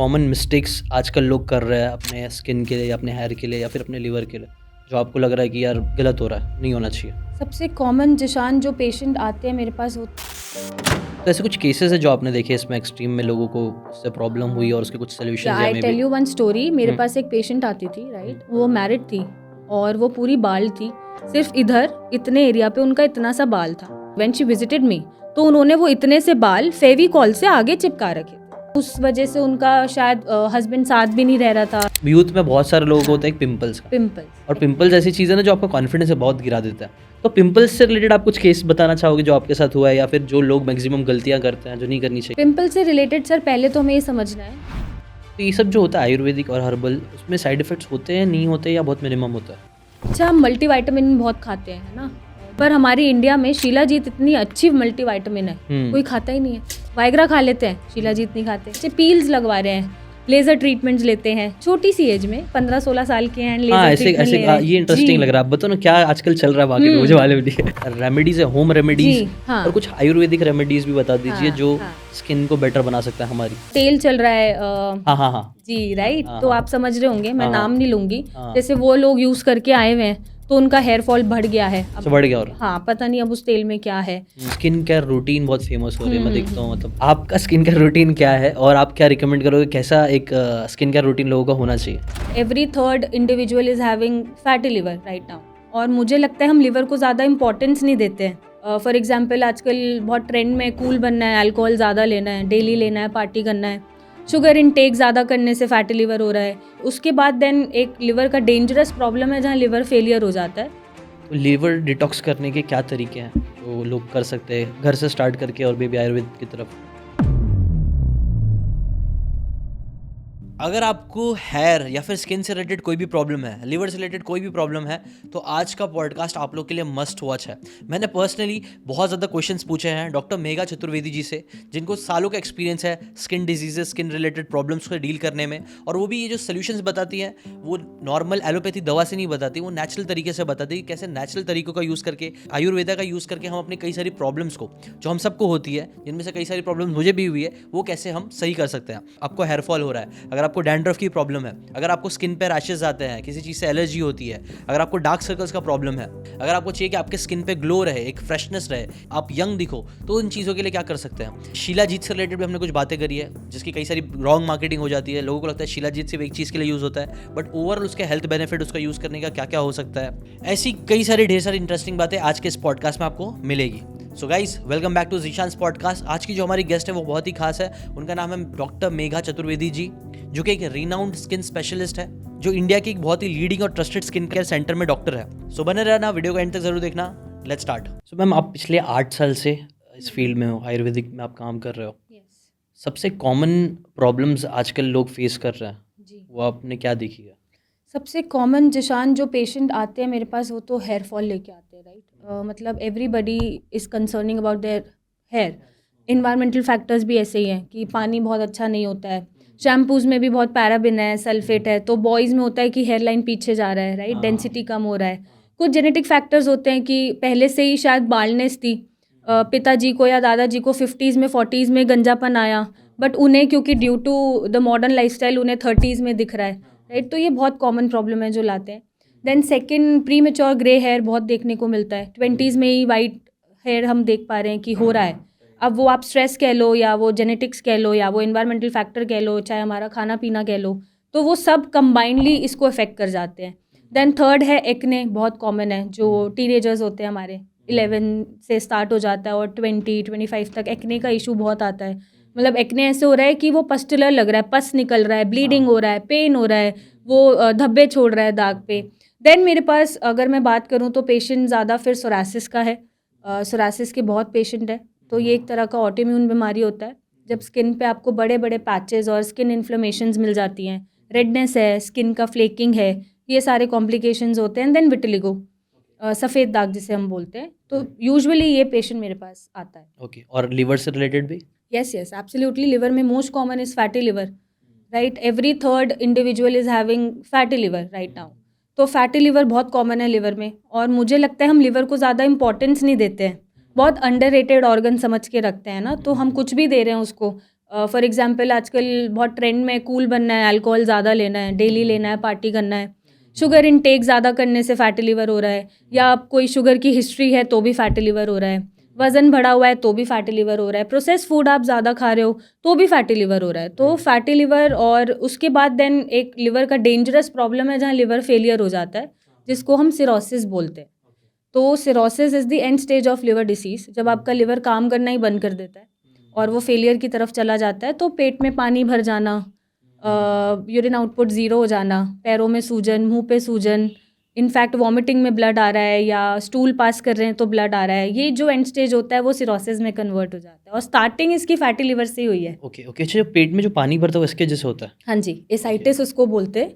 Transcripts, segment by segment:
Common mistakes आजकल लोग कर रहे हैं अपने स्किन के लिए या अपने हेयर के लिए या फिर अपने लिवर के लिए, जो आपको लग रहा है कि यार गलत हो रहा है, नहीं होना चाहिए? सबसे कॉमन जिशान जो पेशेंट आते हैं मेरे पास वो तो ऐसे कुछ केसेस है जो आपने देखे इसमें एक्सट्रीम में लोगों को उससे प्रॉब्लम हुई और उसके कुछ सोल्यूशंस या I may tell be? You one story. मेरे पास एक पेशेंट आती थी, राइट। वो मैरिड थी और वो पूरी बाल थी, सिर्फ इधर इतने एरिया पे उनका इतना सा बाल था। व्हेन शी विजिटेड मी तो उन्होंने वो इतने से बाल फेविकॉल से आगे चिपका रखे थे। उस वजह से उनका शायद हस्बैंड साथ भी नहीं रह रहा था। यूथ में बहुत सारे लोगों को होता है पिंपल्स का, पिंपल्स और पिंपल्स ऐसी चीज़ है ना जो आपका कॉन्फिडेंस बहुत गिरा देता है। तो पिंपल्स से रिलेटेड आप कुछ केस बताना चाहोगे जो आपके साथ हुआ है, या फिर जो लोग मैक्सिमम गलतियां करते हैं जो नहीं करनी चाहिए? पिंपल से रिलेटेड सर पहले तो हमें ये समझना है, तो ये सब जो होता है आयुर्वेदिक और हर्बल, उसमें साइड इफेक्ट्स होते हैं, नहीं होते, या बहुत मिनिमम होता है? अच्छा हम मल्टीविटामिन बहुत खाते हैं, है ना, पर हमारी इंडिया में शिलाजीत इतनी अच्छी मल्टीविटामिन है, कोई खाता ही नहीं है। वाइग्रा खा लेते हैं, शिलाजीत नहीं खाते। पील्स लगवा रहे हैं, लेजर ट्रीटमेंट्स लेते हैं, छोटी सी एज में 15-16 साल के हैं, लेजर हाँ, ऐसे ट्रीटमेंट ऐसे ले रहे हैं। ये इंटरेस्टिंग लग रहा है। आप बताओ ना क्या आजकल चल रहा है मार्केट में, मुझे मालूम नहीं है। रेमेडीज है, होम रेमेडीज, जी, हाँ। और कुछ आयुर्वेदिक रेमेडीज भी बता दीजिए हाँ, जो हाँ। स्किन को बेटर बना सकता है हमारी। तेल चल रहा है हाँ हाँ हाँ। जी, राइट। हाँ, तो हाँ। आप समझ रहे होंगे, मैं हाँ, नाम नहीं लूंगी। हाँ। जैसे वो लोग यूज करके आए हुए हैं तो उनका हेयर फॉल बढ़ गया है अब। बढ़ गया। और हाँ, पता नहीं अब उस तेल में क्या है। स्किन केयर रूटीन बहुत फेमस हो रही है, मैं देखता हूँ। मतलब आपका स्किन केयर रूटीन क्या है और आप क्या रिकमेंड करोगे, कैसा एक स्किन केयर रूटीन लोगों का होना चाहिए? Every third individual is having fatty liver right now, और मुझे लगता है हम लिवर को ज़्यादा इंपॉर्टेंस नहीं देते हैं। फॉर एग्जाम्पल आजकल बहुत ट्रेंड में कूल बनना है, अल्कोहल ज़्यादा लेना है, डेली लेना है, पार्टी करना है, शुगर इनटेक ज़्यादा करने से फैटी लिवर हो रहा है। उसके बाद देन एक लिवर का डेंजरस प्रॉब्लम है जहाँ लिवर फेलियर हो जाता है। तो लीवर डिटॉक्स करने के क्या तरीके हैं जो लोग कर सकते हैं घर से स्टार्ट करके और बेबी आयुर्वेद की तरफ? अगर आपको हेयर या फिर स्किन से रिलेटेड कोई भी प्रॉब्लम है, लिवर से रिलेटेड कोई भी प्रॉब्लम है, तो आज का पॉडकास्ट आप लोग के लिए मस्ट वॉच है। मैंने पर्सनली बहुत ज़्यादा क्वेश्चंस पूछे हैं डॉक्टर मेघा चतुर्वेदी जी से, जिनको सालों का एक्सपीरियंस है skin diseases, skin related problems को डील करने में। और वो भी ये जो सोल्यूशंस बताती हैं वो नॉर्मल एलोपैथी दवा से नहीं बताती, वो नेचुरल तरीके से बताती है। कैसे नेचुरल तरीकों का यूज़ करके, आयुर्वेदा का यूज़ करके हम अपने कई सारी प्रॉब्लम्स को, जो हम सबको होती है, जिनमें से कई सारी प्रॉब्लम्स मुझे भी हुई है, वो कैसे हम सही कर सकते हैं। आपको हेयर फॉल हो रहा है, अगर आपको डैंड्रफ की प्रॉब्लम है, अगर आपको स्किन पे रैशेस आते हैं, किसी चीज़ से एलर्जी होती है, अगर आपको डार्क सर्कल्स का प्रॉब्लम है, अगर आपको चाहिए कि आपके स्किन पे ग्लो रहे, एक फ्रेशनेस रहे, आप यंग दिखो, तो इन चीज़ों के लिए क्या कर सकते हैं? शिलाजीत से रिलेटेड भी हमने कुछ बातें करी है, जिसकी कई सारी रॉन्ग मार्केटिंग हो जाती है। लोगों को लगता है शिलाजीत सिर्फ एक चीज़ के लिए यूज़ होता है, बट ओवरऑल उसके हेल्थ बेनिफिट, उसका यूज़ करने का क्या क्या हो सकता है, ऐसी कई सारी ढेर सारी इंटरेस्टिंग बातें आज के इस पॉडकास्ट में आपको मिलेगी। So guys, welcome back to Zeeshan's podcast. आज की जो हमारी गेस्ट है वो बहुत ही खास है। उनका नाम है डॉक्टर मेघा चतुर्वेदी जी, जो कि एक रिनाउंड स्किन स्पेशलिस्ट है, जो इंडिया की एक बहुत ही लीडिंग और ट्रस्टेड स्किन केयर सेंटर में डॉक्टर है। सो बने रहना, वीडियो का एंड तक जरूर देखना। Let's start. सो मैम, आप पिछले 8 साल से इस फील्ड में हो, आयुर्वेदिक में आप काम कर रहे हो। सबसे कॉमन प्रॉब्लम्स आजकल लोग फेस कर रहे हैं, जी, वो आपने क्या देखी है? सबसे कॉमन जिशान जो पेशेंट आते हैं मेरे पास वो तो हेयर फॉल लेके आते हैं, राइट। मतलब everybody is concerning about their hair. Environmental factors भी ऐसे ही हैं कि पानी बहुत अच्छा नहीं होता है, शैम्पूज़ में भी बहुत पैराबिन है, सल्फेट है, तो बॉयज़ में होता है कि हेयर लाइन पीछे जा रहा है, राइट, डेंसिटी कम हो रहा है। कुछ जेनेटिक फैक्टर्स होते हैं कि पहले से ही शायद बाल्डनेस थी, पिताजी को या दादाजी को 50s में 40s में गंजापन आया, बट उन्हें क्योंकि due to the modern lifestyle उन्हें 30s में दिख रहा है, राइट। तो ये बहुत कॉमन प्रॉब्लम है जो लाते हैं। Then second, premature grey hair बहुत देखने को मिलता है। 20s में ही वाइट हेयर हम देख पा रहे हैं कि हो रहा है। अब वो आप स्ट्रेस कह लो, या वो जेनेटिक्स कह लो, या वो इन्वायरमेंटल फैक्टर कह लो, चाहे हमारा खाना पीना कह लो, तो वो सब कंबाइंडली इसको अफेक्ट कर जाते हैं। देन थर्ड है एक्ने, बहुत कॉमन है, जो टीनेजर्स होते हैं हमारे, 11 से स्टार्ट हो जाता है और 20-25 तक एक्ने का इशू बहुत आता है। मतलब एक्ने ऐसे हो रहा है कि वो पस्टुलर लग रहा है, पस निकल रहा है, ब्लीडिंग हो रहा है, पेन हो रहा है, वो धब्बे छोड़ रहा है दाग पे। देन मेरे पास अगर मैं बात करूँ तो पेशेंट ज़्यादा फिर सोरासिस का है। सोरासिस के बहुत पेशेंट है, तो ये एक तरह का ऑटोइम्यून बीमारी होता है, जब स्किन पे आपको बड़े बड़े पैचेस और स्किन इन्फ्लेमेशंस मिल जाती हैं, रेडनेस है, स्किन का फ्लेकिंग है, ये सारे कॉम्प्लिकेशंस होते हैं। देन विटिलिगो, सफ़ेद दाग जिसे हम बोलते हैं, तो यूजुअली ये पेशेंट मेरे पास आता है। ओके, और लिवर से रिलेटेड भी? yes absolutely, liver में most common is fatty liver, right। every third individual is having fatty liver right now। तो फैटी लिवर बहुत कॉमन है लिवर में, और मुझे लगता है हम लिवर को ज़्यादा इंपॉर्टेंस नहीं देते हैं, बहुत अंडररेटेड ऑर्गन समझ के रखते हैं ना, तो हम कुछ भी दे रहे हैं उसको। फॉर एग्जांपल आजकल बहुत ट्रेंड में कूल बनना है, अल्कोहल ज़्यादा लेना है, डेली लेना है, पार्टी करना है, शुगर इनटेक ज़्यादा करने से फैटी लिवर हो रहा है, या कोई शुगर की हिस्ट्री है तो भी फैटी लिवर हो रहा है, वज़न बढ़ा हुआ है तो भी फैटी लिवर हो रहा है, प्रोसेस फूड आप ज़्यादा खा रहे हो तो भी फैटी लिवर हो रहा है। तो फैटी लिवर, और उसके बाद देन एक लिवर का डेंजरस प्रॉब्लम है जहाँ लिवर फेलियर हो जाता है, जिसको हम सिरोसिस बोलते हैं। तो cirrhosis is the end stage of liver disease, जब आपका लिवर काम करना ही बंद कर देता है और वो फेलियर की तरफ चला जाता है। तो पेट में पानी भर जाना, यूरिन आउटपुट ज़ीरो हो जाना, पैरों में सूजन, मुंह पे सूजन, इनफैक्ट वॉमिटिंग में ब्लड आ रहा है, या स्टूल पास कर रहे हैं तो ब्लड आ रहा है, ये जो एंड स्टेज होता है वो सिरोसिस में कन्वर्ट हो जाता है। और स्टार्टिंग इसकी फैटी लिवर से ही हुई है। Okay okay. अच्छा, जो पेट में जो पानी भरता है वो इसके जैसे होता है? हाँ जी, एसाइटिस उसको बोलते हैं।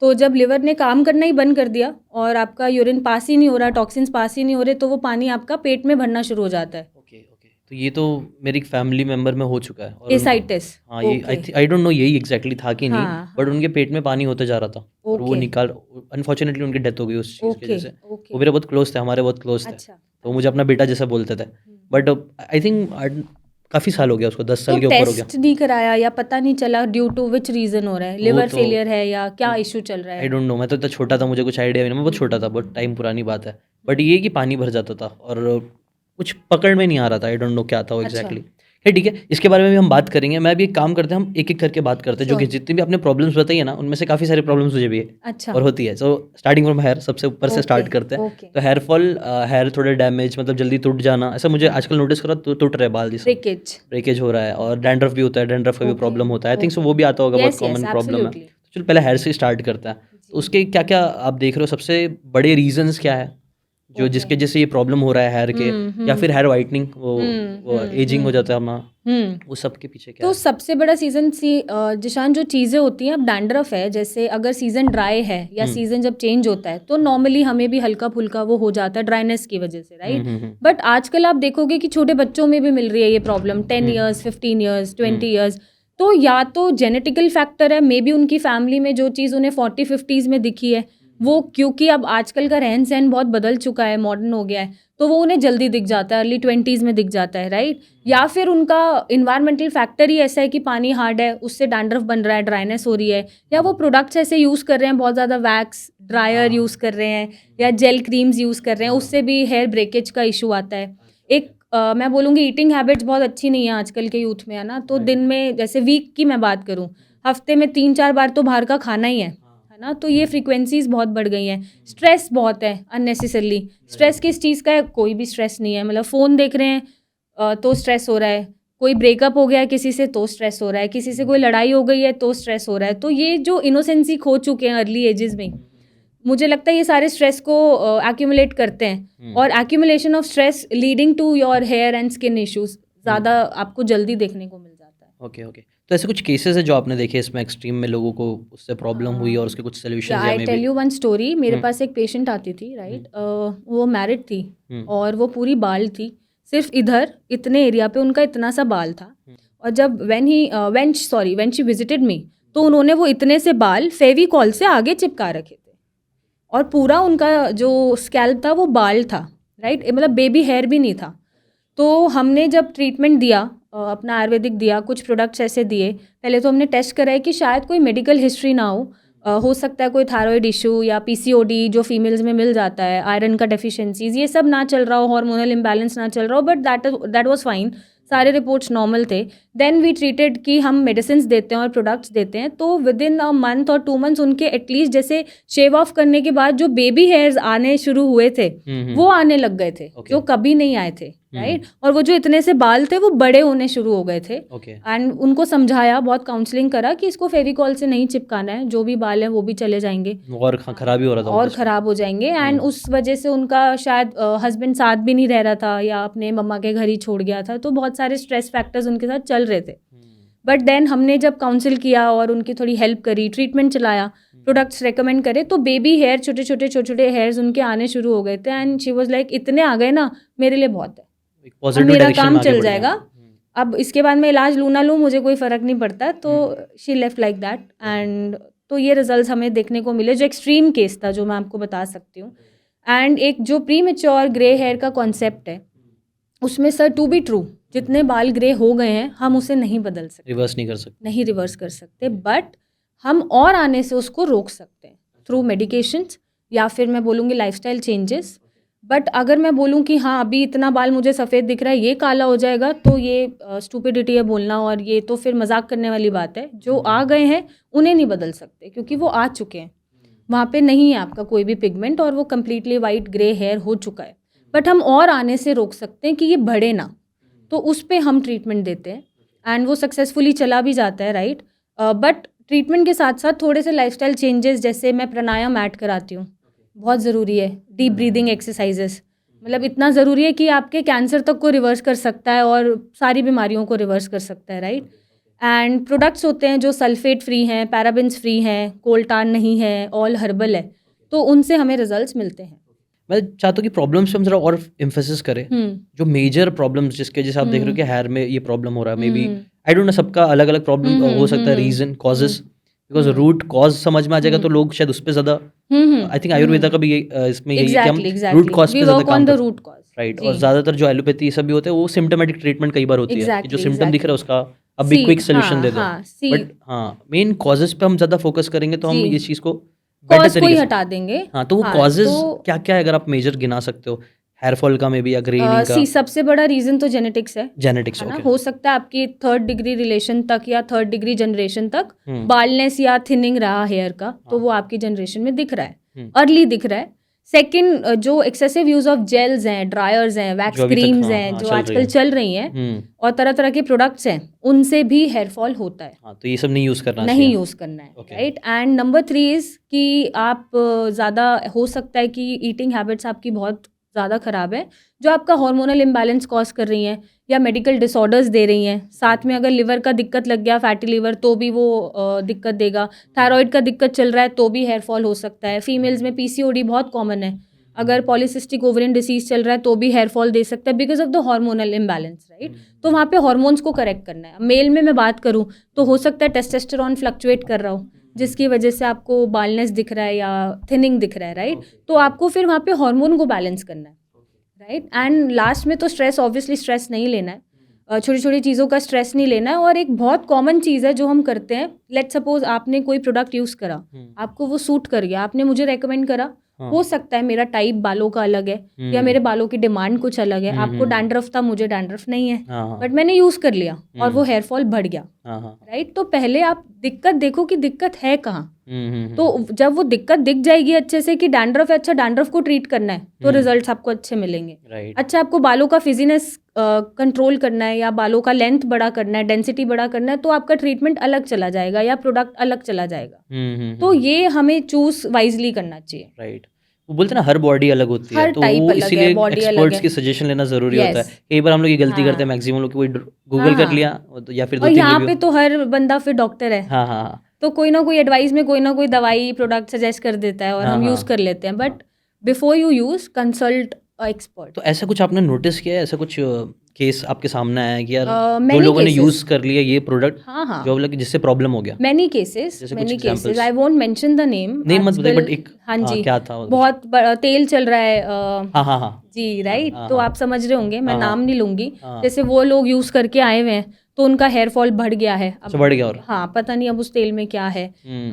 तो जब लिवर ने काम करना ही बंद कर दिया और आपका यूरिन पास ही नहीं हो रहा, टॉक्सिन्स पास ही नहीं हो रहे, तो वो पानी आपका पेट में भरना शुरू हो जाता है। Okay okay. तो ये तो मेरी फैमिली मेंबर में हो चुका है और एसाइटिस। हाँ, ये आई डोंट नो यही एग्जैक्टली था कि नहीं, हाँ, बट उनके पेट में पानी होते जा रहा था और वो ओके निकाल, अनफॉर्चुनेटली उनकी डेथ हो गई उस चीज़ की ओके वजह से। ओके। वो मेरे बहुत क्लोज थे, हमारे बहुत क्लोज थे, अच्छा, तो मुझे अपना बेटा जैसा बोलते थे। बट आई थिंक काफ़ी साल हो गया उसको, 10 तो साल के ऊपर हो गया। टेस्ट नहीं कराया या पता नहीं चला ड्यू टू विच रीज़न हो रहा है, लिवर तो फेलियर है या क्या इशू चल रहा आई है? डोंट नो, मैं तो इतना छोटा था, मुझे कुछ आइडिया भी नहीं, मैं बहुत छोटा था, बहुत टाइम पुरानी बात है। बट ये कि पानी भर जाता था और कुछ पकड़ में नहीं आ रहा था, आई डोंट नो क्या था वो अच्छा, एग्जैक्टली। है ठीक है, इसके बारे में भी हम बात करेंगे। मैं भी एक काम करते हैं, हम एक एक करके बात करते हैं, जो कि श्योर। जितनी भी आपने प्रॉब्लम्स बताई है ना, उनमें से काफ़ी सारी प्रॉब्लम्स मुझे भी है अच्छा, और होती है। सो स्टार्टिंग फ्रॉम हेयर, सबसे ऊपर से ओके स्टार्ट करते हैं। ओके। तो हेयर फॉल, हेयर थोड़े डैमेज, मतलब जल्दी टूट जाना, ऐसा मुझे हाँ, आजकल नोटिस करा, तो टूट रहे बाल जी सब, ब्रेकेज। ब्रेकेज हो रहा है, और डैंड्रफ भी होता है, डैंड्रफ का भी ओके प्रॉब्लम होता है। I think so okay. वो भी आता होगा, बहुत यस यस, कॉमन प्रॉब्लम है। एब्सोल्युटली। तो चलो पहले हेयर से स्टार्ट करते हैं। तो जी, उसके क्या क्या आप देख रहे हो, सबसे बड़े रीजंस क्या है जो ओके। जिसके जैसे ये प्रॉब्लम हो रहा है हेयर के, या फिर हेयर वाइटनिंग, वो एजिंग हो जाता है हमारा, हुँ। वो सब के पीछे क्या तो है? सबसे बड़ा सीज़न जिशान जो चीज़ें होती हैं, अब डैंड्रफ है, जैसे अगर सीज़न ड्राई है या हुँ, सीज़न जब चेंज होता है तो नॉर्मली हमें भी हल्का-फुल्का वो हो जाता है ड्राइनेस की वजह से, हुँ, राइट? हुँ, हुँ, बट आजकल आप देखोगे कि छोटे बच्चों में भी मिल रही है ये प्रॉब्लम, 10 हुँ, इयर्स, 15 इयर्स, 20 हुँ, इयर्स। तो या तो जेनेटिकल फैक्टर है, मे बी उनकी फैमिली में जो चीज़ उन्हें 40-50s में दिखी है, वो क्योंकि अब आजकल का रहन-सहन बहुत बदल चुका है, मॉडर्न हो गया है, तो वो उन्हें जल्दी दिख जाता है, अर्ली 20s में दिख जाता है, राइट? या फिर उनका इन्वायरमेंटल फैक्टर ही ऐसा है कि पानी हार्ड है, उससे डैंड्रफ बन रहा है, ड्राइनेस हो रही है, या वो प्रोडक्ट्स ऐसे यूज़ कर रहे हैं, बहुत ज़्यादा वैक्स, ड्रायर यूज़ कर रहे हैं, या जेल क्रीम्स यूज़ कर रहे हैं, उससे भी हेयर ब्रेकेज का इशू आता है। एक मैं बोलूँगी ईटिंग हैबिट्स बहुत अच्छी नहीं है आजकल के यूथ में, है ना? तो दिन में जैसे वीक की मैं बात करूँ, हफ्ते में 3-4 बार तो बाहर का खाना ही है ना? तो ये फ्रीक्वेंसीज़ बहुत बढ़ गई हैं। स्ट्रेस बहुत है अननेसेसरली। स्ट्रेस किस चीज़ का है? कोई भी स्ट्रेस नहीं है, मतलब फ़ोन देख रहे हैं तो स्ट्रेस हो रहा है, कोई ब्रेकअप हो गया है किसी से तो स्ट्रेस हो रहा है, किसी से कोई लड़ाई हो गई है तो स्ट्रेस हो रहा है। तो ये जो इनोसेंसी खो चुके हैं अर्ली एजेस में, मुझे लगता है ये सारे स्ट्रेस को एक्यूमुलेट करते हैं, और accumulation of stress leading to your hair and skin issues ज़्यादा आपको जल्दी देखने को मिल जाता है। Okay okay. तो ऐसे कुछ केसेस है जो आपने देखे इसमें एक्सट्रीम में लोगों को उससे प्रॉब्लम हुई और उसके कुछ या सॉल्यूशंस या I may tell be? You one story. मेरे हुँ, पास एक पेशेंट आती थी, राइट? वो मैरिड थी हुँ, और वो पूरी बाल थी, सिर्फ इधर इतने एरिया पे उनका इतना सा बाल था। और जब व्हेन शी विजिटेड मी, तो उन्होंने वो इतने से बाल फेविकॉल से आगे चिपका रखे थे और पूरा उनका जो स्कैल्प था वो बाल था, राइट? मतलब बेबी हेयर भी नहीं था। तो हमने जब ट्रीटमेंट दिया, अपना आयुर्वेदिक दिया, कुछ प्रोडक्ट्स ऐसे दिए। पहले तो हमने टेस्ट कराया कि शायद कोई मेडिकल हिस्ट्री ना हो सकता है कोई थायराइड इशू या पीसीओडी जो फीमेल्स में मिल जाता है, आयरन का डेफिशिएंसीज, ये सब ना चल रहा हो, हार्मोनल इम्बैलेंस ना चल रहा हो, बट दैट वाज फाइन, सारे रिपोर्ट्स नॉर्मल थे। देन वी ट्रीटेड कि हम मेडिसिन देते हैं और प्रोडक्ट्स देते हैं, तो विद इन अ मंथ और 2 मंथ्स उनके एटलीस्ट जैसे शेव ऑफ करने के बाद जो बेबी हेयर्स आने शुरू हुए थे वो आने लग गए थे, ओके। जो कभी नहीं आए थे, राइट? और वो जो इतने से बाल थे वो बड़े होने शुरू हो गए थे। ओके। एंड उनको समझाया, बहुत काउंसलिंग करा कि इसको फेविकॉल से नहीं चिपकाना है, जो भी बाल है वो भी चले जाएंगे और खराब ही हो रहा था वो और तो ख़राब हो जाएंगे। एंड उस वजह से उनका शायद हस्बैंड साथ भी नहीं रह रहा था या अपने मम्मा के घर ही छोड़ गया था, तो बहुत सारे स्ट्रेस फैक्टर्स उनके साथ चल रहे थे। बट देन हमने जब काउंसिल किया और उनकी थोड़ी हेल्प करी, ट्रीटमेंट चलाया, प्रोडक्ट्स रेकमेंड करे, तो बेबी हेयर छोटे छोटे हेयर्स उनके आने शुरू हो गए थे। एंड शी वाज लाइक इतने आ गए ना, मेरे लिए बहुत है, एक अब पॉजिटिव मेरा डायरेक्शन काम में आगे चल बढ़ गया। जाएगा, अब इसके बाद मैं इलाज लूँ ना लूँ मुझे कोई फ़र्क नहीं पड़ता। तो she left like that. And तो ये रिजल्ट्स हमें देखने को मिले, जो एक्सट्रीम केस था जो मैं आपको बता सकती हूँ। एंड एक जो प्री मेच्योर ग्रे हेयर का कॉन्सेप्ट है, उसमें सर टू बी ट्रू जितने बाल ग्रे हो गए हैं हम उसे नहीं बदल सकते, रिवर्स नहीं कर सकते। नहीं रिवर्स कर सकते, बट हम और आने से उसको रोक सकते हैं थ्रू मेडिकेशंस या फिर मैं बोलूँगी लाइफस्टाइल चेंजेस। बट अगर मैं बोलूँ कि हाँ अभी इतना बाल मुझे सफ़ेद दिख रहा है, ये काला हो जाएगा, तो ये स्टूपिडिटी है बोलना, और ये तो फिर मजाक करने वाली बात है। जो आ गए हैं उन्हें नहीं बदल सकते क्योंकि वो आ चुके हैं, वहाँ पे नहीं है आपका कोई भी पिगमेंट और वो कम्प्लीटली वाइट ग्रे हेयर हो चुका है। बट हम और आने से रोक सकते हैं कि ये बढ़े ना, तो उस पे हम ट्रीटमेंट देते हैं एंड वो सक्सेसफुली चला भी जाता है, राइट। बट ट्रीटमेंट के साथ साथ थोड़े से लाइफस्टाइल चेंजेस, जैसे मैं प्राणायाम ऐड कराती हूँ, बहुत ज़रूरी है। डीप ब्रीदिंग एक्सरसाइजेस, मतलब इतना ज़रूरी है कि आपके कैंसर तक को रिवर्स कर सकता है और सारी बीमारियों को रिवर्स कर सकता है, राइट। एंड प्रोडक्ट्स होते हैं जो सल्फेट फ्री हैं, पैराबेन्स फ्री हैं, कोल्टान नहीं है, ऑल हर्बल है, तो उनसे हमें रिजल्ट्स मिलते हैं। मैं चाहता हूँ कि प्रॉब्लम्स पे हम जरा और एम्फेसिस करें। जो मेजर प्रॉब्लम्स जिसके जैसे आप देख रहे हो कि हेयर में ये प्रॉब्लम हो रहा है, maybe I don't know, सबका अलग अलग प्रॉब्लम हो सकता है, reason causes, because root cause समझ में आ जाएगा तो लोग शायद उस पर ज्यादा, आई थिंक आयुर्वेदा का भी इसमें यही है कि हम रूट कॉज पे ज्यादा काम करते हैं, राइट। और ज्यादातर जो एलोपैथी ये सब भी होते हैं वो सिम्टोमेटिक ट्रीटमेंट कई बार होती है कि जो सिम्टम दिख रहा है उसका अब भी क्विक सोल्यूशन दे दो, बट हाँ मेन कॉजेस पे हम ज्यादा फोकस करेंगे तो हम इस चीज को बेटर कॉज को ही तरीके से हटा देंगे। हाँ, तो वो कॉजेज क्या क्या है अगर आप मेजर गिना सकते हो, हेयर फॉल का, मे बी या ग्रेइंग का? सबसे बड़ा रीजन तो जेनेटिक्स है, जेनेटिक्स, है ना। ओके। हो सकता है आपकी 3rd डिग्री रिलेशन तक या 3rd डिग्री जनरेशन तक बालनेस या थिनिंग रहा हेयर का, तो वो आपकी जनरेशन में दिख रहा है, अर्ली दिख रहा है। सेकंड, जो एक्सेसिव यूज ऑफ जेल्स हैं, ड्रायर्स हैं, वैक्स क्रीम्स हैं, जो आजकल चल रही हैं, और तरह तरह के प्रोडक्ट्स हैं, उनसे भी हेयर फॉल होता है। हाँ, तो ये सब नहीं यूज करना नहीं यूज करना है, राइट। एंड नंबर 3 इज कि आप ज़्यादा, हो सकता है कि ईटिंग हैबिट्स आपकी बहुत ज़्यादा ख़राब है, जो आपका हार्मोनल इम्बैलेंस कॉज कर रही हैं या मेडिकल डिसऑर्डर्स दे रही हैं। साथ में अगर लिवर का दिक्कत लग गया, फैटी लिवर, तो भी वो दिक्कत देगा। थायराइड का दिक्कत चल रहा है तो भी हेयर फॉल हो सकता है। फीमेल्स में पीसीओडी बहुत कॉमन है, अगर पॉलीसिस्टिक ओवरियन डिसीज चल रहा है तो भी हेयर फॉल दे सकता है, because of the hormonal imbalance, right. तो वहाँ पे हार्मोन्स को करेक्ट करना है। मेल में मैं बात करूँ तो हो सकता है टेस्टोस्टेरोन फ्लक्चुएट कर रहा हो, जिसकी वजह से आपको बालनेस दिख रहा है या थिनिंग दिख रहा है, राइट। तो आपको फिर वहाँ पे हार्मोन को बैलेंस करना है, राइट। एंड लास्ट में तो स्ट्रेस, ऑब्वियसली स्ट्रेस नहीं लेना है, छोटी छोटी चीज़ों का स्ट्रेस नहीं लेना है। और एक बहुत कॉमन चीज़ है जो हम करते हैं, लेट सपोज आपने कोई प्रोडक्ट यूज़ करा, आपको वो सूट कर गया, आपने मुझे रेकमेंड करा, हो सकता है मेरा टाइप बालों का अलग है या मेरे बालों की डिमांड कुछ अलग है, आपको डैंड्रफ था, मुझे डैंड्रफ नहीं है, बट मैंने यूज़ कर लिया और वो हेयर फॉल बढ़ गया, राइट। तो पहले आप दिक्कत देखो कि दिक्कत है कहाँ। तो जब वो दिक्कत दिख जाएगी अच्छे से कि डैंड्रफ है, अच्छा डैंड्रफ को ट्रीट करना है, तो रिजल्ट्स आपको अच्छे मिलेंगे। अच्छा, आपको बालों का फिजीनेस कंट्रोल करना है या बालों का लेंथ बड़ा करना है, डेंसिटी बड़ा करना है, तो आपका ट्रीटमेंट अलग चला जाएगा या प्रोडक्ट अलग चला जाएगा। तो ये हमें चूज वाइजली करना चाहिए, राइट। वो बोलते हैं ना हर बॉडी अलग होती है, तो वो इसीलिए एक्सपर्ट्स की सजेशन लेना जरूरी होता है। कई बार हम लोग ये गलती करते हैं, मैक्सिमम लोग कोई गूगल कर लिया या फिर और यहाँ पे तो हर बंदा फिर डॉक्टर है, हाँ, तो कोई ना कोई एडवाइस में कोई ना कोई दवाई प्रोडक्ट सजेस्ट कर देता है और हम यूज कर लेते हैं, but before you use consult expert. तो ऐसा कुछ आपने नोटिस किया है, ऐसा कुछ केस आपके सामने आया है कि यार जो लोगों ने यूज कर लिया ये प्रोडक्ट, जो मतलब जिससे प्रॉब्लम हो गया? Many cases, I won't mention the name, मत बताइए, बट एक हाँ जी, क्या था, बहुत तेल चल रहा है, हाँ जी, राइट। तो आप समझ रहे होंगे, मैं नाम नहीं लूंगी, जैसे वो लोग यूज करके आए हुए हैं तो उनका हेयर फॉल बढ़ गया है, अब बढ़ गया, और हाँ पता नहीं अब उस तेल में क्या है।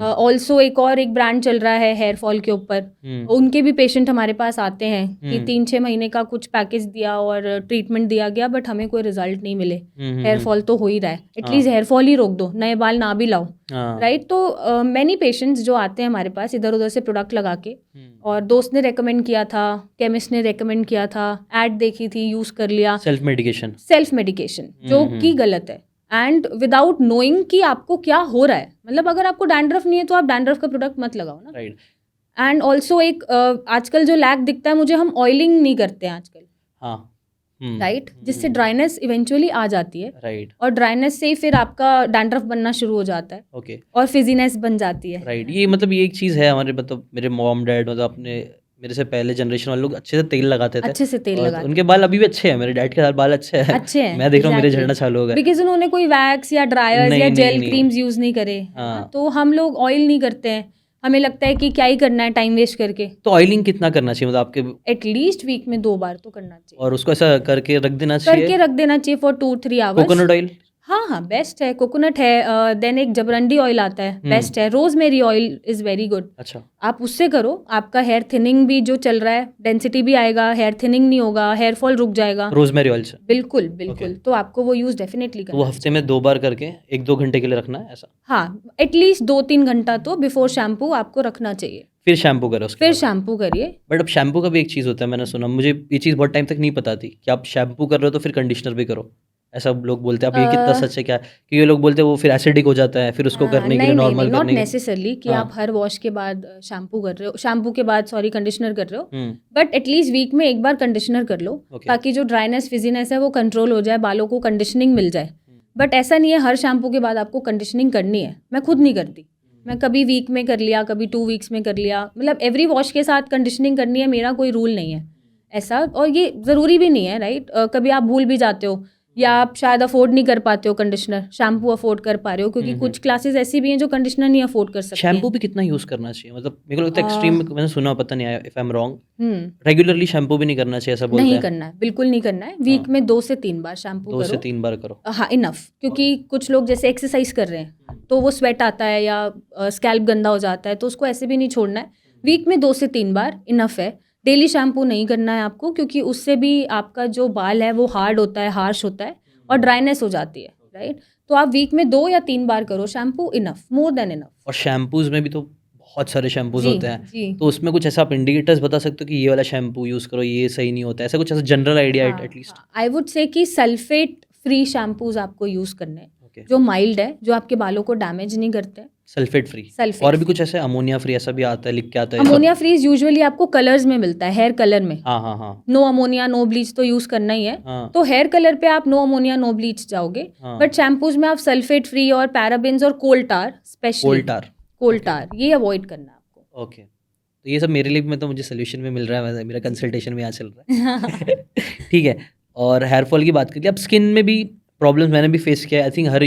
ऑल्सो एक ब्रांड चल रहा है हेयर फॉल के ऊपर, उनके भी पेशेंट हमारे पास आते हैं कि 3-6 महीने का कुछ पैकेज दिया और ट्रीटमेंट दिया गया, बट हमें कोई रिजल्ट नहीं मिले, हेयर फॉल तो हो ही रहा है, एटलीस्ट हेयर फॉल ही रोक दो, नए बाल ना भी लाओ, राइट। तो मैनी पेशेंट्स जो आते हैं हमारे पास इधर उधर से प्रोडक्ट लगा के, और दोस्त ने रेकमेंड किया था, केमिस्ट ने रेकमेंड किया था, एड देखी थी, यूज कर लिया, सेल्फ मेडिकेशन जो कि गलत है, एंड विदाउट नोइंग कि आपको क्या हो रहा है। मतलब अगर आपको डैंड्रफ नहीं है तो आप डैंड्रफ का प्रोडक्ट मत लगाओ ना, राइट। एंड ऑल्सो एक आजकल जो लैक दिखता है मुझे, हम ऑयलिंग नहीं करते हैं आजकल, हाँ, राइट, जिससे ड्राइनेस इवेंचुअली आ जाती है, राइट। और ड्राइनेस से ही फिर आपका डैंड्रफ बनना शुरू हो जाता है, ओके, और फिजीनेस बन जाती है, राइट। ये मतलब ये एक चीज़ है हमारे, मतलब मेरे मॉम डैड, मतलब अपने मेरे से पहले जनरेशन वाले लोग अच्छे से तेल लगाते थे, अच्छे से तेल लगाते, उनके बाल अभी भी अच्छे हैं, मेरे डैड के बाल अच्छे हैं, मैं देख रहा हूँ मेरे झड़ना चालू हो गया, बिकॉज उन्होंने कोई वैक्स या ड्रायर्स या जेल क्रीम्स यूज नहीं करे, तो हम लोग ऑयल नहीं करते हैं, हमें लगता है कि क्या ही करना है टाइम वेस्ट करके। तो ऑयलिंग कितना करना चाहिए मतलब आपके, एटलीस्ट वीक में 2 बार तो करना चाहिए। और उसको ऐसा करके रख देना करके चाहिए? रख देना चाहिए फॉर 2-3 आवर्स। Coconut oil? हाँ हाँ, बेस्ट है। कोकोनट है, देन एक जबरंडी ऑयल आता है, बेस्ट है। Rosemary oil is very good. अच्छा। आप उससे करो, आपका हेयर थिनिंग भी जो चल रहा है, डेंसिटी भी आएगा, हेयर थिनिंग नहीं होगा, हेयर फॉल रुक जाएगा। रोजमेरी ऑयल से? बिल्कुल बिल्कुल। तो आपको वो यूज़ डेफिनेटली तो करना वो है। हफ्ते में 2 बार करके 1-2 घंटे के लिए रखना है ऐसा? हाँ, एटलीस्ट 2-3 घंटा तो बिफोर शैम्पू आपको रखना चाहिए। फिर शैम्पू करो उसके फिर बाद? शैम्पू करिए। बट अब शैम्पू का भी एक चीज़ होता है, मैंने सुना, मुझे ये चीज़ बहुत टाइम तक नहीं पता थी कि आप शैम्पू कर रहे हो तो फिर कंडीशनर भी करो, ऐसा लोग बोलते हैं। अब ये कितना सच है क्या? कि ये लोग बोलते हैं वो फिर एसिडिक हो जाता है, फिर उसको करने के लिए, नहीं नहीं नॉर्मल नहीं, नॉट करने के लिए। नेसेसरली कि हाँ। आप हर वॉश के बाद शैम्पू कर रहे हो, शैम्पू के बाद सॉरी कंडीशनर कर रहे हो, हम्म, बट एटलीस्ट वीक में एक बार कंडीशनर कर लो, ओके। ताकि जो ड्राइनेस फिजीनेस है वो कंट्रोल हो जाए, बालों को कंडीशनिंग मिल जाए। बट ऐसा नहीं है हर शैम्पू के बाद आपको कंडीशनिंग करनी है। मैं खुद नहीं करती, मैं कभी वीक में कर लिया, कभी 2 वीक्स में कर लिया, मतलब एवरी वॉश के साथ कंडीशनिंग करनी है, मेरा कोई रूल नहीं है ऐसा। और ये ज़रूरी भी नहीं है, राइट? कभी आप भूल भी जाते हो, या आप शायद अफोर्ड नहीं कर पाते हो कंडीशनर, शैम्पू अफोर्ड कर पा रहे हो, क्योंकि कुछ क्लासेस ऐसी भी हैं जो कंडीशनर नहीं अफोर्ड कर सकती हैं। शैम्पू भी कितना यूज़ करना चाहिए? मतलब मेरे को लगता है एक्सट्रीम, मैंने सुना, पता नहीं if I am wrong, hmm regularly shampoo भी नहीं करना चाहिए ऐसा बोलते नहीं हैं? करना है, बिल्कुल नहीं करना है। वीक में 2 से 3 बार शैम्पू 2 से करो। 3 बार करो। हाँ, इनफ। क्योंकि कुछ लोग जैसे एक्सरसाइज कर रहे हैं तो वो स्वेट आता है या स्कैल्प गंदा हो जाता है, तो उसको ऐसे भी नहीं छोड़ना है। वीक में 2 से 3 बार इनफ है। डेली शैम्पू नहीं करना है आपको, क्योंकि उससे भी आपका जो बाल है वो हार्ड होता है, हार्श होता है और ड्राइनेस हो जाती है, राइट? तो आप वीक में 2 या 3 बार करो shampoo, enough, more than enough. और शैम्पूज में भी तो बहुत सारे शैम्पूज जी होते हैं, जी। तो उसमें कुछ ऐसा आप इंडिकेटर्स बता सकते हो कि ये वाला शैम्पू यूज़ करो, ये सही नहीं होता, ऐसा कुछ ऐसा general idea at least? I would say कि सल्फेट फ्री शैम्पूज आपको यूज़ करने हैं, ओके। जो माइल्ड है, जो आपके बालों को डैमेज नहीं करते हैं। Sulphate free? सल्फेट और भी कुछ ऐसे अमोनिया फ्री ऐसा भी आता है, लिख के आता है ये सब? अमोनिया फ्री यूजुअली आपको कलर्स में मिलता है, हेयर कलर में। हाँ हाँ हाँ नो अमोनिया नो ब्लीच तो यूज़ करना ही है। हाँ तो हेयर कलर पे आप नो अमोनिया नो ब्लीच जाओगे, हाँ। बट शैम्पूज में आप सल्फेट फ्री और पैराबेन्स और कोल्टार, स्पेशली कोल्टार? कोल्टार, ये अवॉइड करना है आपको। ओके। तो ये सब मेरे लिए भी, मैं तो मुझे सोल्यूशन भी मिल रहा है, मेरा कंसल्टेशन भी यहाँ चल रहा है। ठीक है। और हेयर फॉल की बात करिए, अब स्किन में भी प्रॉब्लम्स मैंने भी फेस किया है। आई थिंक हर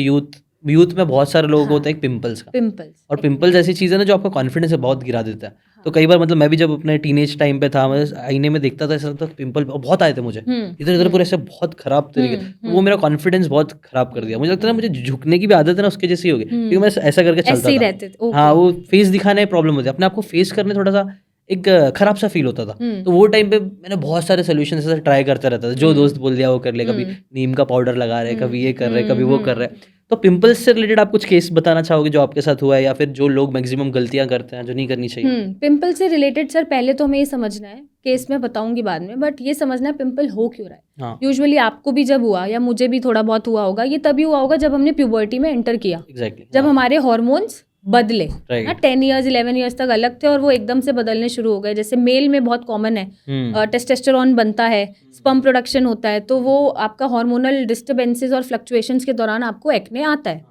यूथ में बहुत सारे लोगों को होता है एक पिंपल्स का। पिंपल्स और पिंपल्स ऐसी चीज़ है ना जो आपका कॉन्फिडेंस है बहुत गिरा देता है। तो कई बार मतलब मैं भी जब अपने टीनेज टाइम पे था, मैं आईने में देखता था, ऐसा लगता था पिंपल बहुत आए थे मुझे इधर इधर पूरे, ऐसे बहुत खराब तरीके। तो वो मेरा कॉन्फिडेंस बहुत खराब कर दिया। मुझे लगता था मुझे झुकने की भी आदत है ना, उसके जैसी हो गई, क्योंकि मैं ऐसा करके ऐसे चलता ही था। रहते थे। हाँ, वो फेस दिखाने में प्रॉब्लम होती है, अपने आप को फेस करने थोड़ा सा एक खराब सा फील होता था। तो वो टाइम पे मैंने बहुत सारे सोल्यूशन ऐसे ट्राई करता रहता था, जो दोस्त बोल दिया वो कर ले, कभी नीम का पाउडर लगा रहे, कभी ये कर रहे, कभी वो कर रहे। तो पिंपल्स से रिलेटेड आप कुछ केस बताना चाहोगे जो आपके साथ हुआ है, या फिर जो लोग मैक्सिमम गलतियां करते हैं जो नहीं करनी चाहिए? पिंपल से रिलेटेड सर पहले तो हमें ये समझना है, केस में बताऊंगी बाद में, बट ये समझना है पिंपल हो क्यों रहा है। हाँ, यूजुअली आपको भी जब हुआ, या मुझे भी थोड़ा बहुत हुआ होगा, ये तभी हुआ होगा जब हमने प्यूबर्टी में एंटर किया, एग्जैक्टली। जब हमारे हॉर्मोन्स बदले Right. ना। 10 ईयर्स 11 ईयर्स तक अलग थे और वो एकदम से बदलने शुरू हो गए। जैसे मेल में बहुत कॉमन है, टेस्टोस्टेरोन बनता है, स्पर्म प्रोडक्शन होता है, तो वो आपका हार्मोनल डिस्टर्बेंसेस और फ्लक्चुएशंस के दौरान आपको एक्ने आता है।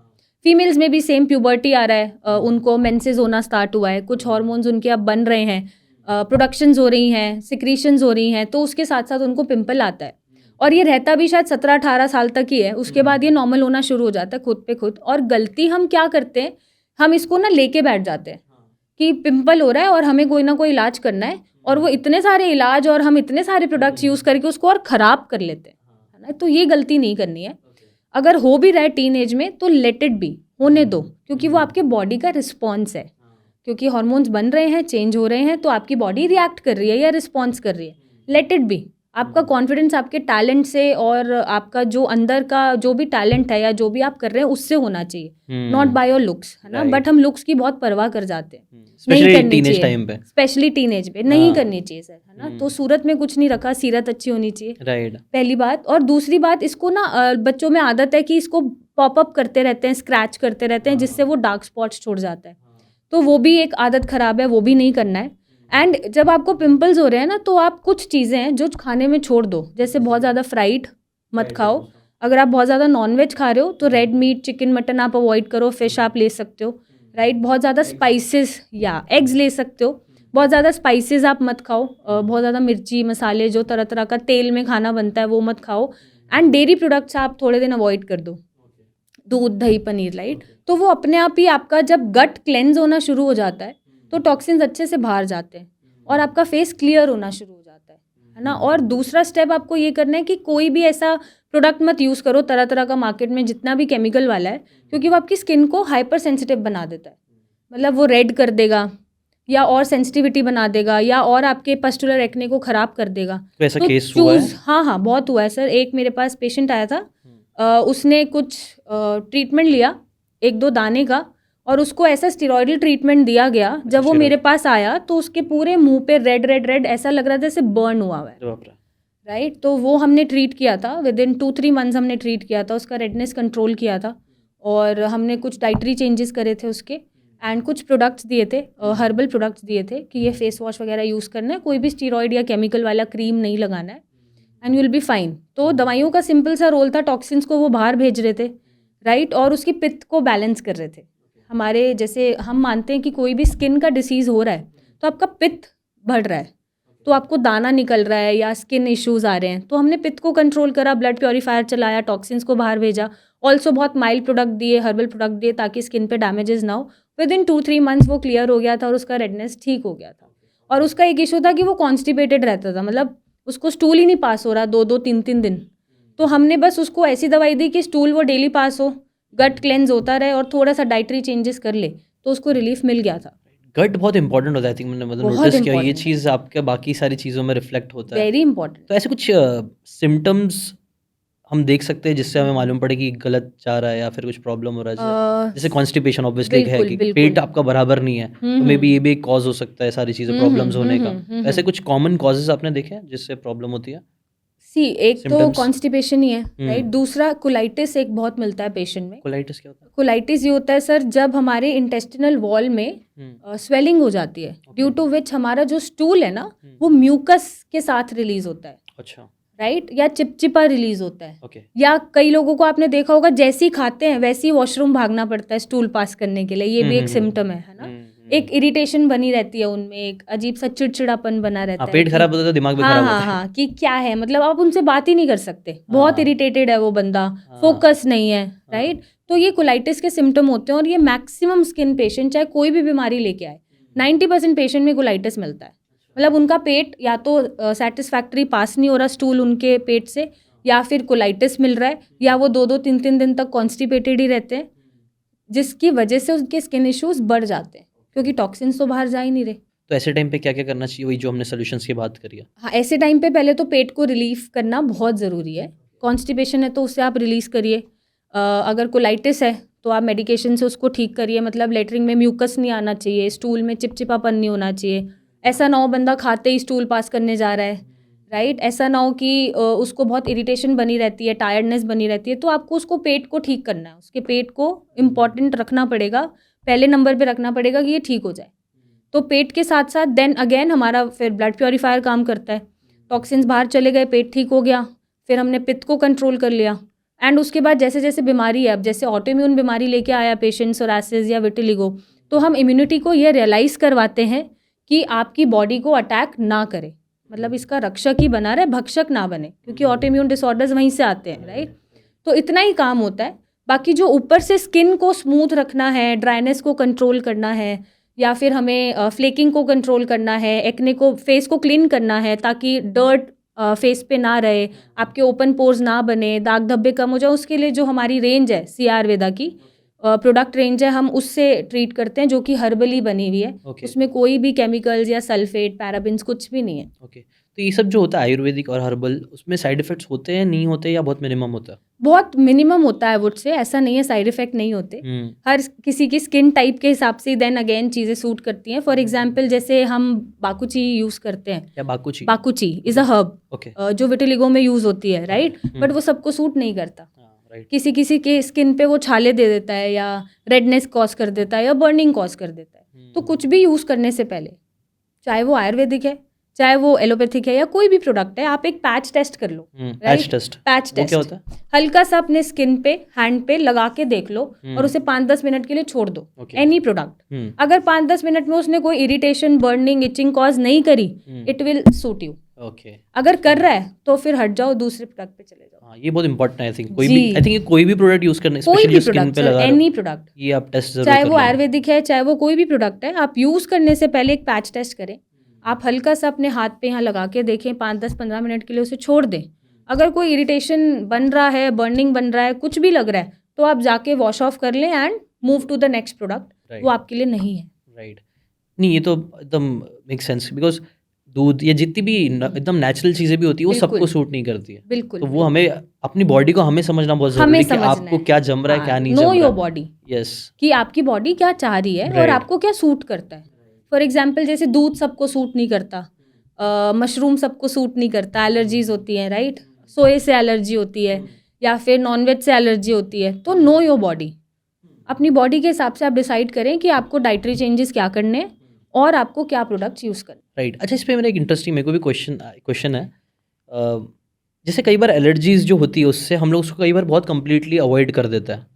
फीमेल्स में भी सेम, प्यूबर्टी आ रहा है, उनको मेंसेस होना स्टार्ट हुआ है, कुछ हार्मोन्स उनके अब बन रहे हैं, प्रोडक्शंस हो रही हैं, सिक्रीशंस हो रही हैं, तो उसके साथ साथ उनको पिंपल आता है। और ये रहता भी शायद 17-18 साल तक ही है, उसके बाद ये नॉर्मल होना शुरू हो जाता है खुद पे खुद। और गलती हम क्या करते हैं, हम इसको ना लेके बैठ जाते हैं कि पिंपल हो रहा है और हमें कोई ना कोई इलाज करना है, और वो इतने सारे इलाज और हम इतने सारे प्रोडक्ट्स यूज़ करके उसको और ख़राब कर लेते हैं, है ना। तो ये गलती नहीं करनी है। अगर हो भी रहा है टीन एज में तो लेट इट बी, होने दो, क्योंकि वो आपके बॉडी का रिस्पॉन्स है। क्योंकि हार्मोन्स बन रहे हैं, चेंज हो रहे हैं, तो आपकी बॉडी रिएक्ट कर रही है या रिस्पॉन्स कर रही है। Let it be. आपका कॉन्फिडेंस आपके टैलेंट से और आपका जो अंदर का जो भी टैलेंट है या जो भी आप कर रहे हैं उससे होना चाहिए, नॉट बाय योर लुक्स, है ना। बट हम लुक्स की बहुत परवाह कर जाते हैं, नहीं करनी चाहिए, स्पेशली टीनेज पे नहीं करनी चाहिए सर, है ना। तो सूरत में कुछ नहीं रखा, सीरत अच्छी होनी चाहिए, राइट। पहली बात। और दूसरी बात, इसको ना बच्चों में आदत है कि इसको पॉप अप करते रहते हैं, स्क्रैच करते रहते हैं, जिससे वो डार्क स्पॉट्स छोड़ जाता है। तो वो भी एक आदत खराब है, वो भी नहीं करना है। एंड जब आपको पिंपल्स हो रहे हैं ना, तो आप कुछ चीज़ें हैं जो खाने में छोड़ दो, जैसे बहुत ज़्यादा फ्राइड मत खाओ। अगर आप बहुत ज़्यादा नॉनवेज खा रहे हो तो रेड मीट, चिकन, मटन आप अवॉइड करो, फिश आप ले सकते हो, राइट। बहुत ज़्यादा स्पाइसेस या एग्स ले सकते हो, बहुत ज़्यादा स्पाइसेस आप मत खाओ, बहुत ज़्यादा मिर्ची मसाले जो तरह तरह का तेल में खाना बनता है वो मत खाओ। एंड डेयरी प्रोडक्ट्स आप थोड़े दिन अवॉइड कर दो, दूध दही पनीर, राइट। तो वो अपने आप ही आपका जब गट क्लेंज होना शुरू हो जाता है तो टॉक्सिन्स अच्छे से बाहर जाते हैं और आपका फेस क्लियर होना शुरू हो जाता है ना। और दूसरा स्टेप आपको ये करना है कि कोई भी ऐसा प्रोडक्ट मत यूज़ करो तरह तरह का मार्केट में जितना भी केमिकल वाला है, क्योंकि वो आपकी स्किन को हाइपर सेंसिटिव बना देता है। मतलब वो रेड कर देगा या और सेंसिटिविटी बना देगा या और आपके पस्टुलर एक्ने को ख़राब कर देगा। तो ऐसा केस हुआ है? हाँ बहुत हुआ है सर। एक मेरे पास पेशेंट आया था, उसने कुछ ट्रीटमेंट लिया 1-2 दाने का और उसको ऐसा स्टेरॉइडल ट्रीटमेंट दिया गया। जब वो मेरे पास आया तो उसके पूरे मुंह पे रेड ऐसा लग रहा था जैसे बर्न हुआ है, राइट। तो वो हमने ट्रीट किया था, विदिन 2-3 मंथ्स हमने ट्रीट किया था, उसका रेडनेस कंट्रोल किया था और हमने कुछ डाइटरी चेंजेस करे थे उसके एंड कुछ प्रोडक्ट्स दिए थे, हर्बल प्रोडक्ट्स दिए थे कि ये फेस वॉश वगैरह यूज़ करना है, कोई भी स्टीरॉयड या केमिकल वाला क्रीम नहीं लगाना है and you will be fine. तो दवाइयों का सिंपल सा रोल था, टॉक्सिन्स को वो बाहर भेज रहे थे, राइट, और उसकी पित्त को बैलेंस कर रहे थे। हमारे जैसे हम मानते हैं कि कोई भी स्किन का डिसीज़ हो रहा है तो आपका पित्त बढ़ रहा है, तो आपको दाना निकल रहा है या स्किन इश्यूज़ आ रहे हैं, तो हमने पित्त को कंट्रोल करा, ब्लड प्योरीफायर चलाया, टॉक्सिन्स को बाहर भेजा, ऑल्सो बहुत माइल्ड प्रोडक्ट दिए, हर्बल प्रोडक्ट दिए ताकि स्किन पे डैमेजेस ना हो। विदिन 2-3 मंथ्स वो क्लियर हो गया था और उसका रेडनेस ठीक हो गया था। और उसका एक इशू था कि वो कॉन्स्टिपेटेड रहता था, मतलब उसको स्टूल ही नहीं पास हो रहा 2-2 3-3 दिन। तो हमने बस उसको ऐसी दवाई दी कि स्टूल वो डेली पास हो, गट क्लेंस होता रहे और थोड़ा सा डाइटरी चेंजेस कर ले, तो उसको रिलीफ मिल गया था। गट बहुत इंपॉर्टेंट होता है, आई थिंक मैंने मतलब नोटिस किया ये चीज़ आपके बाकी सारी चीज़ों में रिफ्लेक्ट होता है, वेरी इंपॉर्टेंट। तो ऐसे कुछ सिम्टम्स हम देख सकते हैं जिससे हमें मालूम पड़े कि गलत जा रहा है या फिर कुछ प्रॉब्लम हो रहा है? जैसे कॉन्स्टिपेशन ऑब्वियसली है कि पेट आपका बराबर नहीं है, तो मे बी ये भी एक कॉज हो सकता है सारी चीज़ें प्रॉब्लम्स होने का। तो ऐसे कुछ कॉमन कॉजेज आपने देखे हैं जिससे प्रॉब्लम होती है? एक तो कॉन्स्टिपेशन ही है, राइट। दूसरा कोलाइटिस एक बहुत मिलता है पेशेंट में। कोलाइटिस क्या होता है? कोलाइटिस ये होता है सर जब हमारे इंटेस्टिनल वॉल में स्वेलिंग हो जाती है, ड्यू टू विच हमारा जो स्टूल है ना वो म्यूकस के साथ रिलीज होता है। अच्छा, राइट, या चिपचिपा रिलीज होता है। okay. या कई लोगों को आपने देखा होगा जैसे ही खाते हैं वैसे ही वॉशरूम भागना पड़ता है स्टूल पास करने के लिए, ये भी एक सिम्टम है ना। एक इरिटेशन बनी रहती है उनमें, एक अजीब सा चिड़चिड़ापन बना रहता है, पेट खराब होता है तो दिमाग भी खराब होता है। हाँ कि क्या है, मतलब आप उनसे बात ही नहीं कर सकते, बहुत इरिटेटेड है वो बंदा, फोकस नहीं है, राइट। तो ये कोलाइटिस के सिम्टम होते हैं और ये मैक्सिमम स्किन पेशेंट चाहे कोई भी बीमारी लेके आए 90% पेशेंट में कोलाइटिस मिलता है। मतलब उनका पेट या तो सेटिस्फैक्ट्री पास नहीं हो रहा स्टूल उनके पेट से, या फिर कोलाइटिस मिल रहा है, या वो 2-2 3-3 दिन तक कॉन्स्टिपेटेड ही रहते हैं, जिसकी वजह से उनके स्किन इश्यूज बढ़ जाते हैं क्योंकि टॉक्सिन्स तो बाहर जा ही नहीं रहे। तो ऐसे टाइम पे क्या क्या करना चाहिए, वही जो हमने सोल्यूशंस की बात करी है? हाँ, ऐसे टाइम पे पहले तो पेट को रिलीफ करना बहुत ज़रूरी है। कॉन्स्टिपेशन है तो उससे आप रिलीज़ करिए, अगर कोलाइटिस है तो आप मेडिकेशन से उसको ठीक करिए, मतलब लेटरिन में म्यूकस नहीं आना चाहिए, स्टूल में चिपचिपापन नहीं होना चाहिए, ऐसा ना हो बंदा खाते ही स्टूल पास करने जा रहा है, राइट। ऐसा ना हो कि उसको बहुत इरिटेशन बनी रहती है, टायर्डनेस बनी रहती है, तो आपको उसको पेट को ठीक करना है, उसके पेट को इम्पॉर्टेंट रखना पड़ेगा, पहले नंबर पे रखना पड़ेगा कि ये ठीक हो जाए। तो पेट के साथ साथ देन अगेन हमारा फिर ब्लड प्योरीफायर काम करता है, टॉक्सिन्स बाहर चले गए, पेट ठीक हो गया, फिर हमने पित्त को कंट्रोल कर लिया एंड उसके बाद जैसे जैसे बीमारी है, अब जैसे ऑटोइम्यून बीमारी लेके आया पेशेंट, सोरासिस या विटिलिगो, तो हम इम्यूनिटी को ये रियलाइज़ करवाते हैं कि आपकी बॉडी को अटैक ना करे, मतलब इसका रक्षक ही बना रहे, भक्षक ना बने, क्योंकि ऑटोइम्यून डिसऑर्डर्स वहीं से आते हैं, राइट। तो इतना ही काम होता है। बाकी जो ऊपर से स्किन को स्मूथ रखना है, ड्राइनेस को कंट्रोल करना है, या फिर हमें फ्लेकिंग को कंट्रोल करना है, एक्ने को, फेस को क्लीन करना है ताकि डर्ट फेस पे ना रहे, आपके ओपन पोर्स ना बने, दाग धब्बे कम हो जाए, उसके लिए जो हमारी रेंज है सी आयुर्वेदा की प्रोडक्ट रेंज है, हम उससे ट्रीट करते हैं, जो कि हर्बली बनी हुई है। उसमें कोई भी केमिकल्स या सल्फेट, पैराबिन्स कुछ भी नहीं है। तो ये सब जो होता है आयुर्वेदिक और हर्बल, उसमें साइड इफेक्ट्स होते हैं, नहीं होते, या बहुत मिनिमम होता है? बहुत मिनिमम होता है, वुड से ऐसा नहीं है साइड इफेक्ट नहीं होते। हर किसी की स्किन टाइप के हिसाब से देन अगेन चीज़ें सूट करती हैं। फॉर एग्जांपल जैसे हम बाकुची यूज़ करते हैं, क्या बाकुची? बाकुची इज़ अ हर्ब, जो विटिलिगो में यूज़ होती है, राइट, बट वो सबको सूट नहीं करता। किसी किसी के स्किन पे वो छाले दे देता है, या रेडनेस कॉज कर देता है, या बर्निंग कॉज कर देता है। तो कुछ भी यूज़ करने से पहले, चाहे वो आयुर्वेदिक है, चाहे वो एलोपैथिक है, या कोई भी प्रोडक्ट है, आप एक पैच टेस्ट कर लो। पैच टेस्ट क्या होता है? हल्का सा अपने स्किन पे, हैंड पे लगा के देख लो और उसे 5-10 मिनट के लिए छोड़ दो। एनी प्रोडक्ट अगर 5-10 मिनट में उसने कोई इरिटेशन, बर्निंग, इचिंग कॉज नहीं करी, it will suit you. Okay. अगर कर रहा है तो फिर हट जाओ, दूसरे प्रोडक्ट पे चले जाओ। हाँ, ये बहुत इंपॉर्टेंट है। आई थिंक कोई जी। भी, आई थिंक कोई भी प्रोडक्ट यूज करने, कोई स्पेशली भी जो स्किन प्रोडक्ट पे सर, लगा रहे एनी हो, प्रोडक्ट, ये आप टेस्ट जरूर चाहे कर वो लेना। आयुर्वेदिक है चाहे वो कोई भी प्रोडक्ट है, आप यूज़ करने से पहले एक पैच टेस्ट करें। आप हल्का सा अपने हाथ पे यहाँ लगा के देखें, 5-10-15 मिनट के लिए उसे छोड़ दें। अगर कोई इरिटेशन बन रहा है, बर्निंग बन रहा है, कुछ भी लग रहा है, तो आप जाके वॉश ऑफ कर लें and move to the next product. Right. वो आपके लिए नहीं है। राइट। नहीं, ये तो एकदम मेक सेंस, बिकॉज दूध या जितनी भी एकदम नेचुरल चीज़ें भी होती है वो बिल्कुल। सबको सूट नहीं करती है। बिल्कुल तो वो हमें अपनी बॉडी को हमें समझना बहुत ज़रूरी हमें है कि समझना आपको है। क्या जम रहा है, क्या नहीं नो जम योर रहा बॉडी, है। यस। कि आपकी बॉडी क्या चाह रही है और Right. आपको क्या सूट करता है। फॉर एग्जाम्पल जैसे दूध सबको सूट नहीं करता, मशरूम सबको सूट नहीं करता, एलर्जीज होती हैं, राइट। सोए से एलर्जी होती है या फिर नॉनवेज से एलर्जी होती है। तो नो योर बॉडी, अपनी बॉडी के हिसाब से आप डिसाइड करें कि आपको डाइटरी चेंजेस क्या करने हैं और आपको क्या प्रोडक्ट्स यूज़ करने। राइट। अच्छा, इस पे मेरा एक इंटरेस्टिंग, मेरे को भी क्वेश्चन है। जैसे कई बार एलर्जीज जो होती है उससे हम लोग उसको कई बार बहुत कंप्लीटली अवॉइड कर देता है।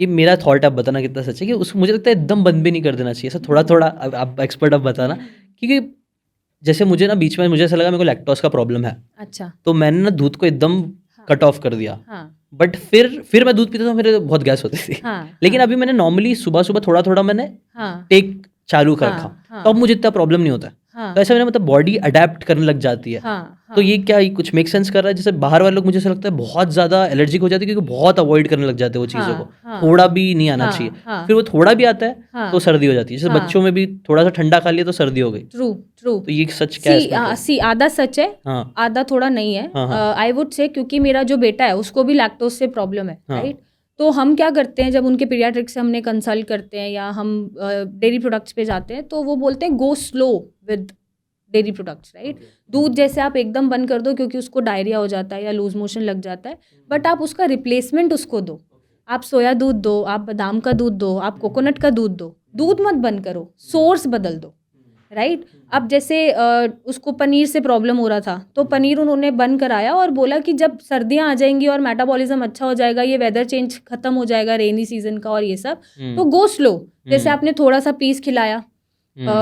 कि मेरा थॉट आप बताना कितना सच है कि उसको मुझे लगता है एकदम बंद भी नहीं कर देना चाहिए, ऐसा थोड़ा थोड़ा। आप एक्सपर्ट, आप बताना। क्योंकि जैसे मुझे ना बीच में मुझे ऐसा लगा मेरे को लैक्टोज का प्रॉब्लम है, अच्छा। तो मैंने ना दूध को एकदम कट ऑफ कर दिया। हाँ बट फिर मैं दूध पीता था, मेरे बहुत गैस होती थी। हाँ लेकिन अभी मैंने नॉर्मली सुबह सुबह थोड़ा थोड़ा मैंने हाँ टेक चालू कर हाँ, रखा, हाँ। तो अब मुझे इतना प्रॉब्लम नहीं होता है। हाँ तो ऐसा मेरा मतलब बॉडी अडेप्ट करने लग जाती है। हाँ तो ये क्या, ये कुछ मेक सेंस कर रहा है? जैसे बाहर वाले लोग मुझे ऐसा लगता है बहुत ज़्यादा एलर्जिक हो जाती है क्योंकि बहुत अवॉइड करने लग जाते हैं वो चीज़ों को। हाँ, थोड़ा भी नहीं आना हाँ, चाहिए। हाँ, फिर वो थोड़ा भी आता है हाँ, तो सर्दी हो जाती है। जैसे हाँ। बच्चों में भी थोड़ा सा ठंडा खा लिया तो सर्दी हो गई। True true. तो ये सच क्या है इसमें क्या? सी आधा सच है, हाँ आधा थोड़ा नहीं है। हाँ, हाँ। आई वुड से, क्योंकि मेरा जो बेटा है उसको भी लैक्टोज से प्रॉब्लम है, हाँ। राइट। तो हम क्या करते हैं, जब उनके पीडियाट्रिक से हमने कंसल्ट करते हैं या हम डेयरी प्रोडक्ट्स पे जाते हैं, तो वो बोलते हैं go slow with dairy products, right. दूध जैसे आप एकदम बंद कर दो क्योंकि उसको डायरिया हो जाता है या लूज मोशन लग जाता है, बट आप उसका रिप्लेसमेंट उसको दो। आप सोया दूध दो, आप बादाम का दूध दो, आप कोकोनट का दूध दो। दूध मत बंद करो, सोर्स बदल दो, राइट। अब जैसे उसको पनीर से प्रॉब्लम हो रहा था, तो पनीर उन्होंने बंद कराया और बोला कि जब सर्दियाँ आ जाएंगी और मेटाबॉलिज्म अच्छा हो जाएगा, ये वेदर चेंज खत्म हो जाएगा रेनी सीजन का और ये सब, तो गो स्लो। जैसे आपने थोड़ा सा पीस खिलाया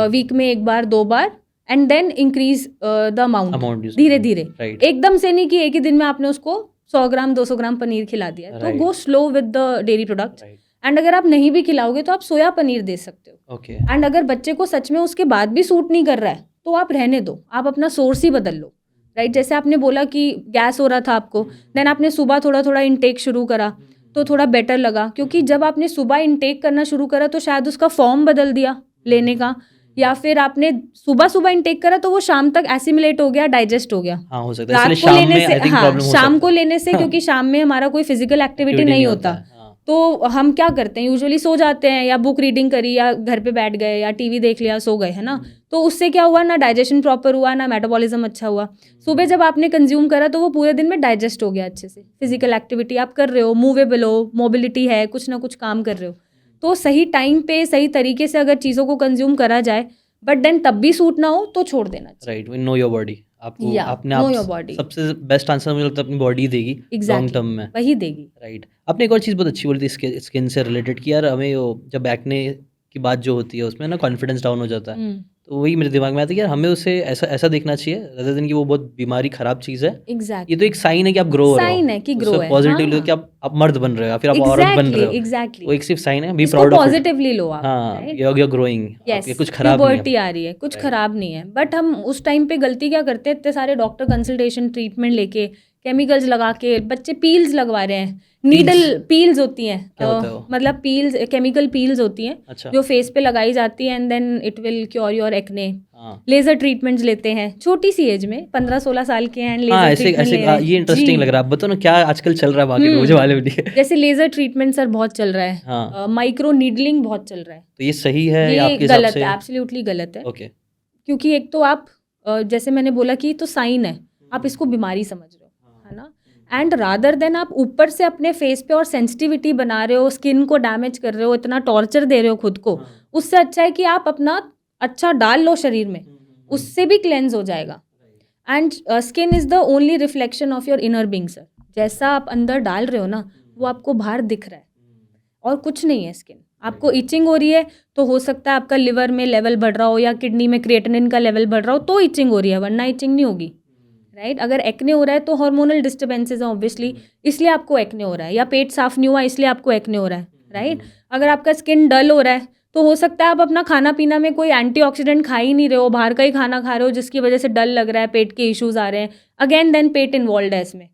वीक में 1 बार 2 बार, and then increase the amount धीरे धीरे। Right. एकदम से नहीं कि एक ही दिन में आपने उसको 100 ग्राम 200 ग्राम पनीर खिला दिया। तो Right. Go slow with the dairy products. Right. And अगर आप नहीं भी खिलाओगे तो आप सोया पनीर दे सकते हो। ओके। एंड अगर बच्चे को सच में उसके बाद भी सूट नहीं कर रहा है तो आप रहने दो, आप अपना सोर्स ही बदल लो, राइट। जैसे आपने बोला कि गैस हो रहा था आपको, देन आपने सुबह थोड़ा थोड़ा इनटेक शुरू करा तो थोड़ा बेटर लगा, क्योंकि जब आपने सुबह इनटेक करना शुरू करा तो शायद उसका फॉर्म बदल दिया लेने का, या फिर आपने सुबह सुबह इनटेक करा तो वो शाम तक एसिमिलेट हो गया, डाइजेस्ट हो गया। हाँ, हो सकता है। रात इसलिए को शाम लेने में से, आई थिंक हाँ, प्रॉब्लम हो शाम सकता को है। लेने से, क्योंकि शाम में हमारा कोई फिजिकल एक्टिविटी नहीं होता। हाँ। तो हम क्या करते हैं, यूजुअली सो जाते हैं या बुक रीडिंग करी या घर पे बैठ गए या टीवी देख लिया, सो गए, है ना। तो उससे क्या हुआ, ना डाइजेशन प्रॉपर हुआ, ना मेटाबॉलिज्म अच्छा हुआ। सुबह जब आपने कंज्यूम करा तो वो पूरे दिन में डाइजेस्ट हो गया अच्छे से। फिजिकल एक्टिविटी आप कर रहे हो, मूवेबल हो, मोबिलिटी है, कुछ ना कुछ काम कर रहे हो। तो सही टाइम पे सही तरीके से अगर चीज़ों को कंज्यूम करा जाए, बट देन तब भी सूट ना हो तो छोड़ देना चाहिए। Right, know your body. आपको Yeah, अपने know आप your body. सबसे बेस्ट आंसर मुझे लगता है अपनी बॉडी देगी लॉन्ग Exactly, टर्म में। वही देगी। राइट। आपने एक और चीज़ बहुत अच्छी बोली थी स्किन से रिलेटेड कि यार हमें वो जब एक्ने की बात जो होती है उसमें ना कॉन्फिडेंस डाउन हो जाता है। तो वही मेरे दिमाग में आता है कि यार हमें उसे ऐसा देखना चाहिए rather than कि वो बहुत बीमारी खराब चीज़ है। ये एग्जैक्टली, तो एक साइन है कि आप ग्रो हो रहे हो। साइन है कि ग्रो है। पॉजिटिवली हाँ, कि आप मर्द बन रहे हो या फिर आप औरत बन रहे हो। एग्जैक्टली। वो एक सिर्फ साइन है, बी इसको प्राउड ऑफ इट। पॉजिटिवली लो आप, हाँ, राइट। you're growing। यस, ये कुछ खराब नहीं प्यूबर्टी है। आ रही है, कुछ Right. खराब नहीं है। बट हम उस टाइम पे गलती क्या करते हैं, इतने सारे डॉक्टर कंसल्टेशन ट्रीटमेंट लेके केमिकल्स लगा के बच्चे पील्स लगवा रहे हैं। नीडल पील्स होती हैं, क्या होता है वो? मतलब पील्स, केमिकल पील्स होती हैं अच्छा। जो फेस पे लगाई जाती है, and then it will cure your acne. हाँ, लेजर ट्रीटमेंट्स लेते हैं छोटी सी एज में, 15-16 साल के हैं, हाँ, लेजर ऐसे ट्रीटमेंट ऐसे ले रहे हैं। ये इंटरेस्टिंग जी। लग रहा है। आप बताओ ना क्या आजकल चल रहा है मार्केट में, मुझे मालूम नहीं है। जैसे लेजर ट्रीटमेंट सर बहुत चल रहा है, हाँ। माइक्रो नीडलिंग बहुत चल रहा है। तो ये सही है या ये आपके हिसाब गलत से? है, एब्सोल्युटली गलत है। ओके। क्योंकि एक तो आप जैसे मैंने बोला कि तो साइन है, आप इसको बीमारी समझ रहे हो, है ना। एंड रादर देन आप ऊपर से अपने फेस पे और सेंसिटिविटी बना रहे हो, स्किन को डैमेज कर रहे हो, इतना टॉर्चर दे रहे हो खुद को, उससे अच्छा है कि आप अपना अच्छा डाल लो शरीर में, उससे भी क्लेंज हो जाएगा। And skin is the only reflection of your inner being sir. जैसा आप अंदर डाल रहे हो ना, वो आपको बाहर दिख रहा है और कुछ नहीं है। स्किन आपको इचिंग हो रही है तो हो सकता है आपका लिवर में लेवल बढ़ रहा हो या किडनी में क्रिएटिनिन का लेवल बढ़ रहा हो तो इचिंग हो रही है, वरना इचिंग नहीं होगी। राइट। अगर एक्ने हो रहा है तो हार्मोनल डिस्टर्बेंसेस हैं ऑब्वियसली, इसलिए आपको एक्ने हो रहा है, या पेट साफ नहीं हुआ इसलिए आपको एक्ने हो रहा है, राइट। अगर आपका स्किन डल हो रहा है तो हो सकता है आप अपना खाना पीना में कोई एंटीऑक्सीडेंट खा ही नहीं रहे हो, बाहर का ही खाना खा रहे हो जिसकी वजह से डल लग रहा है, पेट के इश्यूज आ रहे हैं, अगेन देन पेट इन्वॉल्व है इसमें।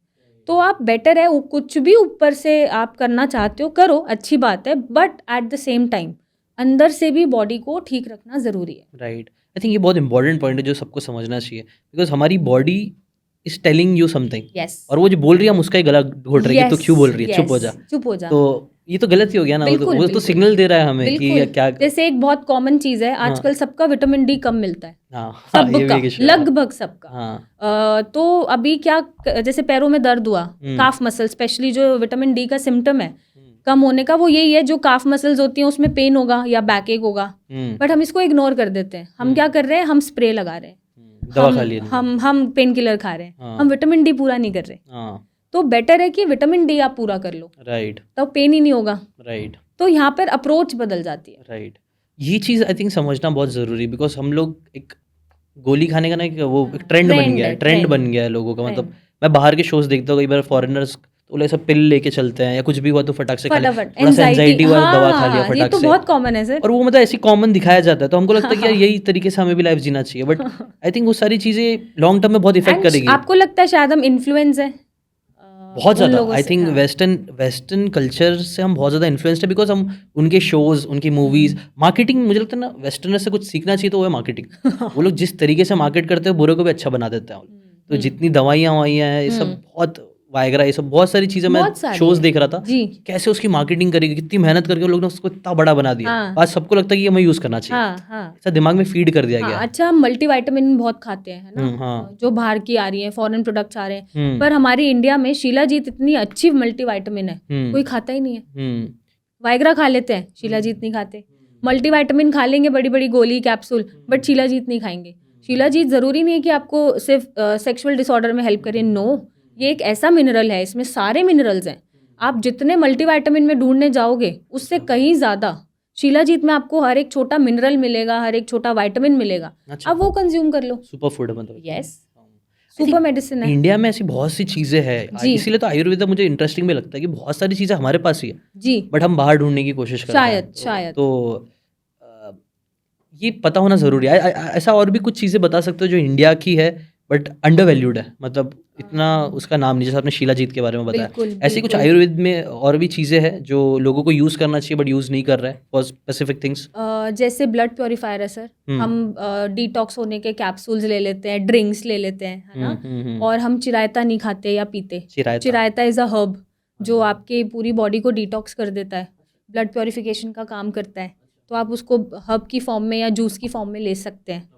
तो आप बेटर है कुछ भी ऊपर से आप करना चाहते हो करो, अच्छी बात है, but at the same time अंदर से भी बॉडी को ठीक रखना ज़रूरी है। राइट। आई थिंक ये बहुत इंपॉर्टेंट पॉइंट है जो सबको समझना चाहिए, बिकॉज हमारी body is telling you something, yes, और वो जो बोल रही है हम उसका ही गला घोट रहे हैं कि तू क्यों बोल रही है, चुप हो जा। चुप हो जा। तो ये तो गलत ही हो गया ना, बिल्कुल, वो तो बिल्कुल। सिग्नल दे रहा है हमें कि बिल्कुल। क्या। जैसे एक बहुत कॉमन चीज़ है, आजकल सबका विटामिन डी कम मिलता है, हाँ हाँ, ये भी सबका, एक issue है। लगभग सबका। हाँ तो अभी क्या, जैसे पैरों में दर्द हुआ, काफ मसल स्पेशली जो विटामिन डी का सिम्टम है कम होने का, वो यही है, जो काफ मसल्स होती हैं उसमें पेन होगा या बैक एक होगा, बट हम इसको इग्नोर कर देते हैं। हम क्या कर रहे हैं, हम स्प्रे लगा रहे हैं, दवा खा लिया। हम पेन किलर खा रहे हैं, हाँ। हम विटामिन डी पूरा नहीं कर रहे। हाँ तो बेटर है कि विटामिन डी आप पूरा कर लो, राइट तब पेन ही नहीं होगा। राइट तो यहाँ पर अप्रोच बदल जाती है। राइट। ये चीज़ आई थिंक समझना बहुत ज़रूरी, बिकॉज हम लोग एक गोली खाने का ना एक वो एक ट्रेंड बन Trend गया है, है, ट्रेंड trend। बन गया है लोगों का। मतलब मैं बाहर के शोज देखता हूँ कई बार, फॉरेनर्स तो वो सब पिल लेके चलते हैं, या कुछ भी हुआ तो फटाक से खा लिया, फटाफट थोड़ा सा एंजाइटी वाला दवा खा लिया ये फटाक तो से, बहुत कॉमन है सर। और वो मतलब ऐसी कॉमन दिखाया जाता है, तो हमको लगता है कि यार यही तरीके से हमें भी लाइफ जीना चाहिए, बट आई थिंक वो सारी चीज़ें लॉन्ग टर्म में बहुत इफेक्ट And करेगी। आपको लगता है शायद हम इन्फ्लुएंस है बहुत उन ज़्यादा। लोगों आई से, थिंक हाँ। वेस्टर्न कल्चर से हम बहुत ज़्यादा इन्फ्लुएंस्ड है, बिकॉज हम उनके शोज़, उनकी मूवीज़, मार्केटिंग, मुझे लगता है ना वेस्टर्नर से कुछ सीखना चाहिए तो वो है मार्केटिंग। वो लोग जिस तरीके से मार्केट करते हैं बुरे को भी अच्छा बना देते हैं। तो जितनी दवाइयाँ वाइयाँ हैं, ये सब बहुत, वायग्रा, ये सब बहुत सारी चीज़ें मैं बहुत सारी शोज़ है। देख रहा था जी। कैसे उसकी मार्केटिंग करेगी, कितनी मेहनत करके उन लोग ने उसको इतना बड़ा बना दिया। हाँ। आज सबको लगता है कि हमें यूज़ करना चाहिए, हाँ हाँ ऐसा दिमाग में फीड कर दिया हाँ। गया है। अच्छा, हम मल्टीविटामिन बहुत खाते हैं, है ना, हाँ। जो बाहर की आ रही है, फॉरेन प्रोडक्ट्स आ रहे हैं, हम्म, पर हमारी इंडिया में शिलाजीत इतनी अच्छी मल्टीविटामिन है, हम्म, कोई खाता ही नहीं है। हम्म, वायग्रा खा लेते हैं, शिलाजीत नहीं खाते। मल्टीविटामिन खा लेंगे, बड़ी बड़ी गोली कैप्सूल, बट शिलाजीत नहीं खाएंगे। शिलाजीत ज़रूरी नहीं है कि आपको सिर्फ सेक्सुअल डिसऑर्डर में हेल्प करे, नो, ये एक ऐसा मिनरल है, इसमें सारे मिनरल्स हैं। आप जितने मल्टीविटामिन में ढूंढने जाओगे उससे कहीं ज़्यादा शिलाजीत में आपको हर एक छोटा मिनरल मिलेगा, हर एक छोटा विटामिन मिलेगा। अच्छा। अब वो कंज्यूम कर लो। सुपर फूड है मतलब। यस, सुपर मेडिसिन है। इंडिया में ऐसी बहुत सी चीज़ें हैं, जी। इसीलिए तो आयुर्वेदा मुझे इंटरेस्टिंग भी लगता है कि बहुत सारी चीज़ें हमारे पास ही है, जी, बट हम बाहर ढूंढने की कोशिश करते हैं। शायद। तो अ, ये पता होना ज़रूरी है। ऐसा और भी कुछ चीज़ें बता सकते हो जो इंडिया की है बट अंडर वैल्यूड है, मतलब इतना उसका नाम नहीं, जैसे आपने शीलाजीत के बारे में बताया, बिल्कुल, ऐसी कुछ बिल्कुल। आयुर्वेद में और भी चीज़ें हैं जो लोगों को यूज़ करना चाहिए बट यूज़ नहीं कर रहे हैं फॉर स्पेसिफिक थिंग्स। जैसे ब्लड प्योरीफायर है सर, हम डिटॉक्स होने के कैप्सूल्स ले लेते हैं, ड्रिंक्स ले लेते हैं, है ना, और हम चिरायता नहीं खाते या पीते। चिरायता इज़ अ हर्ब जो आपके पूरी बॉडी को डिटॉक्स कर देता है, ब्लड प्योरीफिकेशन का काम करता है। तो आप उसको हर्ब की फॉर्म में या जूस की फॉर्म में ले सकते हैं,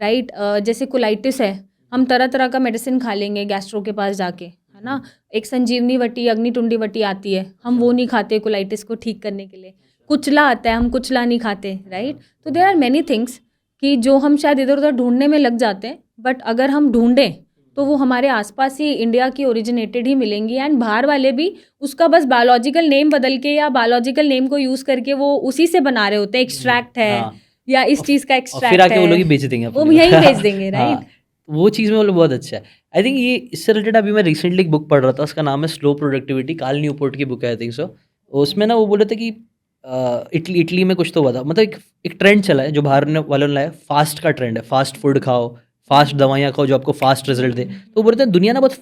राइट। जैसे कोलाइटिस है, हम तरह तरह का मेडिसिन खा लेंगे गैस्ट्रो के पास जाके, है ना। एक संजीवनी वटी, अग्निटुंडी वटी आती है, हम वो नहीं खाते कोलाइटिस को ठीक करने के लिए। कुचला आता है, हम कुचला नहीं खाते, राइट। तो देयर आर मैनी थिंग्स कि जो हम शायद इधर उधर ढूंढने में लग जाते हैं, बट अगर हम ढूंढें तो वो हमारे आसपास ही इंडिया की ओरिजिनेटेड ही मिलेंगी। एंड बाहर वाले भी उसका बस बायोलॉजिकल नेम बदल के या बायोलॉजिकल नेम को यूज़ करके वो उसी से बना रहे होते हैं, एक्सट्रैक्ट है या इस चीज़ का और एक्सट्रैक्ट फिर आके है, वो लोग ही बेच देंगे वो अपने को। यहीं बेच देंगे, हाँ, राइट। वो चीज़ में वो लोग बहुत अच्छा है। आई थिंक ये इससे रिलेटेड अभी मैं रिसेंटली एक बुक पढ़ रहा था, उसका नाम है स्लो प्रोडक्टिविटी, कार्ल न्यूपोर्ट की बुक है आई थिंक सो। उसमें ना वो बोल रहे थे कि इटली में कुछ तो हुआ था, मतलब एक ट्रेंड चला है जो बाहर वालों ने लाया, फास्ट का ट्रेंड है, फास्ट फूड खाओ, फास्ट दवाइयाँ खाओ जो आपको फास्ट रिजल्ट दे। तो वो बोलते हैं दुनिया ना बहुत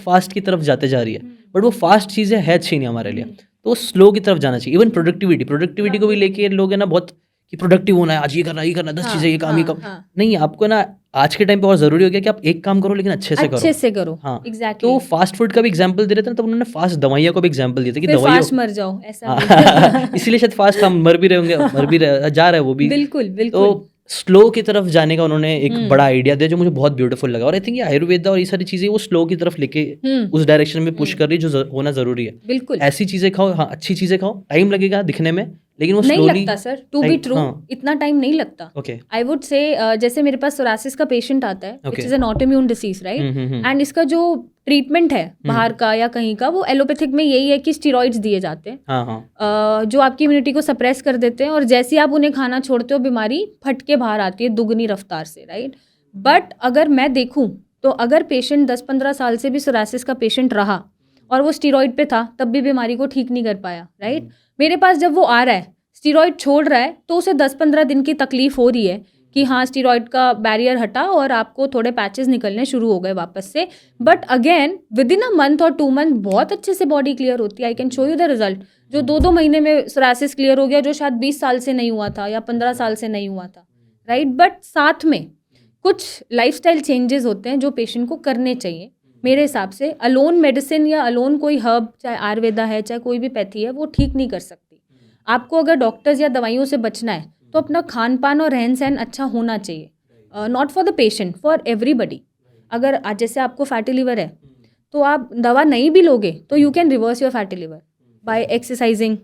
फास्ट की तरफ जाते जा रही है, बट वो फास्ट चीज़ें है अच्छी नहीं हमारे लिए, तो स्लो की तरफ जाना चाहिए। इवन प्रोडक्टिविटी को भी लेके लोग है ना बहुत कि प्रोडक्टिव होना है, आज ये करना 10 चीज़ें, ये काम, ये काम। नहीं, आपको ना आज के टाइम पे और ज़रूरी हो गया कि आप एक काम करो लेकिन अच्छे से करो। हाँ, एग्जैक्टली। तो फास्ट फूड का भी एग्जांपल दे रहे थे ना, तब उन्होंने फास्ट दवाइयाँ को भी एग्जांपल दिया था कि फिर दवाइयों फास्ट मर जाओ, ऐसा भी। इसीलिए शायद फास्ट हम मर भी रहे होंगे, मर भी रहे, जा रहा है वो भी। बिल्कुल तो बिल्कुल। स्लो की तरफ जाने का उन्होंने एक बड़ा आइडिया दिया जो मुझे बहुत ब्यूटीफुल लगा, और आई थिंक ये आयुर्वेदा और ये सारी चीज़ें वो स्लो की तरफ लेके उस डायरेक्शन में पुश कर रही है जो होना ज़रूरी है। बिल्कुल ऐसी चीज़ें खाओ, हाँ अच्छी चीज़ें खाओ, टाइम लगेगा दिखने में लेकिन वो नहीं स्लोली लगता सर, टू बी ट्रू, इतना टाइम नहीं लगता। ओके, आई वुड से जैसे मेरे पास सोरासिस का पेशेंट आता है, विच Okay. Is an autoimmune disease, right. And इसका जो ट्रीटमेंट है बाहर का या कहीं का, वो एलोपैथिक में यही है कि स्टीरॉइड्स दिए जाते हैं, हाँ हाँ, जो आपकी इम्यूनिटी को सप्रेस कर देते हैं, और जैसे ही आप उन्हें खाना छोड़ते हो बीमारी फट के बाहर आती है दुगनी रफ्तार से, राइट। बट अगर मैं देखूं तो अगर पेशेंट 10-15 साल से भी सोरासिस का पेशेंट रहा और वो स्टीरॉइड पे था तब भी बीमारी को ठीक नहीं कर पाया, राइट। मेरे पास जब वो आ रहा है, स्टीरॉइड छोड़ रहा है, तो उसे 10-15 दिन की तकलीफ हो रही है कि हाँ स्टीरॉइड का बैरियर हटा और आपको थोड़े पैचेस निकलने शुरू हो गए वापस से, but again with in a month और 2 मंथ बहुत अच्छे से बॉडी क्लियर होती है। I can show you the result. जो 2-2 महीने में सोरासिस क्लियर हो गया, जो शायद 20 साल से नहीं हुआ था या 15 साल से नहीं हुआ था, राइट। बट साथ में कुछ लाइफस्टाइल चेंजेस होते हैं जो पेशेंट को करने चाहिए मेरे हिसाब से। अलोन मेडिसिन या अलोन कोई हर्ब, चाहे आयुर्वेदा है चाहे कोई भी पैथी है, वो ठीक नहीं कर सकती। आपको अगर डॉक्टर्स या दवाइयों से बचना है तो अपना खान पान और रहन सहन अच्छा होना चाहिए, not for the patient, for everybody. अगर जैसे आपको फैटी लिवर है तो आप दवा नहीं भी लोगे तो you can reverse your fatty liver by exercising,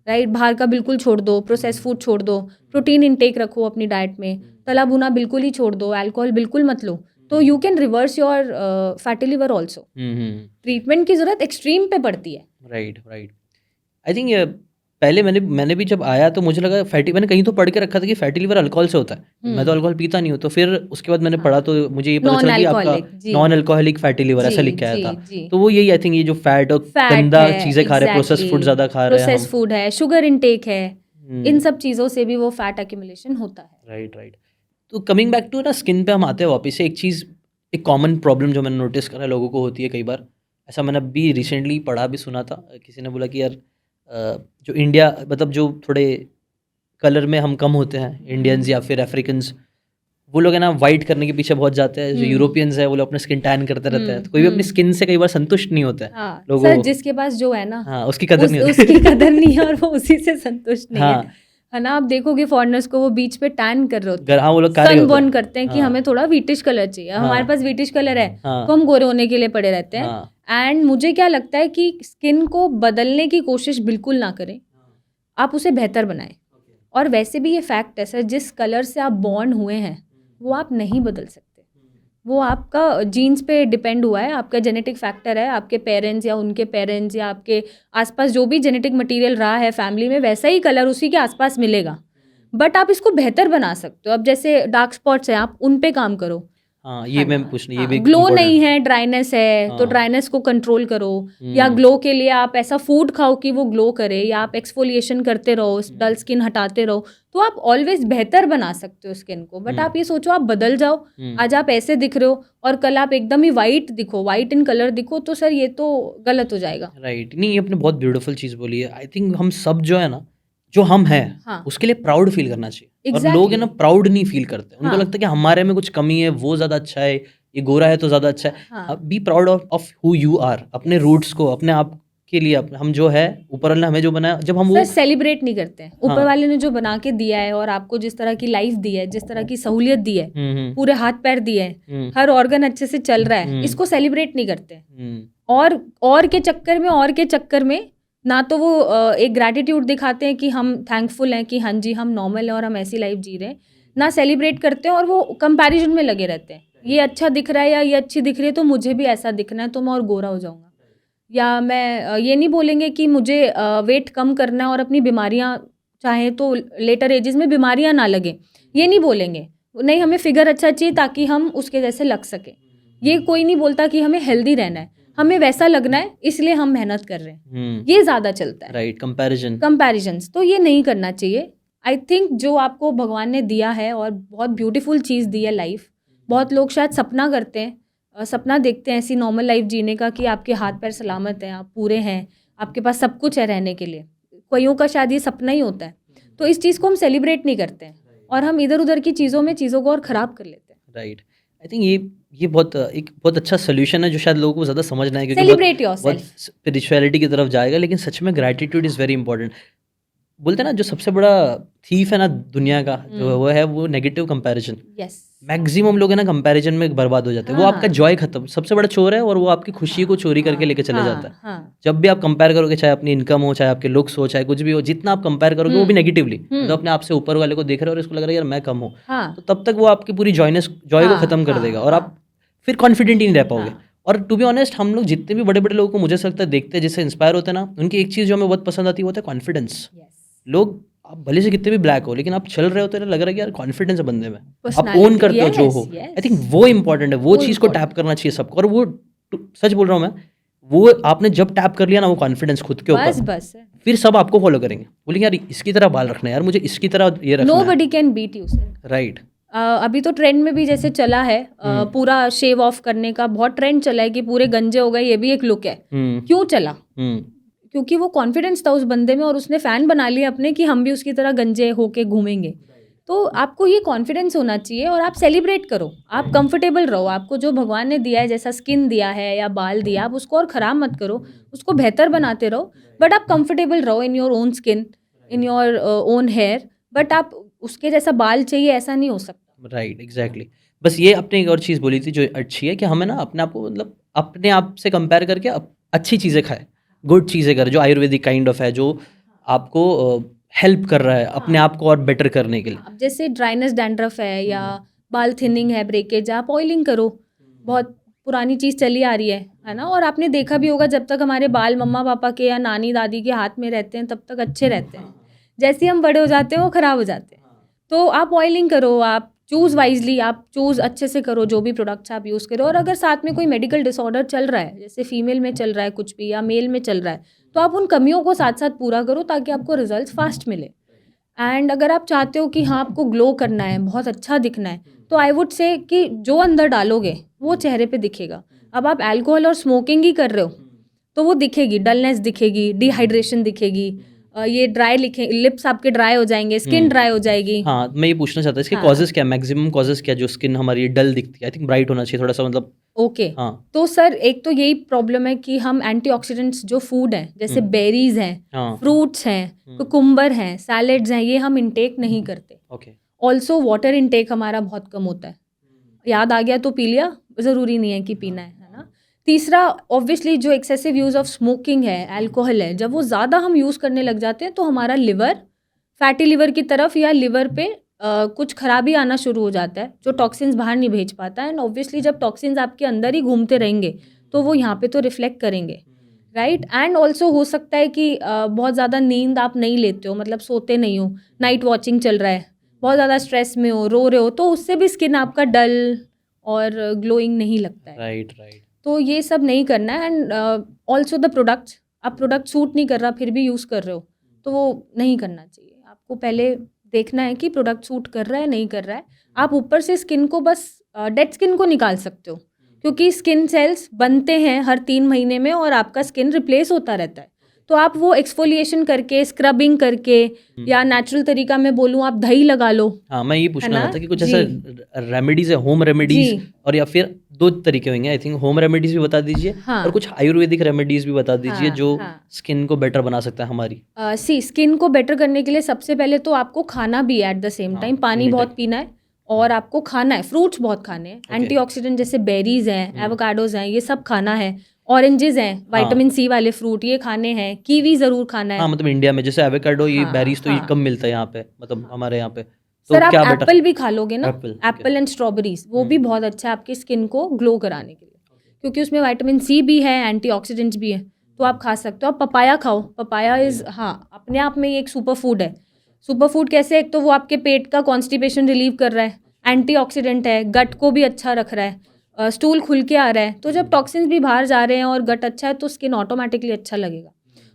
right. बाहर का बिल्कुल छोड़ दो, प्रोसेस फूड छोड़ दो, प्रोटीन इनटेक रखो अपनी डाइट में, तला भुना बिल्कुल ही छोड़ दो, अल्कोहल बिल्कुल मत लो, तो you can reverse your fatty liver also. Treatment की जरूरत एक्सट्रीम पे पड़ती है। Right right. आई थिंक पहले मैंने भी जब आया तो मुझे लगा फैटी, मैंने कहीं तो पढ़ के रखा था कि फैटी लिवर अल्कोहल से होता है। मैं तो अल्कोहल पीता नहीं हूँ, तो फिर उसके बाद मैंने पढ़ा तो मुझे ये पता चला कि आपका नॉन अल्कोहलिक फैटी लिवर ऐसा लिख के आया था। तो वो यही आई थिंक ये जो फैट और गंदा चीजें खा रहे हैं, प्रोसेस फूड ज्यादा खा रहे हैं, प्रोसेस फूड है, शुगर इनटेक है, इन सब चीज़ों से भी वो फैट एक्यूमुलेशन होता है। Right right. तो कमिंग बैक टू ना स्किन पे हम आते हैं वापस से, एक चीज़, एक कॉमन प्रॉब्लम जो मैंने नोटिस करा लोगों को होती है कई बार, ऐसा मैंने अभी रिसेंटली पढ़ा भी सुना था, किसी ने बोला कि यार जो इंडिया, मतलब जो थोड़े कलर में हम कम होते हैं इंडियंस या फिर अफ्रीकन्स, वो लोग है ना वाइट करने के पीछे बहुत जाते हैं। जो यूरोपियंस है वो लोग अपने स्किन टैन करते रहते हैं, तो कोई भी अपनी स्किन से कई बार संतुष्ट नहीं होता है। हाँ, लोगों सर जिसके पास जो है ना, हाँ उसकी कदर नहीं होती, उसकी कदर नहीं है और वो उसी से संतुष्ट नहीं हाँ है ना। आप देखोगे फॉरेनर्स को वो बीच पे टैन कर रहे होते हाँ वो लोग हैं, सनबर्न करते हैं कि हाँ। हमें थोड़ा वीटिश कलर चाहिए, हमारे पास वीटिश कलर है हाँ। तो हम गोरे होने के लिए पड़े रहते हैं। हाँ। एंड मुझे क्या लगता है कि स्किन को बदलने की कोशिश बिल्कुल ना करें, आप उसे बेहतर बनाएं। और वैसे भी ये फैक्ट है सर, जिस कलर से आप बॉर्न हुए हैं वो आप नहीं बदल सकते, वो आपका जीन्स पे डिपेंड हुआ है, आपका जेनेटिक फैक्टर है, आपके पेरेंट्स या उनके पेरेंट्स या आपके आसपास जो भी जेनेटिक मटेरियल रहा है फैमिली में, वैसा ही कलर उसी के आसपास मिलेगा। बट आप इसको बेहतर बना सकते हो। अब जैसे डार्क स्पॉट्स हैं, आप उन पे काम करो। हाँ ये मैं पूछना, ये भी ग्लो important नहीं है, ड्राइनेस है, तो ड्राइनेस को कंट्रोल करो, या ग्लो के लिए आप ऐसा फूड खाओ कि वो ग्लो करे, या आप एक्सफोलिएशन करते रहो, डल स्किन हटाते रहो, तो आप ऑलवेज बेहतर बना सकते हो स्किन को। बट आप ये सोचो आप बदल जाओ, आज आप ऐसे दिख रहे हो और कल आप एकदम ही वाइट दिखो, वाइट इन कलर दिखो, तो सर ये तो गलत हो जाएगा। राइट। नहीं, ये आपने बहुत ब्यूटीफुल चीज़ बोली है। आई थिंक हम सब जो है ना, जो हम हैं, हाँ। उसके लिए प्राउड फील करना चाहिए। और Exactly. लोग है ना प्राउड नहीं फील करते, उनको हाँ। लगता है कि हमारे में कुछ कमी है, वो ज़्यादा अच्छा है, ये गोरा है तो ज़्यादा अच्छा है। हाँ। Be proud of who you are, अपने रूट्स को, अपने आप के लिए, हम जो है, ऊपर वाले ने हमें जो बनाया, जब हम वो सर सेलिब्रेट नहीं करते हैं। ऊपर हाँ। वाले ने जो बना के दिया है और आपको जिस तरह की लाइफ दी है, जिस तरह की सहूलियत दी है, पूरे हाथ पैर दिए हैं, हर ऑर्गन अच्छे से चल रहा है, इसको सेलिब्रेट नहीं करते हैं। और के चक्कर में ना तो वो एक ग्रैटिट्यूड दिखाते हैं कि हम थैंकफुल हैं कि हाँ जी हम नॉर्मल हैं और हम ऐसी लाइफ जी रहे हैं, ना सेलिब्रेट करते हैं, और वो कंपैरिजन में लगे रहते हैं। ये अच्छा दिख रहा है या ये अच्छी दिख रही है तो मुझे भी ऐसा दिखना है, तो मैं और गोरा हो जाऊंगा। या मैं ये नहीं बोलेंगे कि मुझे वेट कम करना है और अपनी बीमारियां, चाहे तो लेटर एजेस में बीमारियां ना लगे, ये नहीं बोलेंगे। नहीं, हमें फिगर अच्छा चाहिए ताकि हम उसके जैसे लग सके। ये कोई नहीं बोलता कि हमें हेल्दी रहना है, हमें वैसा लगना है इसलिए हम मेहनत कर रहे हैं। ये ज़्यादा चलता है, राइट, कंपैरिजन्स, तो ये नहीं करना चाहिए। आई थिंक जो आपको भगवान ने दिया है और बहुत ब्यूटीफुल चीज़ दी है लाइफ, बहुत लोग शायद सपना करते हैं, सपना देखते हैं ऐसी नॉर्मल लाइफ जीने का कि आपके हाथ पैर सलामत हैं, आप पूरे हैं, आपके पास सब कुछ है रहने के लिए। कोइयों का शायद ये सपना ही होता है, तो इस चीज़ को हम सेलिब्रेट नहीं करते हैं और हम इधर उधर की चीज़ों को और ख़राब कर लेते हैं। राइट। आई थिंक ये बहुत अच्छा सोल्यूशन है जो शायद लोगों को ज़्यादा समझना है, क्योंकि सेलिब्रेट योरसेल्फ, स्पिरिचुअलिटी की तरफ जाएगा, लेकिन सच में ग्रैटिट्यूड इज़ वेरी इंपॉर्टेंट। बोलते हैं ना, जो सबसे बड़ा थीफ है ना दुनिया का, जो वो नेगेटिव कंपैरिजन। यस, मैक्सिमम लोग है ना कंपैरिजन में बर्बाद हो जाते हैं। वो आपका जॉय खत्म, सबसे बड़ा चोर है, और वो आपकी खुशी को चोरी करके लेके चले जाता है। जब भी आप कंपेयर करोगे, चाहे अपनी इनकम हो, चाहे आपके लुक्स हो, चाहे कुछ भी हो, जितना आप कंपेयर करोगे वो भी नेगेटिवली, तो अपने आप से ऊपर वाले को देख रहे हो और इसको लग रहा है यार मैं कम हूँ, तो तब तक वो आपकी पूरी जॉय को खत्म कर देगा और आप फिर कॉन्फिडेंट ही नहीं रह पाओगे। और टू बी ऑनेस्ट, हम लोग जितने भी बड़े बड़े लोगों को मुझे लगता है देखते हैं, जिससे इंस्पायर होते हैं ना, उनकी एक चीज़ जो हमें बहुत पसंद आती है वो होता है कॉन्फिडेंस। लोग आप भले से कितने भी ब्लैक हो, लेकिन आप चल रहे हो तो लग रहा है कि यार कॉन्फिडेंस है बंदे में, आप Personality, ओन करते हो जो yes, हो। yes. आई थिंक वो इंपॉर्टेंट है, वो वो चीज़ को important. टैप करना चाहिए सबको। और वो सच बोल रहा हूँ मैं, वो आपने जब टैप कर लिया ना वो कॉन्फिडेंस खुद के बस ऊपर, बस है. फिर सब आपको फॉलो करेंगे, बोलेंगे यार इसकी तरह बाल रखना है, यार मुझे इसकी तरह ये रखना है। Nobody can beat you, sir. Right. अभी तो ट्रेंड में भी जैसे चला है पूरा शेव ऑफ करने का बहुत ट्रेंड चला है कि पूरे गंजे हो गए, ये भी एक लुक है. क्यों चला? क्योंकि वो कॉन्फिडेंस था उस बंदे में और उसने फैन बना लिया अपने कि हम भी उसकी तरह गंजे होके घूमेंगे. तो आपको ये कॉन्फिडेंस होना चाहिए और आप सेलिब्रेट करो, आप कंफर्टेबल रहो. आपको जो भगवान ने दिया है, जैसा स्किन दिया है या बाल दिया, आप उसको और ख़राब मत करो, उसको बेहतर बनाते रहो. बट आप कंफर्टेबल रहो in your own skin, in your own hair. But आप उसके जैसा बाल चाहिए ऐसा नहीं हो सकता. Right, exactly. बस ये आपने एक और चीज़ बोली थी जो अच्छी है कि हमें ना अपने आप को मतलब अपने आप से कंपेयर करके अच्छी चीज़ें खाए, गुड चीज़ें करें, जो आयुर्वेदिक काइंड ऑफ है, जो आपको हेल्प कर रहा है अपने आप को और बेटर करने के लिए। अब जैसे ड्राइनेस डैंड्रफ है या बाल थिनिंग है, ब्रेकेज, आप ऑयलिंग करो. बहुत पुरानी चीज़ चली आ रही है ना. और आपने देखा भी होगा जब तक हमारे बाल मम्मा पापा के या नानी दादी के हाथ में रहते हैं तब तक अच्छे रहते हैं. जैसे ही हम बड़े हो जाते हैं वो ख़राब हो जाते हैं. तो आप ऑयलिंग करो, आप चूज़ वाइजली, आप चूज़ अच्छे से करो जो भी प्रोडक्ट्स आप यूज़ करो. और अगर साथ में कोई मेडिकल डिसऑर्डर चल रहा है, जैसे फीमेल में चल रहा है कुछ भी या मेल में चल रहा है, तो आप उन कमियों को साथ साथ पूरा करो ताकि आपको रिजल्ट फास्ट मिले. एंड अगर आप चाहते हो कि हाँ आपको ग्लो करना है, बहुत अच्छा दिखना है, तो आई वुड से कि जो अंदर डालोगे वो चेहरे पे दिखेगा. अब आप अल्कोहल और स्मोकिंग ही कर रहे हो तो वो दिखेगी, डलनेस दिखेगी, डिहाइड्रेशन दिखेगी, ये ड्राई लिप्स आपके ड्राई हो जाएंगे, स्किन ड्राई हो जाएगी. हाँ, मैं ये पूछना चाहता था इसके हाँ. कॉजेज़ क्या, मैक्सिमम कॉजेज़ क्या जो स्किन हमारी डल दिखती है? आई थिंक ब्राइट होना चाहिए थोड़ा-सा, मतलब। ओके. हाँ। तो सर एक तो यही प्रॉब्लम है कि हम एंटीऑक्सीडेंट्स जो फूड हैं, जैसे बेरीज हैं, हाँ। फ्रूट्स हैं, कुकुम्बर हैं, सैलेड्स हैं, ये हम इंटेक नहीं करते. ओके। ऑल्सो वाटर इंटेक हमारा बहुत कम होता है. याद आ गया तो पी लिया, ज़रूरी नहीं है कि पीना है ना. तीसरा, ऑब्वियसली जो एक्सेसिव यूज़ ऑफ स्मोकिंग है, अल्कोहल है, जब वो ज़्यादा हम यूज़ करने लग जाते हैं तो हमारा लिवर फैटी लिवर की तरफ या लिवर पे कुछ खराबी आना शुरू हो जाता है, जो टॉक्सिन्स बाहर नहीं भेज पाता है. एंड ऑब्वियसली जब टॉक्सिन्स आपके अंदर ही घूमते रहेंगे तो वो यहाँ पे तो रिफ्लेक्ट करेंगे, राइट. एंड ऑल्सो हो सकता है कि बहुत ज़्यादा नींद आप नहीं लेते हो, मतलब सोते नहीं हो, नाइट वॉचिंग चल रहा है, बहुत ज़्यादा स्ट्रेस में हो, रो रहे हो, तो उससे भी स्किन आपका डल और ग्लोइंग नहीं लगता है. Right, right. तो ये सब नहीं करना है. एंड ऑल्सो द प्रोडक्ट्स, आप प्रोडक्ट सूट नहीं कर रहा फिर भी यूज़ कर रहे हो तो वो नहीं करना चाहिए. आपको पहले देखना है कि प्रोडक्ट सूट कर रहा है नहीं कर रहा है. आप ऊपर से स्किन को बस डेड स्किन को निकाल सकते हो, क्योंकि स्किन सेल्स बनते हैं हर 3 महीने में और आपका स्किन रिप्लेस होता रहता है. तो आप वो एक्सफोलिएशन करके, स्क्रबिंग करके, या नेचुरल तरीका में बोलूँ आप दही लगा लो. हाँ, मैं ये पूछना ना? चाहता कि कुछ जी. ऐसा रेमेडीज़ है, होम रेमेडीज़, जी. और या फिर 2 तरीके होंगे आई थिंक, होम रेमेडीज़ भी बता दीजिए हाँ. और कुछ आयुर्वेदिक रेमेडीज़ भी बता दीजिए हाँ, जो हाँ. स्किन को बेटर बना सकता है हमारी। स्किन को बेटर करने के लिए सबसे पहले तो आपको खाना भी है एट द सेम टाइम. पानी बहुत पीना है और आपको खाना है, फ्रूट्स बहुत खाने हैं. एंटीऑक्सीडेंट जैसे बेरीज हैं, एवोकाडोज हैं, ये सब खाना है. ऑरेंजेस हैं, विटामिन सी वाले फ्रूट, ये खाने हैं. कीवी ज़रूर खाना है. हाँ, मतलब इंडिया में जैसे एवोकाडो, ये हाँ, बेरीज तो ये हाँ. कम मिलता है यहाँ पे, मतलब हमारे यहाँ पे, तो सर आप क्या बेटर? एप्पल भी खा लोगे ना, एप्पल, एप्पल एंड स्ट्रॉबेरीज, वो भी बहुत अच्छा है आपकी स्किन को ग्लो कराने के लिए, क्योंकि उसमें विटामिन सी भी है, एंटीऑक्सीडेंट्स भी है, तो आप खा सकते हो. आप पपाया खाओ. पपाया इज़, हाँ, अपने आप में ये एक सुपर फूड है. सुपर फूड कैसे? एक तो वो आपके पेट का कॉन्स्टिपेशन रिलीव कर रहा है, एंटीऑक्सीडेंट है, गट को भी अच्छा रख रहा है, स्टूल खुल के आ रहा है. तो जब टॉक्सिन्स भी बाहर जा रहे हैं और गट अच्छा है तो स्किन ऑटोमेटिकली अच्छा लगेगा.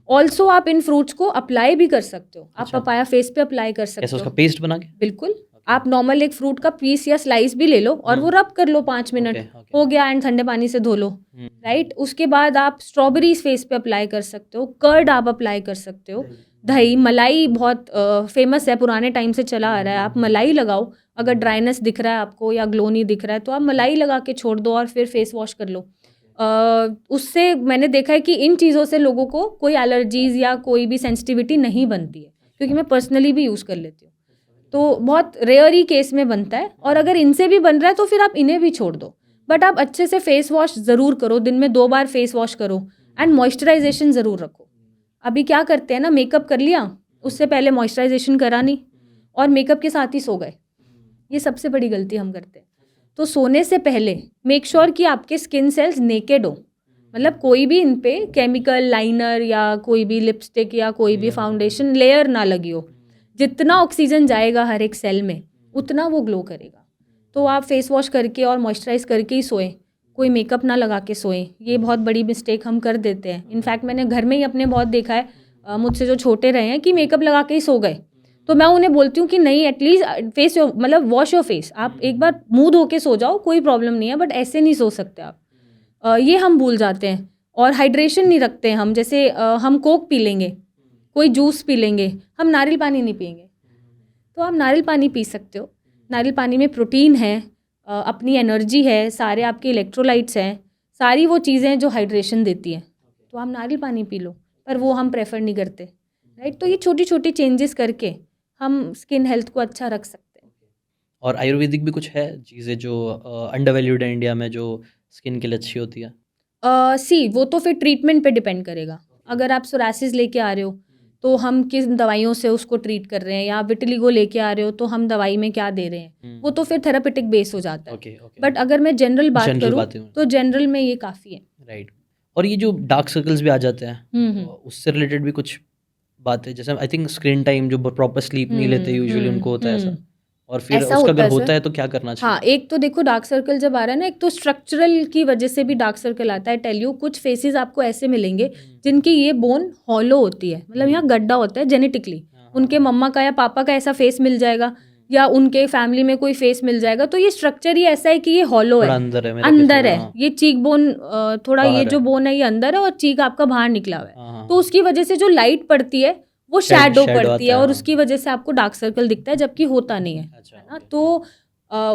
ऑल्सो आप इन फ्रूट्स को अप्लाई भी कर सकते हो. आप पपाया फेस पे अप्लाई कर सकते कैसे, हो. उसका पेस्ट बना के? बिल्कुल. आप नॉर्मल एक फ्रूट का पीस या स्लाइस भी ले लो और वो रब कर लो 5 मिनट, हो गया, एंड ठंडे पानी से धो लो, राइट. उसके बाद आप स्ट्रॉबेरीज फेस पे अप्लाई कर सकते हो, कर्ड आप अप्लाई कर सकते हो, दही, मलाई बहुत फेमस है, पुराने टाइम से चला आ रहा है. आप मलाई लगाओ. अगर ड्राइनेस दिख रहा है आपको या ग्लो नहीं दिख रहा है तो आप मलाई लगा के छोड़ दो और फिर फेस वॉश कर लो. उससे मैंने देखा है कि इन चीज़ों से लोगों को कोई एलर्जीज़ या कोई भी सेंसिटिविटी नहीं बनती है, क्योंकि मैं पर्सनली भी यूज़ कर लेती हूँ. तो बहुत रेयर ही केस में बनता है, और अगर इनसे भी बन रहा है तो फिर आप इन्हें भी छोड़ दो. बट आप अच्छे से फेस वॉश ज़रूर करो, दिन में 2 बार फेस वॉश करो, एंड मॉइस्चराइजेशन ज़रूर रखो. अभी क्या करते हैं ना, मेकअप कर लिया, उससे पहले मॉइस्चराइजेशन करा नहीं और मेकअप के साथ ही सो गए. ये सबसे बड़ी गलती हम करते हैं. तो सोने से पहले मेक श्योर कि आपके स्किन सेल्स नेकेड हो, मतलब कोई भी इन पे केमिकल लाइनर या कोई भी लिपस्टिक या कोई भी फाउंडेशन लेयर ना लगी हो. जितना ऑक्सीजन जाएगा हर एक सेल में उतना वो ग्लो करेगा। तो आप फेस वॉश करके और मॉइस्चराइज करके ही सोएं, कोई मेकअप ना लगा के सोएं। ये बहुत बड़ी मिस्टेक हम कर देते हैं। इनफैक्ट मैंने घर में ही अपने बहुत देखा है, मुझसे जो छोटे रहे हैं, कि मेकअप लगा के ही सो गए। तो मैं उन्हें बोलती हूँ कि नहीं, एटलीस्ट फेस योर मतलब वॉश योर फेस, आप एक बार मुंह धो के सो जाओ, कोई प्रॉब्लम नहीं है, बट ऐसे नहीं सो सकते आप। ये हम भूल जाते हैं। और हाइड्रेशन नहीं रखते हम, जैसे हम कोक पी लेंगे, कोई जूस पी लेंगे, हम नारियल पानी नहीं पिएंगे। तो आप नारियल पानी पी सकते हो। नारियल पानी में प्रोटीन है, अपनी एनर्जी है, सारे आपके इलेक्ट्रोलाइट्स हैं, सारी वो चीज़ें हैं जो हाइड्रेशन देती हैं। तो आप नारियल पानी पी लो, पर वो हम प्रेफर नहीं करते, राइट। तो ये छोटी छोटी चेंजेस करके हम स्किन हेल्थ को अच्छा रख सकते हैं। और आयुर्वेदिक भी कुछ है चीज़ें जो अंडरवैल्यूड है इंडिया में, जो स्किन के लिए अच्छी होती है? वो तो फिर ट्रीटमेंट पे डिपेंड करेगा। अगर आप सोरासिस लेके आ रहे हो तो हम किस दवाइयों से उसको ट्रीट कर रहे हैं, या विटिलिगो लेके आ रहे हो तो हम दवाई में क्या दे रहे हैं, वो तो फिर थेरापेटिक बेस हो जाता है। Okay, okay. बट अगर मैं जनरल बात जनरल करूँ बातें तो जनरल में ये काफ़ी है। राइट। और ये जो डार्क सर्कल्स भी आ जाते हैं, हम्म। उससे रिलेटेड भी कुछ बात है? जैसे आई थिंक स्क्रीन टाइम, जो प्रॉपर स्लीप नहीं लेते यूजुअली, उनको होता है ऐसा। और फिर ऐसा उसका होता अगर है होता सर। है तो क्या करना चाहिए? हाँ, एक तो देखो डार्क सर्कल जब आ रहा है ना, एक तो स्ट्रक्चरल की वजह से भी डार्क सर्कल आता है। टेल यू, कुछ फेसेस आपको ऐसे मिलेंगे जिनकी ये बोन हॉलो होती है, मतलब यहाँ गड्ढा होता है जेनेटिकली। उनके मम्मा का या पापा का ऐसा फेस मिल जाएगा, या उनके फैमिली में कोई फेस मिल जाएगा। तो ये स्ट्रक्चर ही ऐसा है कि ये हॉलो थोड़ा है, अंदर है मेरे अंदर पीछे, है। हाँ। ये चीक बोन थोड़ा, ये बाहर जो है। बोन है ये अंदर है और चीक आपका बाहर निकला हुआ है। हाँ, तो उसकी वजह से जो लाइट पड़ती है वो शैडो शैडो पड़ती आता है, है, और हाँ। उसकी वजह से आपको डार्क सर्कल दिखता है, जबकि होता नहीं है, अच्छा, है ना। ओके। तो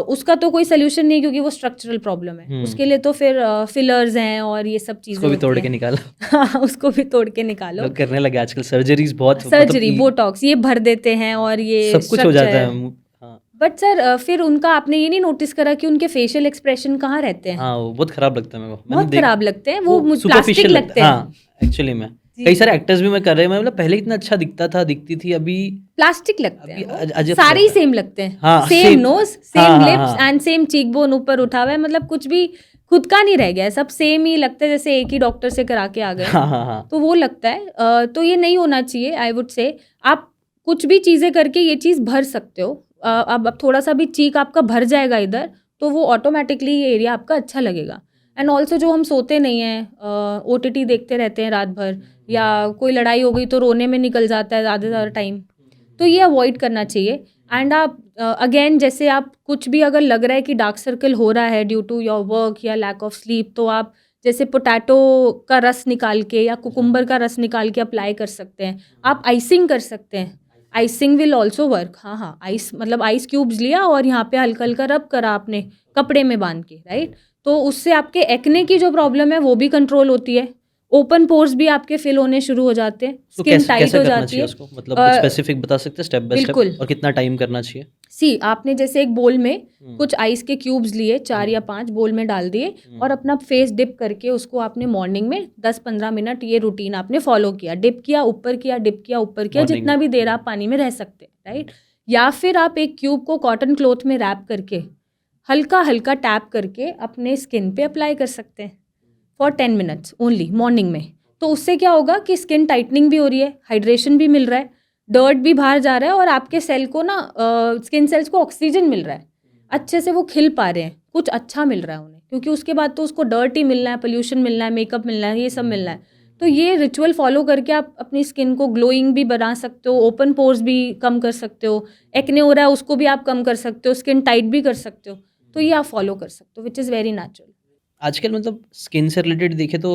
उसका तो कोई सोल्यूशन नहीं है, क्योंकि वो स्ट्रक्चरल प्रॉब्लम है। उसके लिए तो फिर फिलर्स हैं और ये सब चीज़ें उसको भी होती तोड़ हैं। के निकालो। हाँ, उसको भी तोड़ के निकालो। लोग करने लगे आजकल सर्जरीज बहुत, सर्जरी, बोटॉक्स ये भर देते हैं और ये सब कुछ हो जाता है। स्ट्रक्चर। हाँ, बट सर फिर उनका आपने ये नहीं नोटिस करा कि उनके फेशियल एक्सप्रेशन कहाँ रहते हैं? हाँ, वो बहुत खराब लगता है मेरे को। बहुत खराब लगते हैं वो, प्लास्टिक सुपरफिशियल लगते हैं। हाँ, एक्चुअली में जी, कई सारे जी। एक्टर्स भी मैं कर रहे हैं, मैं मतलब पहले इतना अच्छा दिखती थी, अभी प्लास्टिक लगते अभी हैं वो, अजब सारे ही लगता है। सेम लगते हैं। हाँ, सेम सेम। नोज, हाँ, सेम हाँ, लिप्स हाँ। एंड सेम चीक बोन ऊपर उठा हुआ है, मतलब कुछ भी खुद का नहीं रह गया है, सब सेम ही लगता है, जैसे एक ही डॉक्टर से करा के आ गए हैं। हाँ, हाँ, हाँ। तो वो लगता है। तो ये नहीं होना चाहिए, आई वुड से। आप कुछ भी चीज़ें करके ये चीज़ भर सकते हो। अब थोड़ा सा भी चीक आपका भर जाएगा इधर, तो वो ऑटोमेटिकली ये एरिया आपका अच्छा लगेगा। एंड ऑल्सो जो हम सोते नहीं हैं, OTT देखते रहते हैं रात भर, या कोई लड़ाई हो गई तो रोने में निकल जाता है ज़्यादा ज़्यादा टाइम, तो ये अवॉइड करना चाहिए। एंड आप अगेन, जैसे आप कुछ भी अगर लग रहा है कि डार्क सर्कल हो रहा है ड्यू टू योर वर्क या लैक ऑफ स्लीप, तो आप जैसे पोटैटो का रस निकाल के या कुकुम्बर का रस निकाल के अप्लाई कर सकते हैं। आप आइसिंग कर सकते हैं, आइसिंग विल ऑल्सो वर्क। हाँ हाँ, आइस मतलब आइस क्यूब्स लिया और यहाँ पे हल्का हल्का रब करा आपने कपड़े में बांध के, राइट। तो उससे आपके एक्ने की जो प्रॉब्लम है वो भी कंट्रोल होती है। ओपन पोर्स भी आपके फिल होने शुरू हो जाते हैं, तो स्किन टाइट कैसे हो करना जाती चाहिए है। उसको, मतलब कुछ स्पेसिफिक बता सकते हैं स्टेप बाय स्टेप, बिल्कुल। और कितना टाइम करना चाहिए? सी, आपने जैसे एक बोल में कुछ आइस के क्यूब्स लिए, 4 या 5 बोल में डाल दिए, और अपना फेस डिप करके उसको आपने मॉर्निंग में 10-15 मिनट ये रूटीन आपने फॉलो किया। डिप किया, ऊपर किया, डिप किया, ऊपर किया, Morning जितना में। भी देर आप पानी में रह सकते हैं, राइट। या फिर आप एक क्यूब को कॉटन क्लॉथ में रैप करके हल्का हल्का टैप करके अपने स्किन पे अप्लाई कर सकते हैं फॉर 10 मिनट्स ओनली मॉर्निंग में। तो उससे क्या होगा कि स्किन टाइटनिंग भी हो रही है, हाइड्रेशन भी मिल रहा है, डर्ट भी बाहर जा रहा है, और आपके सेल को ना स्किन सेल्स को ऑक्सीजन मिल रहा है, अच्छे से वो खिल पा रहे हैं, कुछ अच्छा मिल रहा है उन्हें, क्योंकि उसके बाद तो उसको डर्ट ही मिलना है, पोल्यूशन मिलना है, मेकअप मिलना है, ये सब मिलना है। तो ये रिचुअल फॉलो करके आप अपनी स्किन को ग्लोइंग भी बना सकते हो, ओपन पोर्स भी कम कर सकते हो, एक्ने हो रहा है उसको भी आप कम कर सकते हो, स्किन टाइट भी कर सकते हो। तो ये आप फॉलो कर सकते हो, विच इज़ वेरी नेचुरल। आजकल मतलब स्किन से रिलेटेड देखे तो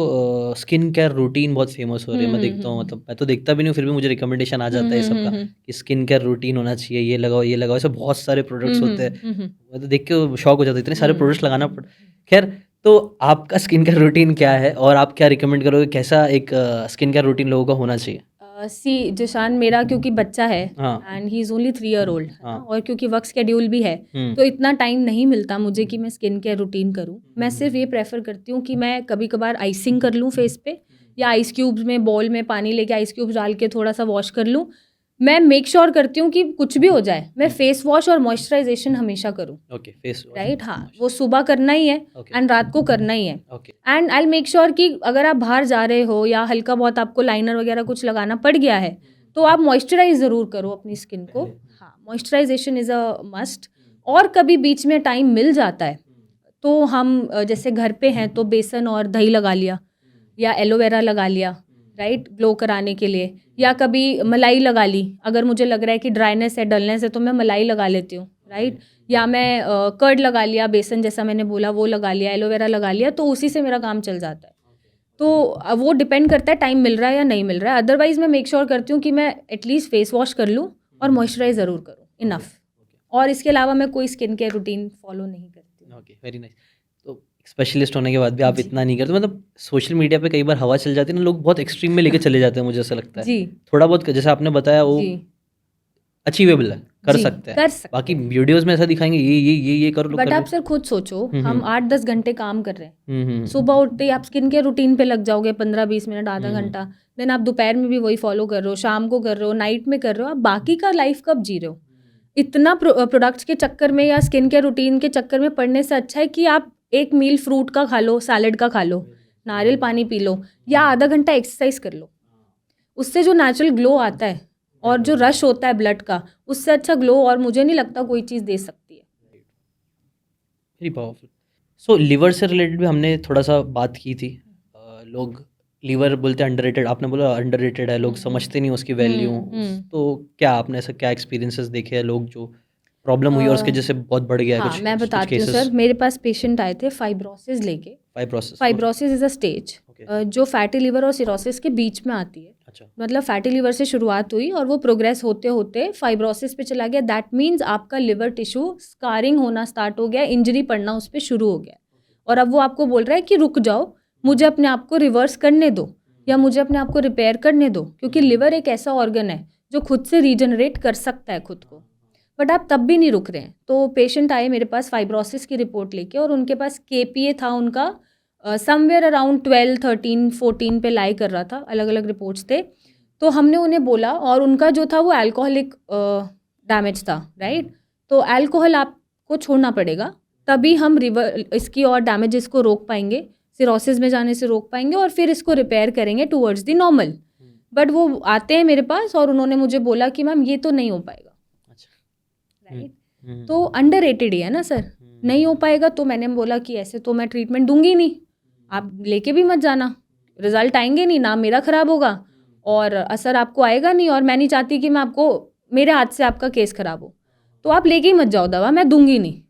स्किन केयर रूटीन बहुत फेमस हो रही है, मैं देखता हूँ। मतलब मैं तो देखता भी नहीं हूँ, फिर भी मुझे रिकमेंडेशन आ जाता है ये सब का कि स्किन केयर रूटीन होना चाहिए, ये लगाओ ये लगाओ, ऐसे बहुत सारे प्रोडक्ट्स होते हैं। मैं तो देख के शॉक हो जाता है, इतने सारे प्रोडक्ट्स लगाना पड़। खैर, तो आपका स्किन केयर रूटीन क्या है, और आप क्या रिकमेंड करोगे, कैसा एक स्किन केयर रूटीन लोगों का होना चाहिए? सी जिशान, मेरा क्योंकि बच्चा है हाँ। And he is only 3 year old, हाँ। और क्योंकि वर्क शेड्यूल भी है, तो इतना टाइम नहीं मिलता मुझे कि मैं स्किन केयर रूटीन करूं। मैं सिर्फ ये प्रेफर करती हूँ कि मैं कभी कभार आइसिंग कर लूँ फेस पे, या आइस क्यूब्स में बॉल में पानी लेके आइस क्यूब्स डाल के थोड़ा सा वॉश कर लूँ। मैं मेक श्योर करती हूँ कि कुछ भी हो जाए मैं फेस वॉश और मॉइस्चराइजेशन हमेशा करूँ, ओके, फेस राइट। हाँ, वो सुबह करना ही है एंड रात को करना ही है। Okay. And I make sure कि अगर आप बाहर जा रहे हो या हल्का बहुत आपको लाइनर वगैरह कुछ लगाना पड़ गया है, तो आप मॉइस्चराइज ज़रूर करो अपनी स्किन को। हाँ, मॉइस्चराइजेशन इज़ अ मस्ट। और कभी बीच में टाइम मिल जाता है तो हम जैसे घर पे हैं तो बेसन और दही लगा लिया या एलोवेरा लगा लिया, राइट, ग्लो कराने के लिए। या कभी मलाई लगा ली, अगर मुझे लग रहा है कि ड्राइनेस है, डलनेस है, तो मैं मलाई लगा लेती हूँ, राइट। या मैं कर्ड लगा लिया, बेसन जैसा मैंने बोला वो लगा लिया, एलोवेरा लगा लिया, तो उसी से मेरा काम चल जाता है। तो वो डिपेंड करता है टाइम मिल रहा है या नहीं मिल रहा है। अदरवाइज मैं मेक श्योर करती हूँ कि मैं एटलीस्ट फेस वॉश कर लूँ और मॉइस्चराइज ज़रूर करूँ, इनफ। और इसके अलावा मैं कोई स्किन केयर रूटीन फॉलो नहीं करती हूँ। Okay, very nice. तो स्पेशलिस्ट होने के बाद भी आप इतना नहीं करते, मतलब सोशल मीडिया पे कई बार हवा चल जाती है ना, लोग बहुत एक्सट्रीम में लेके चले जाते हैं, मुझे ऐसा लगता है। जी थोड़ा बहुत जैसे आपने बताया वो जी अचीवेबल है, कर जी, सकते हैं। कर सकते बाकी हैं। वीडियोस में ऐसा दिखाएंगे ये करो, लोग बट कर आप रहे सर खुद सोचो, हम 8-10 घंटे काम कर रहे हैं। हैं। सुबह उठते ही आप स्किन केयर रूटीन पे लग जाओगे 15-20 मिनट, आधा घंटा। देन आप दोपहर में भी वही फॉलो कर रहे हो, शाम को कर रहे हो, नाइट में कर रहे हो। आप बाकी का लाइफ कब जी रहे हो? इतना प्रोडक्ट्स के चक्कर में या स्किन केयर रूटीन के चक्कर में पड़ने से अच्छा है कि आप एक मील फ्रूट का खा लो, सैलेड का खा लो, नारियल पानी पी लो, या आधा घंटा एक्सरसाइज कर लो। उससे जो नेचुरल ग्लो आता है और जो रश होता है ब्लड का, उससे अच्छा ग्लो और मुझे नहीं लगता कोई चीज़ दे सकती है। Very powerful. सो लिवर से रिलेटेड भी हमने थोड़ा सा बात की थी। लोग लिवर बोलते हैं अंडररेटेड, आपने बोला अंडररेटेड है, लोग समझते नहीं उसकी वैल्यू। तो क्या आपने ऐसा क्या एक्सपीरियंसेस देखे हैं, लोग जो प्रॉब्लम हुई है उसके जैसे बहुत बढ़ गया है हाँ, कुछ मैं कुछ बताती हूँ केसेस? सर। मेरे पास पेशेंट आए थे फाइब्रोसिस लेके। Fibrosis? Fibrosis is a stage जो फैटी लिवर और सिरोसिस के बीच में आती है। अच्छा। मतलब फैटी लिवर से शुरुआत हुई और वो प्रोग्रेस होते होते फाइब्रोसिस पे चला गया। दैट मीन्स आपका लिवर टिश्यू स्कारिंग होना स्टार्ट हो गया, इंजरी पड़ना उस पर शुरू हो गया। और अब वो आपको बोल रहा है कि रुक जाओ, मुझे अपने आप को रिवर्स करने दो या मुझे अपने आप को रिपेयर करने दो, क्योंकि लिवर एक ऐसा ऑर्गन है जो खुद से रीजनरेट कर सकता है खुद को। बट आप तब भी नहीं रुक रहे हैं। तो पेशेंट आए मेरे पास फाइब्रोसिस की रिपोर्ट लेके और उनके पास केपीए था उनका समवेयर अराउंड 12, 13, 14 पे लाई कर रहा था। अलग अलग रिपोर्ट्स थे। तो हमने उन्हें बोला, और उनका जो था वो अल्कोहलिक डैमेज था, राइट। तो अल्कोहल आपको छोड़ना पड़ेगा, तभी हम इसकी और डैमेजेस को रोक पाएंगे, सिरोसिस में जाने से रोक पाएंगे और फिर इसको रिपेयर करेंगे टूवर्ड्स द नॉर्मल। बट वो आते हैं मेरे पास और उन्होंने मुझे बोला कि मैम ये तो नहीं हो पाएगा, राइट। तो अंडररेटेड ही है ना सर, नहीं हो पाएगा। तो मैंने बोला कि ऐसे तो मैं ट्रीटमेंट दूंगी नहीं, आप लेके भी मत जाना, रिजल्ट आएंगे नहीं, नाम मेरा खराब होगा और असर आपको आएगा नहीं, और मैं नहीं चाहती कि मैं आपको, मेरे हाथ से आपका केस खराब हो। तो आप लेके ही मत जाओ दवा, मैं दूंगी नहीं।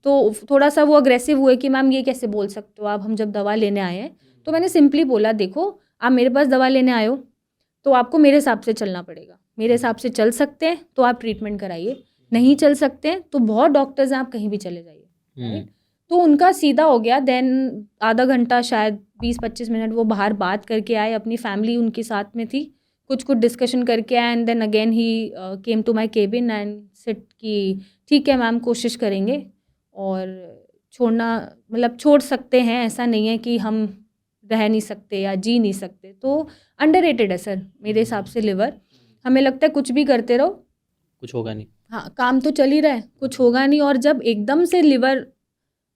तो थोड़ा सा वो अग्रेसिव हुए कि मैम ये कैसे बोल सकते हो आप, हम जब दवा लेने आए हैं। तो मैंने सिंपली बोला, देखो आप मेरे पास दवा लेने आए हो तो आपको मेरे हिसाब से चलना पड़ेगा। मेरे हिसाब से चल सकते हैं तो आप ट्रीटमेंट कराइए, नहीं चल सकते हैं तो बहुत डॉक्टर्स हैं, आप कहीं भी चले जाइए, राइट। तो उनका सीधा हो गया। देन आधा घंटा, शायद 20-25 मिनट वो बाहर बात करके आए, अपनी फैमिली उनके साथ में थी, कुछ डिस्कशन करके आए। And then again he came to my cabin and sit कि ठीक है मैम, कोशिश करेंगे और छोड़ना, मतलब छोड़ सकते हैं, ऐसा नहीं है कि हम रह नहीं सकते या जी नहीं सकते। तो अंडररेटेड है सर मेरे हिसाब से लिवर। हमें लगता है कुछ भी करते रहो, कुछ होगा नहीं। हाँ, काम तो चल ही रहा है, कुछ होगा नहीं। और जब एकदम से लिवर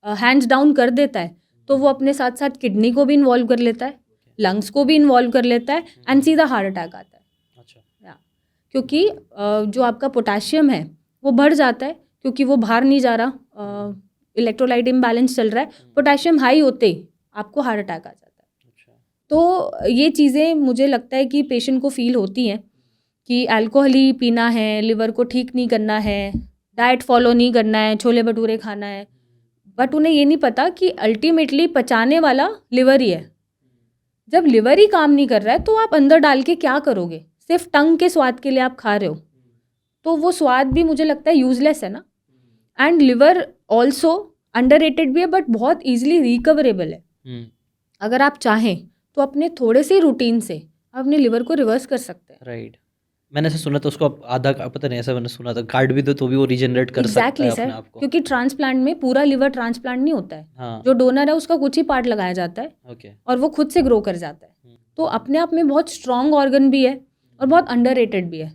हैंड्स डाउन कर देता है तो वो अपने साथ साथ किडनी को भी इन्वॉल्व कर लेता है, लंग्स को भी इन्वॉल्व कर लेता है एंड सीधा हार्ट अटैक आता है। अच्छा। क्योंकि जो आपका पोटाशियम है वो बढ़ जाता है, क्योंकि वो बाहर नहीं जा रहा, इलेक्ट्रोलाइट इम्बैलेंस चल रहा है। पोटाशियम हाई होते ही आपको हार्ट अटैक आ जाता है। तो ये चीज़ें मुझे लगता है कि पेशेंट को फील होती हैं कि अल्कोहल ही पीना है, लिवर को ठीक नहीं करना है, डाइट फॉलो नहीं करना है, छोले भटूरे खाना है। बट उन्हें ये नहीं पता कि अल्टीमेटली पचाने वाला लिवर ही है। जब लिवर ही काम नहीं कर रहा है तो आप अंदर डाल के क्या करोगे? सिर्फ टंग के स्वाद के लिए आप खा रहे हो, तो वो स्वाद भी मुझे लगता है यूजलेस है ना। एंड लिवर ऑल्सो अंडररेटेड भी है, बट बहुत ईजिली रिकवरेबल है। अगर आप चाहें तो अपने थोड़े से रूटीन से अपने लिवर को रिवर्स कर सकते हैं। राइट। मैंने ऐसा सुना था, उसको आप आधा पता नहीं, ऐसा मैंने सुना था, कार्ड भी दो तो भी वो रीजनरेट कर सकता है अपने आप को। क्योंकि ट्रांसप्लांट में पूरा लिवर ट्रांसप्लांट नहीं होता है। हाँ। जो डोनर है उसका कुछ ही पार्ट लगाया जाता है, ओके। और वो खुद से ग्रो कर जाता है। तो अपने आप में बहुत स्ट्रॉन्ग ऑर्गन भी है और बहुत अंडररेटेड भी है,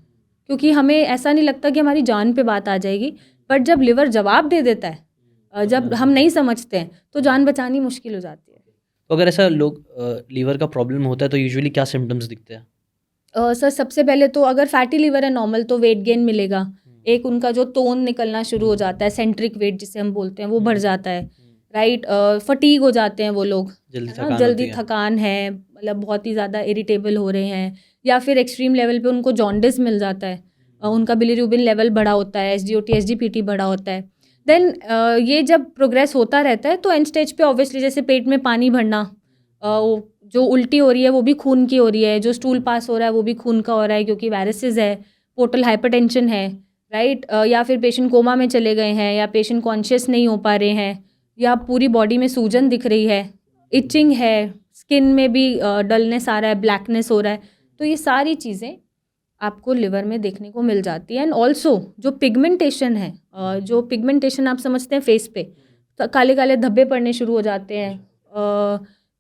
क्योंकि हमें ऐसा नहीं लगता कि हमारी जान पे बात आ जाएगी। बट जब लिवर जवाब दे देता है, जब हम नहीं समझते हैं, तो जान बचानी मुश्किल हो जाती है। तो अगर ऐसा लोग लीवर का प्रॉब्लम होता है तो यूजुअली क्या सिम्टम्स दिखते हैं? सर सबसे पहले तो अगर फैटी लिवर है नॉर्मल तो वेट गेन मिलेगा। एक उनका जो टोन निकलना शुरू हो जाता है, सेंट्रिक वेट जिसे हम बोलते हैं, वो बढ़ जाता है, राइट। फटीग हो जाते हैं वो लोग, जल्दी है ना, थकान जल्दी होती है। थकान है, मतलब बहुत ही ज़्यादा इरिटेबल हो रहे हैं, या फिर एक्सट्रीम लेवल पे उनको जॉन्डिस मिल जाता है, उनका बिलीरुबिन लेवल बढ़ा होता है, एसजीओटी एसजीपीटी बढ़ा होता है। देन ये जब प्रोग्रेस होता रहता है तो एंड स्टेज पे ऑब्वियसली जैसे पेट में पानी भरना, जो उल्टी हो रही है वो भी खून की हो रही है, जो स्टूल पास हो रहा है वो भी खून का हो रहा है क्योंकि वायरसेस है, पोर्टल हाइपरटेंशन है, राइट। या फिर पेशेंट कोमा में चले गए हैं, या पेशेंट कॉन्शियस नहीं हो पा रहे हैं, या पूरी बॉडी में सूजन दिख रही है, इचिंग है, स्किन में भी डलनेस आ रहा है, ब्लैकनेस हो रहा है। तो ये सारी चीज़ें आपको लिवर में देखने को मिल जाती है। एंड ऑल्सो जो पिगमेंटेशन है, जो पिगमेंटेशन आप समझते हैं फेस पे, तो काले काले धब्बे पड़ने शुरू हो जाते हैं,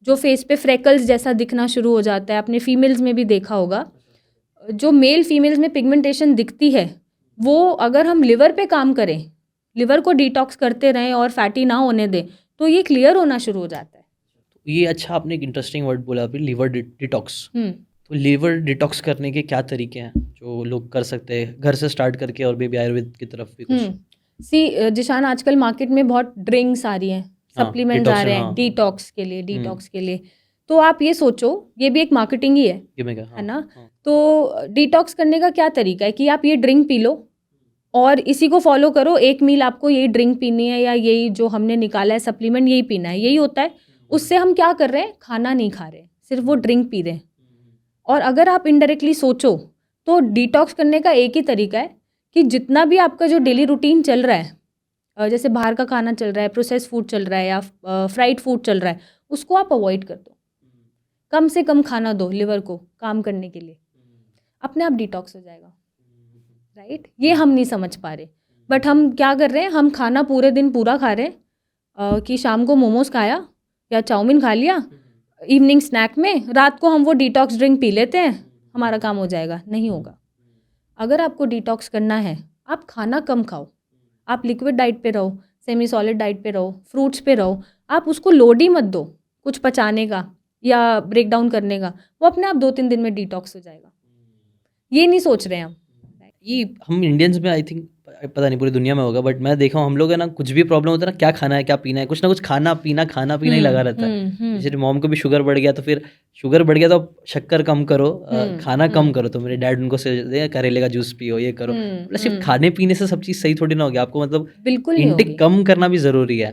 जो फेस पे फ्रेकल्स जैसा दिखना शुरू हो जाता है, आपने फीमेल्स में भी देखा होगा। जो मेल फीमेल्स में पिगमेंटेशन दिखती है, वो अगर हम लिवर पे काम करें, लिवर को डिटॉक्स करते रहें और फैटी ना होने दें, तो ये क्लियर होना शुरू हो जाता है। ये अच्छा आपने एक इंटरेस्टिंग वर्ड बोला अभी, लिवर डिटॉक्स। हम्म तो लिवर डिटॉक्स करने के क्या तरीके हैं जो लोग कर सकते हैं घर से स्टार्ट करके, और बेबी आयुर्वेद की तरफ भी कुछ? जिशान आजकल मार्केट में बहुत ड्रिंक्स आ रही हैं, हाँ, सप्लीमेंट्स आ डिटॉक्स, रहे हैं हाँ। डिटॉक्स के लिए, डिटॉक्स के लिए। तो आप ये सोचो, ये भी एक मार्केटिंग ही ये मैं क्या, है हाँ, ना। हाँ। तो डिटॉक्स करने का क्या तरीका है कि आप ये ड्रिंक पी लो और इसी को फॉलो करो, एक मील आपको यही ड्रिंक पीनी है, या यही जो हमने निकाला है सप्लीमेंट यही पीना है, यही होता है। उससे हम क्या कर रहे हैं, खाना नहीं खा रहे, सिर्फ वो ड्रिंक पी रहे हैं। और अगर आप इनडायरेक्टली सोचो तो डिटॉक्स करने का एक ही तरीका है कि जितना भी आपका जो डेली रूटीन चल रहा है, जैसे बाहर का खाना चल रहा है, प्रोसेस फूड चल रहा है, या फ्राइड फूड चल रहा है, उसको आप अवॉइड कर दो, कम से कम खाना दो लिवर को काम करने के लिए, अपने आप डिटॉक्स हो जाएगा, राइट। ये हम नहीं समझ पा रहे, बट हम क्या कर रहे हैं, हम खाना पूरे दिन पूरा खा रहे हैं, कि शाम को मोमोज खाया या चाउमीन खा लिया, इवनिंग स्नैक में, रात को हम वो डिटॉक्स ड्रिंक पी लेते हैं, हमारा काम हो जाएगा। नहीं होगा। अगर आपको डिटॉक्स करना है, आप खाना कम खाओ, आप लिक्विड डाइट पे रहो, सेमी सॉलिड डाइट पे रहो, फ्रूट्स पे रहो, आप उसको लोड ही मत दो कुछ पचाने का या ब्रेक डाउन करने का, वो अपने आप 2-3 दिन में डिटॉक्स हो जाएगा। ये नहीं सोच रहे हैं हम। ये हम इंडियंस में आई थिंक, पता नहीं पूरी दुनिया में होगा, बट मैं देखा हूँ हम लोग है ना, कुछ भी प्रॉब्लम होता है ना, क्या खाना है क्या पीना है, कुछ ना कुछ खाना पीना ही लगा रहता है। जैसे मॉम को भी शुगर बढ़ गया, तो फिर शुगर बढ़ गया तो अब शक्कर कम करो, खाना कम करो। तो मेरे डैड उनको से करेले का जूस पियो, ये करो। मतलब सिर्फ खाने पीने से सब चीज़ सही थोड़ी ना होगी, आपको मतलब बिल्कुल नहीं होगी। इंटेक कम करना भी ज़रूरी है।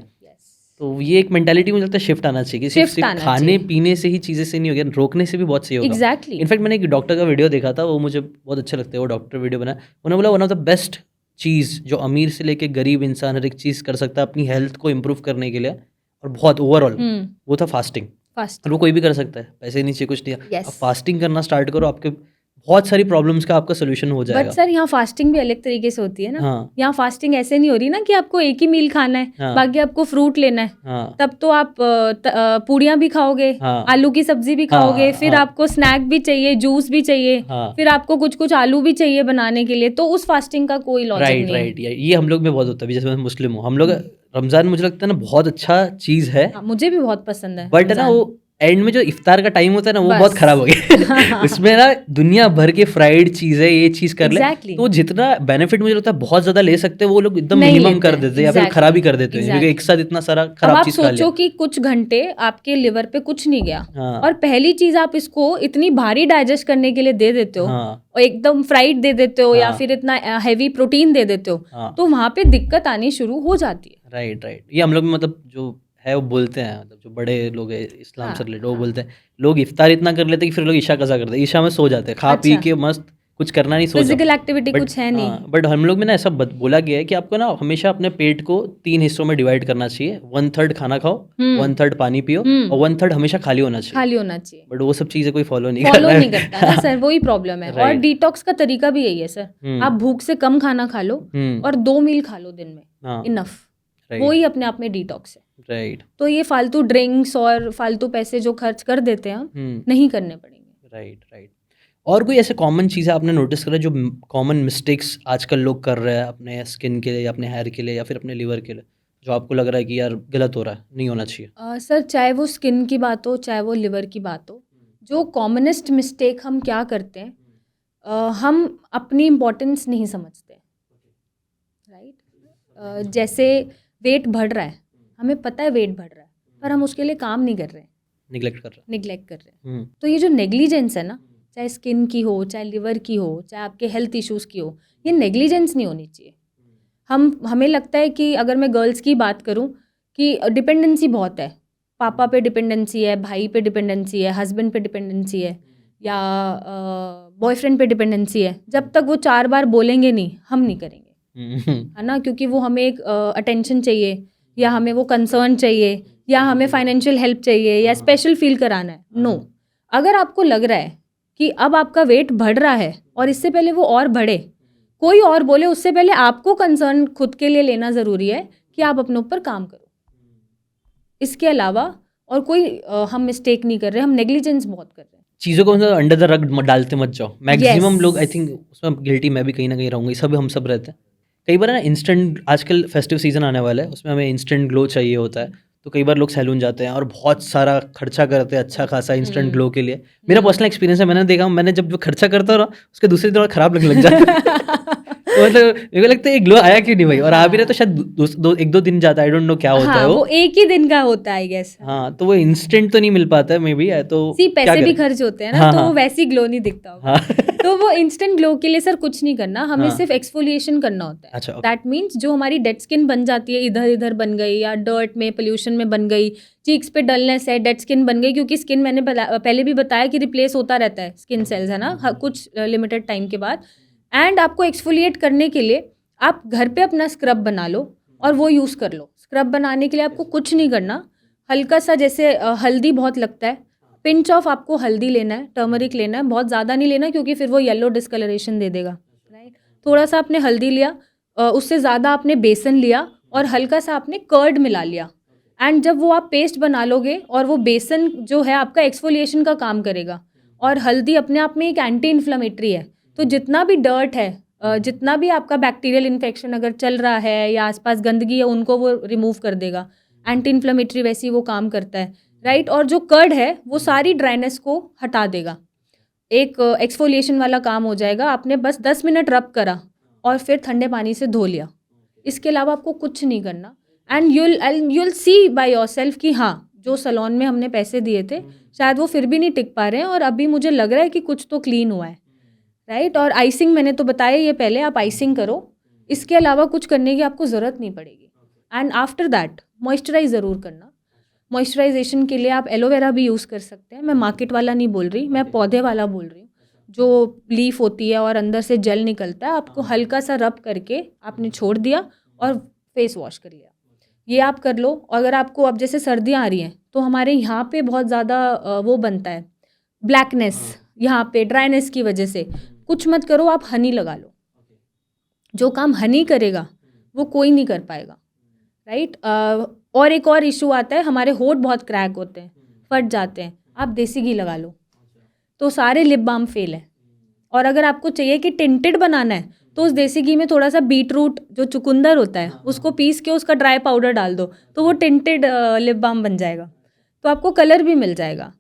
तो ये एक मेंटालिटी मुझे लगता है शिफ्ट आना चाहिए कि सिर्फ Shift आना खाने चाहिए। पीने से ही चीज़ें से नहीं होगी, रोकने से भी बहुत सही होगा। Exactly. इनफैक्ट मैंने एक डॉक्टर का वीडियो देखा था, वो मुझे बहुत अच्छा लगता है, वो डॉक्टर वीडियो बना, उन्होंने बोला वन ऑफ द बेस्ट चीज़ जो अमीर से लेके गरीब इंसान हर एक चीज़ कर सकता है अपनी हेल्थ को इम्प्रूव करने के लिए, और बहुत ओवरऑल, वो था फास्टिंग। फास्ट। और वो कोई भी कर सकता है, पैसे नहीं चाहिए, कुछ नहीं है। Yes. आप फास्टिंग करना स्टार्ट करो, आपके बहुत सारी प्रॉब्लम्स का आपका सोल्यूशन हो बट जाएगा। सर यहाँ फास्टिंग भी अलग तरीके से होती है ना। हाँ। यहाँ फास्टिंग ऐसे नहीं हो रही ना कि आपको एक ही मील खाना है, हाँ। बाकी आपको फ्रूट लेना है। हाँ। तब तो आप पूड़ियाँ भी खाओगे, हाँ। आलू की सब्जी भी हाँ, खाओगे, फिर हाँ। आपको स्नैक भी चाहिए, जूस भी चाहिए, हाँ। फिर आपको कुछ कुछ आलू भी चाहिए बनाने के लिए। तो उस फास्टिंग का कोई लॉजिक राइट, नहीं है। राइट, ये हम लोग में बहुत होता है। जैसे मैं मुस्लिम हूँ, हम लोग रमज़ान मुझे लगता है ना बहुत अच्छा चीज़ है, हाँ, मुझे भी बहुत पसंद है बट है ना वो एंड में जो इफ्तार का टाइम होता है ना, वो बस। बहुत खराब हो गया। उसमें ना दुनिया भर के फ्राइड चीज़ें, ये चीज़ कर ले, Exactly. तो जितना बेनिफिट मुझे लगता है बहुत ज़्यादा ले सकते हैं, वो लोग एकदम नहीं मिनिमम लेते कर हैं। देते हैं, या फिर Exactly. खराब ही कर देते हैं, क्योंकि एक साथ इतना सारा अब खराब आप चीज़ खा लिया। सोचो कि कुछ घंटे आपके लिवर पे कुछ नहीं गया, हाँ। और पहली चीज आप इसको इतनी भारी डाइजेस्ट करने के लिए दे देते हो, हाँ। और एकदम फ्राइड दे देते हो, या हाँ। फिर इतना हैवी प्रोटीन दे देते हो, हाँ। तो वहां पे दिक्कत आनी शुरू हो जाती है। राइट, राइट, ये हम लोग में मतलब जो है वो बोलते हैं, मतलब जो बड़े लोग हैं इस्लाम से रिलेटेड, वो बोलते हैं लोग इफ्तार इतना कर लेते हैं कि फिर लोग ईशा कज़ा करते हैं, ईशा में सो जाते हैं, खा पी के मस्त, कुछ करना नहीं, सो जाओ। फिजिकल एक्टिविटी कुछ है नहीं। बट हम लोग में ना ऐसा बोला गया है कि आपको ना हमेशा अपने पेट को 3 हिस्सों में डिवाइड करना चाहिए, 1/3 खाना खाओ, 1/3 पानी पियो, और 1/3 हमेशा खाली होना चाहिए। खाली होना चाहिए, बट वो सब चीज़ें कोई फॉलो नहीं कर रहा है। नहीं करता ना सर, वही प्रॉब्लम है। और डिटॉक्स का तरीका भी यही है सर, आप भूख से कम खाना खा लो और 2 मील खा लो दिन में, इनफ। वो ही अपने आप में डिटॉक्स है। राइट। तो ये फालतू ड्रिंक्स और फालतू पैसे जो खर्च कर देते हैं हम, नहीं करने पड़ेंगे। Right, right. और कोई ऐसे कॉमन चीज़ें आपने नोटिस करा जो कॉमन मिस्टेक्स आजकल लोग कर रहे हैं अपने स्किन के लिए, या अपने हेयर के लिए, या फिर अपने लिवर के लिए, जो आपको लग रहा है कि यार गलत हो रहा है, नहीं होना चाहिए? सर चाहे वो स्किन की बात हो, चाहे वो लिवर की बात हो, जो कॉमनेस्ट मिस्टेक हम क्या करते हैं हम अपनी इम्पोर्टेंस नहीं समझते, राइट। जैसे वेट बढ़ रहा है, हमें पता है वेट बढ़ रहा है, पर हम उसके लिए काम नहीं कर रहे हैं, निगलेक्ट कर निगलेक्ट कर रहे हैं। रहा। तो ये जो नेग्लिजेंस है ना, चाहे स्किन की हो, चाहे लिवर की हो, चाहे आपके हेल्थ इश्यूज़ की हो, ये नेग्लिजेंस नहीं होनी चाहिए। हमें लगता है कि अगर मैं गर्ल्स की बात करूं कि डिपेंडेंसी बहुत है, पापा पे डिपेंडेंसी है, भाई पे डिपेंडेंसी है, हस्बैंड पे डिपेंडेंसी है, या बॉयफ्रेंड पे डिपेंडेंसी है। जब तक वो 4 बार बोलेंगे नहीं, हम नहीं करेंगे, है ना, क्योंकि वो हमें एक अटेंशन चाहिए, या हमें वो कंसर्न चाहिए, या हमें फाइनेंशियल हेल्प चाहिए, या स्पेशल फील कराना है। नो, अगर आपको लग रहा है कि अब आपका वेट बढ़ रहा है और इससे पहले वो और बढ़े, कोई और बोले उससे पहले आपको कंसर्न खुद के लिए लेना ज़रूरी है कि आप अपने ऊपर काम करो। इसके अलावा और कोई हम मिस्टेक नहीं कर रहे, हम नेग्लिजेंस बहुत कर रहे हैं। चीज़ों को मतलब अंडर द रग डालते मत जाओ। Maximum Yes. लोग आई थिंक उसमें गिल्टी, मैं भी कहीं ना कहीं रहूँगा, सब हम सब रहते हैं। कई बार ना इंस्टेंट, आजकल फेस्टिव सीजन आने वाला है, उसमें हमें इंस्टेंट ग्लो चाहिए होता है, तो कई बार लोग सैलून जाते हैं और बहुत सारा खर्चा करते हैं अच्छा खासा इंस्टेंट ग्लो के लिए। मेरा पर्सनल एक्सपीरियंस है, मैंने देखा, मैंने जब खर्चा करता रहा उसके दूसरे दिन और खराब लगने लग जाता है। तो मतलब मेरे को लगता है ये ग्लो आया क्यों नहीं भाई, और आ भी रहा तो शायद एक दो दिन जाता है, आई डोंट नो क्या होता हाँ, है वो एक ही दिन का होता है, आई गेस। हाँ, तो वो इंस्टेंट तो नहीं मिल पाता है मे बी, तो सी क्या पैसे भी करें? खर्च होते हैं ना, हाँ, तो हाँ। वो वैसी ग्लो नहीं दिखता होगा। हाँ। तो वो इंस्टेंट ग्लो के लिए सर कुछ नहीं करना, हमें हाँ। सिर्फ एक्सफोलिएशन करना होता है। अच्छा, okay. दैट मीन्स जो हमारी डेड स्किन बन जाती है, इधर इधर बन गई, या डर्ट में, पोल्यूशन में बन गई, चीक्स पे डलनेस है, डेड स्किन बन गई, क्योंकि स्किन मैंने पहले भी बताया कि रिप्लेस होता रहता है स्किन सेल्स, है ना, कुछ लिमिटेड टाइम के बाद। एंड आपको एक्सफोलिएट करने के लिए आप घर पे अपना स्क्रब बना लो और वो यूज़ कर लो। स्क्रब बनाने के लिए आपको कुछ नहीं करना, हल्का सा जैसे हल्दी बहुत लगता है, पिंच ऑफ आपको हल्दी लेना है, टर्मरिक लेना है, बहुत ज़्यादा नहीं लेना क्योंकि फिर वो येलो डिस्कलरेशन दे देगा, राइट। थोड़ा सा आपने हल्दी लिया, उससे ज़्यादा आपने बेसन लिया, और हल्का सा आपने कर्ड मिला लिया। एंड जब वो आप पेस्ट बना लोगे, और वो बेसन जो है आपका एक्सफोलिएशन का काम करेगा, और हल्दी अपने आप में एक एंटी इन्फ्लेमेटरी है, तो जितना भी डर्ट है, जितना भी आपका बैक्टीरियल इन्फेक्शन अगर चल रहा है या आसपास गंदगी है, उनको वो रिमूव कर देगा। एंटी इन्फ्लेमेटरी वैसे ही वो काम करता है, राइट। और जो कर्ड है वो सारी ड्राइनेस को हटा देगा, एक एक्सफोलिएशन वाला काम हो जाएगा। आपने बस 10 मिनट रब करा और फिर ठंडे पानी से धो लिया, इसके अलावा आपको कुछ नहीं करना। And you'll C by yourself कि हाँ, जो सलोन में हमने पैसे दिए थे शायद वो फिर भी नहीं टिक पा रहे हैं, और अभी मुझे लग रहा है कि कुछ तो क्लीन हुआ है, राइट। और आइसिंग मैंने तो बताया ये पहले, आप आइसिंग करो, इसके अलावा कुछ करने की आपको ज़रूरत नहीं पड़ेगी। एंड आफ्टर दैट मॉइस्चराइज ज़रूर करना। मॉइस्चराइजेशन के लिए आप एलोवेरा भी यूज़ कर सकते हैं, मैं मार्केट वाला नहीं बोल रही, मैं पौधे वाला बोल रही हूँ, जो लीफ होती है और अंदर से जेल निकलता है, आपको हल्का सा रब करके आपने छोड़ दिया और फेस वॉश कर लिया, ये आप कर लो। अगर आपको अब जैसे सर्दियाँ आ रही हैं तो हमारे यहाँ पे बहुत ज़्यादा वो बनता है ब्लैकनेस, यहाँ पे ड्राइनेस की वजह से, कुछ मत करो, आप हनी लगा लो। जो काम हनी करेगा वो कोई नहीं कर पाएगा, राइट। और एक और इशू आता है, हमारे होंठ बहुत क्रैक होते हैं, फट जाते हैं, आप देसी घी लगा लो, तो सारे लिप बाम फेल है। और अगर आपको चाहिए कि टिंटेड बनाना है तो उस देसी घी में थोड़ा सा बीट रूट जो चुकंदर होता है उसको पीस के उसका ड्राई पाउडर डाल दो, तो वो टिंटेड लिप बाम बन जाएगा, तो आपको कलर भी मिल जाएगा।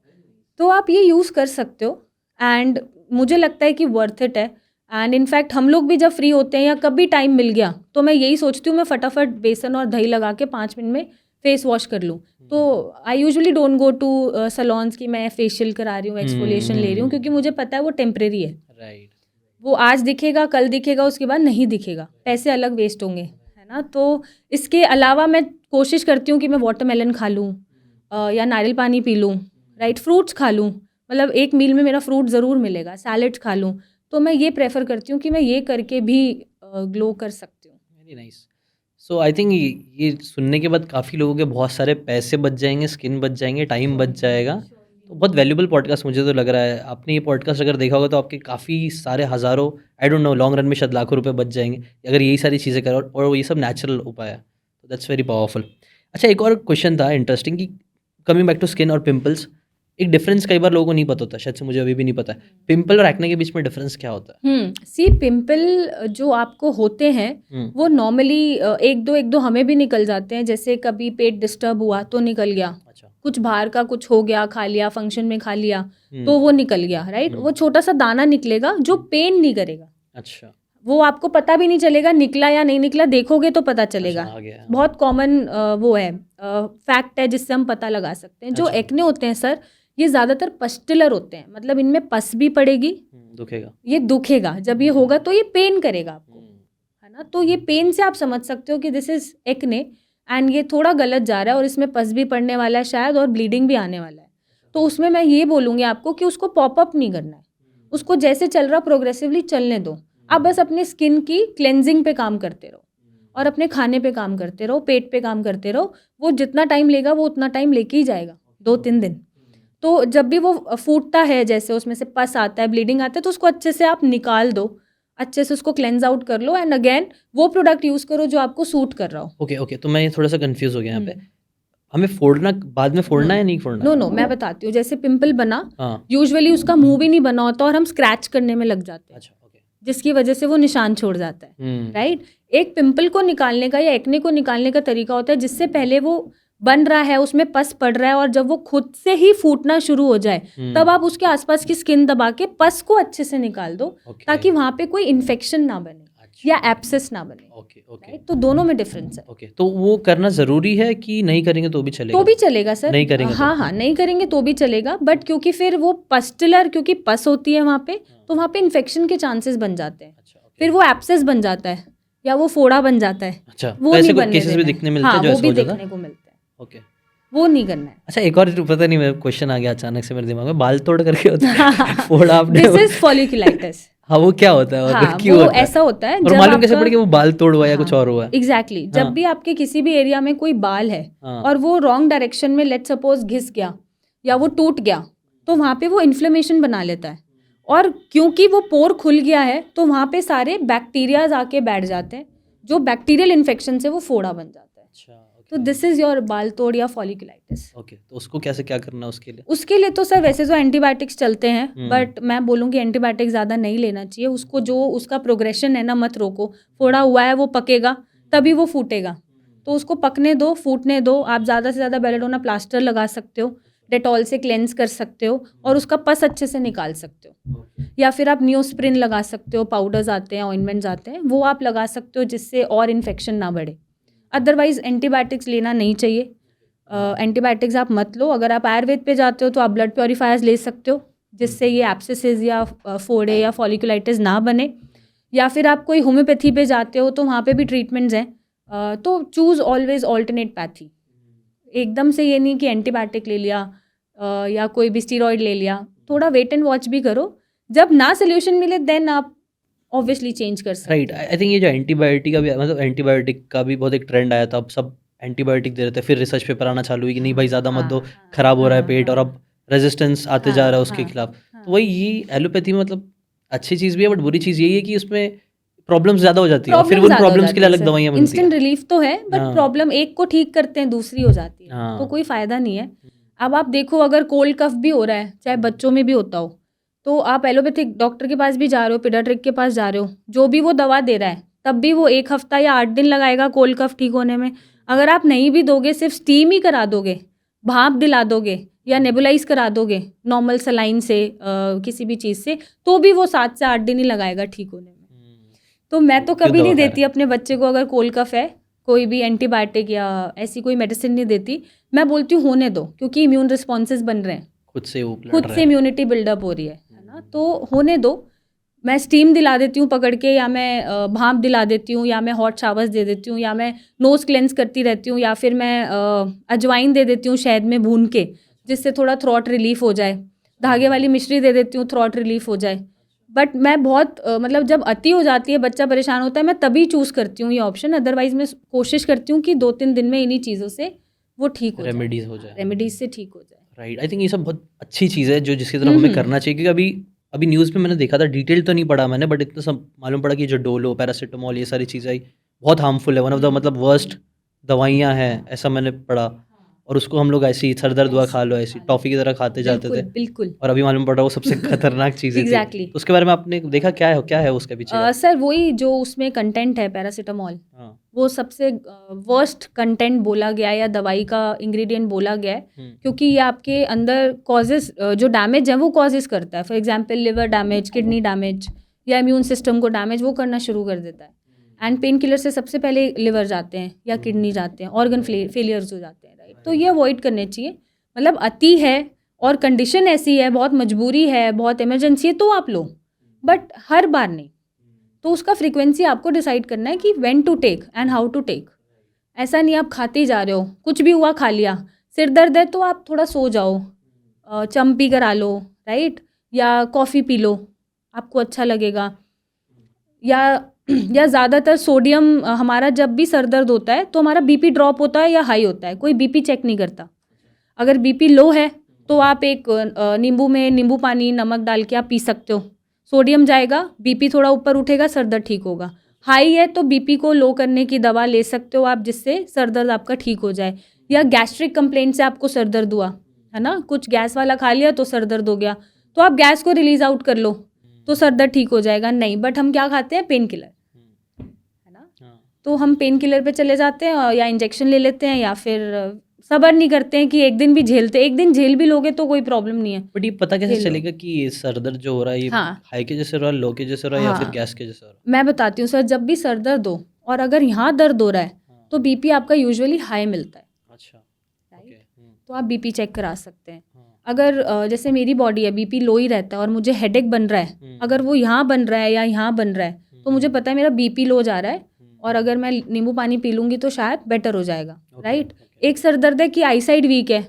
तो आप ये यूज़ कर सकते हो, एंड मुझे लगता है कि वर्थ इट है। एंड इनफैक्ट हम लोग भी जब फ्री होते हैं या कभी टाइम मिल गया तो मैं यही सोचती हूँ मैं फटाफट बेसन और दही लगा के 5 मिनट में फेस वॉश कर लूँ। तो I usually don't go to salons कि मैं फेशियल करा रही हूँ, एक्सफोलिएशन ले रही हूँ, क्योंकि मुझे पता है वो टेम्परेरी है, राइट। वो आज दिखेगा, कल दिखेगा, उसके बाद नहीं दिखेगा, पैसे अलग वेस्ट होंगे, है ना। तो इसके अलावा मैं कोशिश करती हूँ कि मैं वाटरमेलन खा लूँ, या नारियल पानी पी लूँ, राइट, फ्रूट्स खा लूँ, मतलब एक मील में मेरा फ्रूट ज़रूर मिलेगा, सैलड्स खा लूँ। तो मैं ये प्रेफर करती हूँ कि मैं ये करके भी ग्लो कर सकती हूँ। Very nice. So I think ये सुनने के बाद काफ़ी लोगों के बहुत सारे पैसे बच जाएंगे, स्किन बच जाएंगे, टाइम बच जाएगा। तो बहुत वैल्यूबल पॉडकास्ट मुझे तो लग रहा है। आपने ये पॉडकास्ट अगर देखा होगा तो आपके काफ़ी सारे हज़ारों, आई डोंट नो, लॉन्ग रन में शायद लाखों रुपए बच जाएंगे अगर यही सारी चीज़ें करो, और ये सब नेचुरल उपाय है, तो दैट्स वेरी पावरफुल। अच्छा, एक और क्वेश्चन था इंटरेस्टिंग कि कमिंग बैक टू स्किन और पिंपल्स, एक डिफरेंस कई बार लोगों को नहीं पता होता, शायद से मुझे अभी भी नहीं पता है, पिंपल और एक्ने के बीच में डिफरेंस क्या होता है? सी पिंपल जो आपको होते हैं वो नॉर्मली एक दो हमें भी निकल जाते हैं, जैसे कभी पेट डिस्टर्ब हुआ तो निकल गया, अच्छा। कुछ बाहर का कुछ हो गया, खा लिया, फंक्शन में खा लिया, हम्म, तो वो निकल गया, राइट। वो छोटा सा दाना निकलेगा जो पेन नहीं करेगा, अच्छा वो आपको पता भी नहीं चलेगा निकला या नहीं निकला, देखोगे तो पता अच्छा चलेगा। आ गया। बहुत कॉमन वो है, फैक्ट है जिससे हम पता लगा सकते हैं। जो अच्छा। एक्ने होते हैं सर, ये ज़्यादातर पस्टुलर होते हैं, मतलब इनमें पस भी पड़ेगी, दुखेगा। ये दुखेगा, जब ये होगा तो ये पेन करेगा आपको, है ना। तो ये पेन से आप समझ सकते हो कि दिस इज एक्ने एंड ये थोड़ा गलत जा रहा है और इसमें पस भी पड़ने वाला है शायद, और ब्लीडिंग भी आने वाला है। तो उसमें मैं ये बोलूँगी आपको कि उसको पॉपअप नहीं करना है, उसको जैसे चल रहा प्रोग्रेसिवली चलने दो। आप बस अपने स्किन की क्लेंजिंग पे काम करते रहो और अपने खाने पे काम करते रहो, पेट पे काम करते रहो। वो जितना टाइम लेगा वो उतना टाइम लेके ही जाएगा, 2-3 दिन। तो जब भी वो फूटता है, जैसे उसमें से पस आता है, ब्लीडिंग आता है, तो उसको अच्छे से आप निकाल दो, अच्छे से उसको क्लेंज आउट कर लो एंड अगेन वो प्रोडक्ट यूज़ करो जो आपको सूट कर रहा हो। ओके ओके, तो मैं ये थोड़ा सा कंफ्यूज हो गया यहाँ पे। हमें फोड़ना बाद में फोड़ना है नहीं फोड़ना? नो नो, मैं बताती हूँ। जैसे पिंपल बना, हाँ यूजुअली उसका मुंह भी नहीं बना होता और हम स्क्रैच करने में लग जाते हैं, अच्छा ओके। जिसकी वजह से वो निशान छोड़ जाता है, राइट। एक पिंपल को निकालने का या एक्ने को निकालने का तरीका होता है जिससे पहले वो बन रहा है, उसमें पस पड़ रहा है, और जब वो खुद से ही फूटना शुरू हो जाए तब आप उसके आसपास की स्किन दबा के पस को अच्छे से निकाल दो, ताकि वहां पे कोई इन्फेक्शन ना बने या एब्सेस ना बने। ओके ओके राइट, तो दोनों में डिफरेंस है। ओके, तो वो करना जरूरी है कि नहीं करेंगे तो भी चलेगा? तो भी चलेगा सर, नहीं करेंगे तो? हाँ हाँ, नहीं करेंगे तो भी चलेगा, बट क्योंकि फिर वो पस्टुलर, क्योंकि पस होती है वहाँ पे, तो वहाँ पे इन्फेक्शन के चांसेस बन जाते हैं, अच्छा ओके। फिर वो एब्सेस बन जाता है या वो फोड़ा बन जाता है, अच्छा, वो तो ऐसे नहीं कोई बनने केसेस भी देना है। दिखने मिलते हैं हाँ, जो वो ऐसा भी हो जाता है? देखने को मिलते हैं, ओके। वो नहीं करना है। अच्छा, एक और पता नहीं, मेरा क्वेश्चन आ गया अचानक से मेरे दिमाग में, बाल तोड़ करके होता है फोड़ा आपने? This is folliculitis. हाँ, वो क्या होता है और हाँ, क्यों वो होता है? ऐसा होता है और जब मालूम कैसे आपका, पड़े कि वो बाल तोड़ हुआ है या कुछ और हुआ है? एग्जैक्टली, जब हाँ। भी आपके किसी भी एरिया में कोई बाल है हाँ। और वो रॉन्ग डायरेक्शन में लेट सपोज घिस गया या वो टूट गया, तो वहाँ पे वो इन्फ्लेमेशन बना लेता है, और क्योंकि वो पोर खुल गया है तो वहाँ पे सारे बैक्टीरियाज आके बैठ जाते हैं, जो बैक्टीरियल इन्फेक्शन से वो फोड़ा बन जाता है। अच्छा तो दिस इज योर बाल तोड़ या फॉलिकुलाइटिस। ओके, तो उसको कैसे क्या करना है उसके लिए? उसके लिए तो सर वैसे तो एंटीबायोटिक्स चलते हैं, हम्म। बट मैं बोलूँगी एंटीबायोटिक ज़्यादा नहीं लेना चाहिए उसको। जो उसका प्रोग्रेशन है ना, मत रोको। फोड़ा हुआ है, वो पकेगा तभी वो फूटेगा, तो उसको पकने दो, फूटने दो। आप ज़्यादा से ज़्यादा बेलेडोना प्लास्टर लगा सकते हो, डेटॉल से क्लेंस कर सकते हो और उसका पस अच्छे से निकाल सकते हो, या फिर आप नियोस्प्रिन लगा सकते हो, पाउडर्स आते हैं, ऑइंटमेंट्स आते हैं, वो आप लगा सकते हो जिससे और इन्फेक्शन ना बढ़े। अदरवाइज एंटीबायोटिक्स लेना नहीं चाहिए। एंटीबायोटिक्स आप मत लो। अगर आप आयुर्वेद पे जाते हो तो आप ब्लड प्योरीफायर्स ले सकते हो, जिससे ये एब्सेसेस या फोड़े या फॉलिकुलाइटिस ना बने। या फिर आप कोई होम्योपैथी पे जाते हो तो वहाँ पे भी ट्रीटमेंट्स हैं। तो चूज़ ऑलवेज ऑल्टरनेट पैथी। एकदम से ये नहीं कि एंटीबायोटिक ले लिया या कोई भी स्टीरॉयड ले लिया। थोड़ा वेट एंड वॉच भी करो, जब ना सोल्यूशन मिले देन आप ऑब्वियसली चेंज कर सकते हो। राइट, आई थिंक ये जो एंटीबायोटिक का भी, मतलब एंटीबायोटिक का भी बहुत एक ट्रेंड आया था, अब सब एंटीबायोटिक दे रहे थे, फिर रिसर्च पेपर आना चालू हुई कि नहीं भाई ज़्यादा मत दो, खराब हो रहा है पेट, और अब रेजिस्टेंस आते जा रहा है उसके खिलाफ। तो वही ये एलोपैथी में मतलब अच्छी चीज़ भी है, बट बुरी चीज़ यही है कि उसमें प्रॉब्लम्स ज़्यादा हो जाती है, और फिर उन प्रॉब्लम्स के लिए अलग दवाइयाँ बनती इंस्टेंट है। रिलीफ तो है, बट हाँ। प्रॉब्लम एक को ठीक करते हैं दूसरी हो जाती है, हाँ। तो कोई फायदा नहीं है। अब आप देखो, अगर कोल्ड कफ भी हो रहा है, चाहे बच्चों में भी होता हो, तो आप एलोपैथिक डॉक्टर के पास भी जा रहे हो, पीडियाट्रिक के पास जा रहे हो, जो भी वो दवा दे रहा है तब भी वो 1 हफ्ता या 8 दिन लगाएगा कोल्ड कफ ठीक होने में। अगर आप नहीं भी दोगे, सिर्फ स्टीम ही करा दोगे, भाप दिला दोगे या नेबुलाइज करा दोगे नॉर्मल सलाइन से, किसी भी चीज़ से, तो भी वो 7 से 8 दिन ही लगाएगा ठीक होने में। तो मैं तो क्यों कभी दवा नहीं खा रहा देती अपने बच्चे को, अगर कोल्ड कफ है, कोई भी एंटीबायोटिक या ऐसी कोई मेडिसिन नहीं देती। मैं बोलती हूँ होने दो, क्योंकि इम्यून रिस्पॉन्सेज बन रहे हैं, खुद से वो लड़ खुद रहा से है। इम्यूनिटी बिल्डअप हो रही है ना, तो होने दो। मैं स्टीम दिला देती हूँ पकड़ के, या मैं भाप दिला देती हूँ, या मैं हॉट शावर्स दे देती हूँ, या मैं नोज़ क्लेंस करती रहती हूँ, या फिर मैं अजवाइन दे देती हूँ शहद में भून के, जिससे थोड़ा थ्रॉट रिलीफ हो जाए। धागे वाली मिश्री दे देती हूँ, थ्रॉट रिलीफ हो जाए। बट मैं बहुत मतलब जब अति हो जाती है, बच्चा परेशान होता है, मैं तभी चूज़ करती हूँ ये ऑप्शन। अदरवाइज मैं कोशिश करती हूँ कि 2-3 दिन में इन्हीं चीज़ों से वो ठीक हो जाए, रेमेडीज हो जाए। रेमेडीज से ठीक हो जाए। राइट, आई थिंक ये सब बहुत अच्छी चीज़ है जो जिसकी तरफ हमें करना चाहिए, क्योंकि अभी अभी न्यूज़ में मैंने देखा था, डिटेल तो नहीं पढ़ा मैंने, बट इतना सब मालूम पड़ा कि जो डोलो, पैरासीटामोल, ये सारी चीज़ें आई बहुत हार्मफुल है, वन ऑफ द मतलब वर्स्ट दवाइयाँ हैं, ऐसा मैंने पढ़ा। और उसको हम लोग ऐसी सर दर्द हुआ खा लो, ऐसी टॉफ़ी की तरह खाते जाते बिल्कुल थे, बिल्कुल और अभी मालूम पड़ रहा है वो सबसे खतरनाक चीज़ें थी। एग्जैक्टली तो उसके बारे में आपने देखा क्या है उसके पीछे का? सर वही जो उसमें कंटेंट है पैरासीटामोल, हाँ। वो सबसे वर्स्ट कंटेंट बोला गया है या दवाई का इंग्रेडिएंट बोला गया है, क्योंकि ये आपके अंदर कॉजेस जो डैमेज है वो कॉजेस करता है। For example liver damage, kidney damage या इम्यून सिस्टम को डैमेज वो करना शुरू कर देता है। एंड पेन किलर से सबसे पहले लिवर जाते हैं या किडनी जाते हैं, ऑर्गन फेलियर्स हो जाते हैं, राइट। तो ये अवॉइड करने चाहिए। मतलब अति है और कंडीशन ऐसी है, बहुत मजबूरी है, बहुत इमरजेंसी है तो आप लो, बट हर बार नहीं। तो उसका फ्रीक्वेंसी आपको डिसाइड करना है कि when to take and how to take. ऐसा नहीं आप खाते ही जा रहे हो, कुछ भी हुआ खा लिया। सिर दर्द है तो आप थोड़ा सो जाओ, चम्पी करा लो, राइट, या कॉफ़ी पी लो, आपको अच्छा लगेगा। या ज़्यादातर सोडियम हमारा जब भी सर दर्द होता है तो हमारा बीपी ड्रॉप होता है या हाई होता है, कोई बीपी चेक नहीं करता। अगर बीपी लो है तो आप एक नींबू में नींबू पानी नमक डाल के आप पी सकते हो, सोडियम जाएगा, बीपी थोड़ा ऊपर उठेगा, सर दर्द ठीक होगा। हाई है तो बीपी को लो करने की दवा ले सकते हो आप, जिससे सर दर्द आपका ठीक हो जाए। या गैस्ट्रिक कंप्लेंट से आपको सर दर्द हुआ है ना, कुछ गैस वाला खा लिया तो सर दर्द हो गया, तो आप गैस को रिलीज आउट कर लो तो सर दर्द ठीक हो जाएगा। नहीं, बट हम क्या खाते हैं, पेन किलर, है ना। तो हम पेन किलर पे चले जाते हैं या इंजेक्शन ले लेते हैं, या फिर सब्र नहीं करते हैं कि एक दिन भी झेलते। एक दिन झेल भी लोगे तो कोई प्रॉब्लम नहीं है। बट ये पता कैसे झेल लो। चलेगा कि ये सर दर्द जो हो रहा है ये हाँ हाई के जैसे हो रहा है, लो के जैसे हो रहा है, या फिर हाँ, गैस के जैसे हो रहा मैं बताती हूँ सर। जब भी सर दर्द हो और अगर यहाँ दर्द हो रहा है है? तो बीपी आपका यूजुअली हाई मिलता है, अच्छा, ओके। राइट। तो आप बीपी चेक करा सकते हैं। हाँ। अगर जैसे मेरी बॉडी है, बीपी लो ही रहता है और मुझे हेडेक बन रहा है, अगर वो यहाँ बन रहा है या यहाँ बन रहा है तो मुझे पता है मेरा बीपी लो जा रहा है, और अगर मैं नींबू पानी पी लूँगी तो शायद बेटर हो जाएगा, राइट। एक सर दर्द है कि आई साइड वीक है,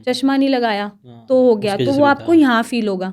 चश्मा नहीं लगाया तो हो गया, उसके तो जैसे वो भी होता आपको है। यहाँ फील होगा।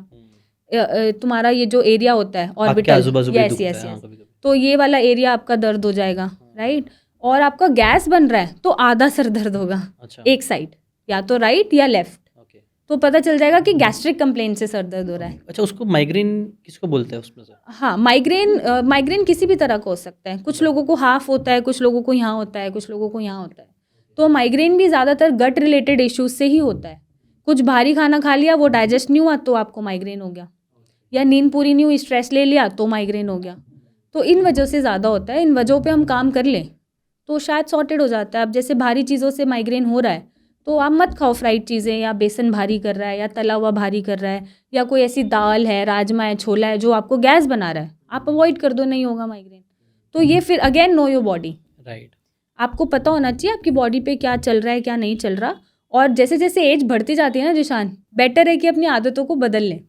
तुम्हारा ये जो एरिया होता है आपके ऑर्बिटल, आजू-बाजू भी यस दुखता यस है, हाँ, यस, कभी-कभी। तो ये वाला एरिया आपका दर्द हो जाएगा, राइट। और आपका गैस बन रहा है तो आधा सर दर्द होगा, अच्छा, एक साइड, या तो राइट या लेफ्ट, ओके। तो पता चल जाएगा कि गैस्ट्रिक कंप्लेंट से सर दर्द हो रहा है। अच्छा, उसको माइग्रेन किसको बोलते हैं उसमें से? हाँ, माइग्रेन किसी भी तरह का हो सकता है। कुछ लोगों को हाफ होता है, कुछ लोगों को यहाँ होता है, कुछ लोगों को यहाँ होता है। तो माइग्रेन भी ज़्यादातर गट रिलेटेड इश्यूज से ही होता है। कुछ भारी खाना खा लिया, वो डाइजेस्ट नहीं हुआ तो आपको माइग्रेन हो गया, या नींद पूरी नहीं हुई, स्ट्रेस ले लिया तो माइग्रेन हो गया। तो इन वजह से ज़्यादा होता है। इन वजहों पे हम काम कर लें तो शायद सॉर्टेड हो जाता है। अब जैसे भारी चीज़ों से माइग्रेन हो रहा है तो आप मत खाओ फ्राइड चीज़ें, या बेसन भारी कर रहा है या तला हुआ भारी कर रहा है, या कोई ऐसी दाल है, राजमा है, छोला है जो आपको गैस बना रहा है, आप अवॉइड कर दो, नहीं होगा माइग्रेन। तो ये फिर again know your body, right. आपको पता होना चाहिए आपकी बॉडी पे क्या चल रहा है क्या नहीं चल रहा। और जैसे जैसे एज बढ़ती जाती है ना जिशान, बेटर है कि अपनी आदतों को बदल लें,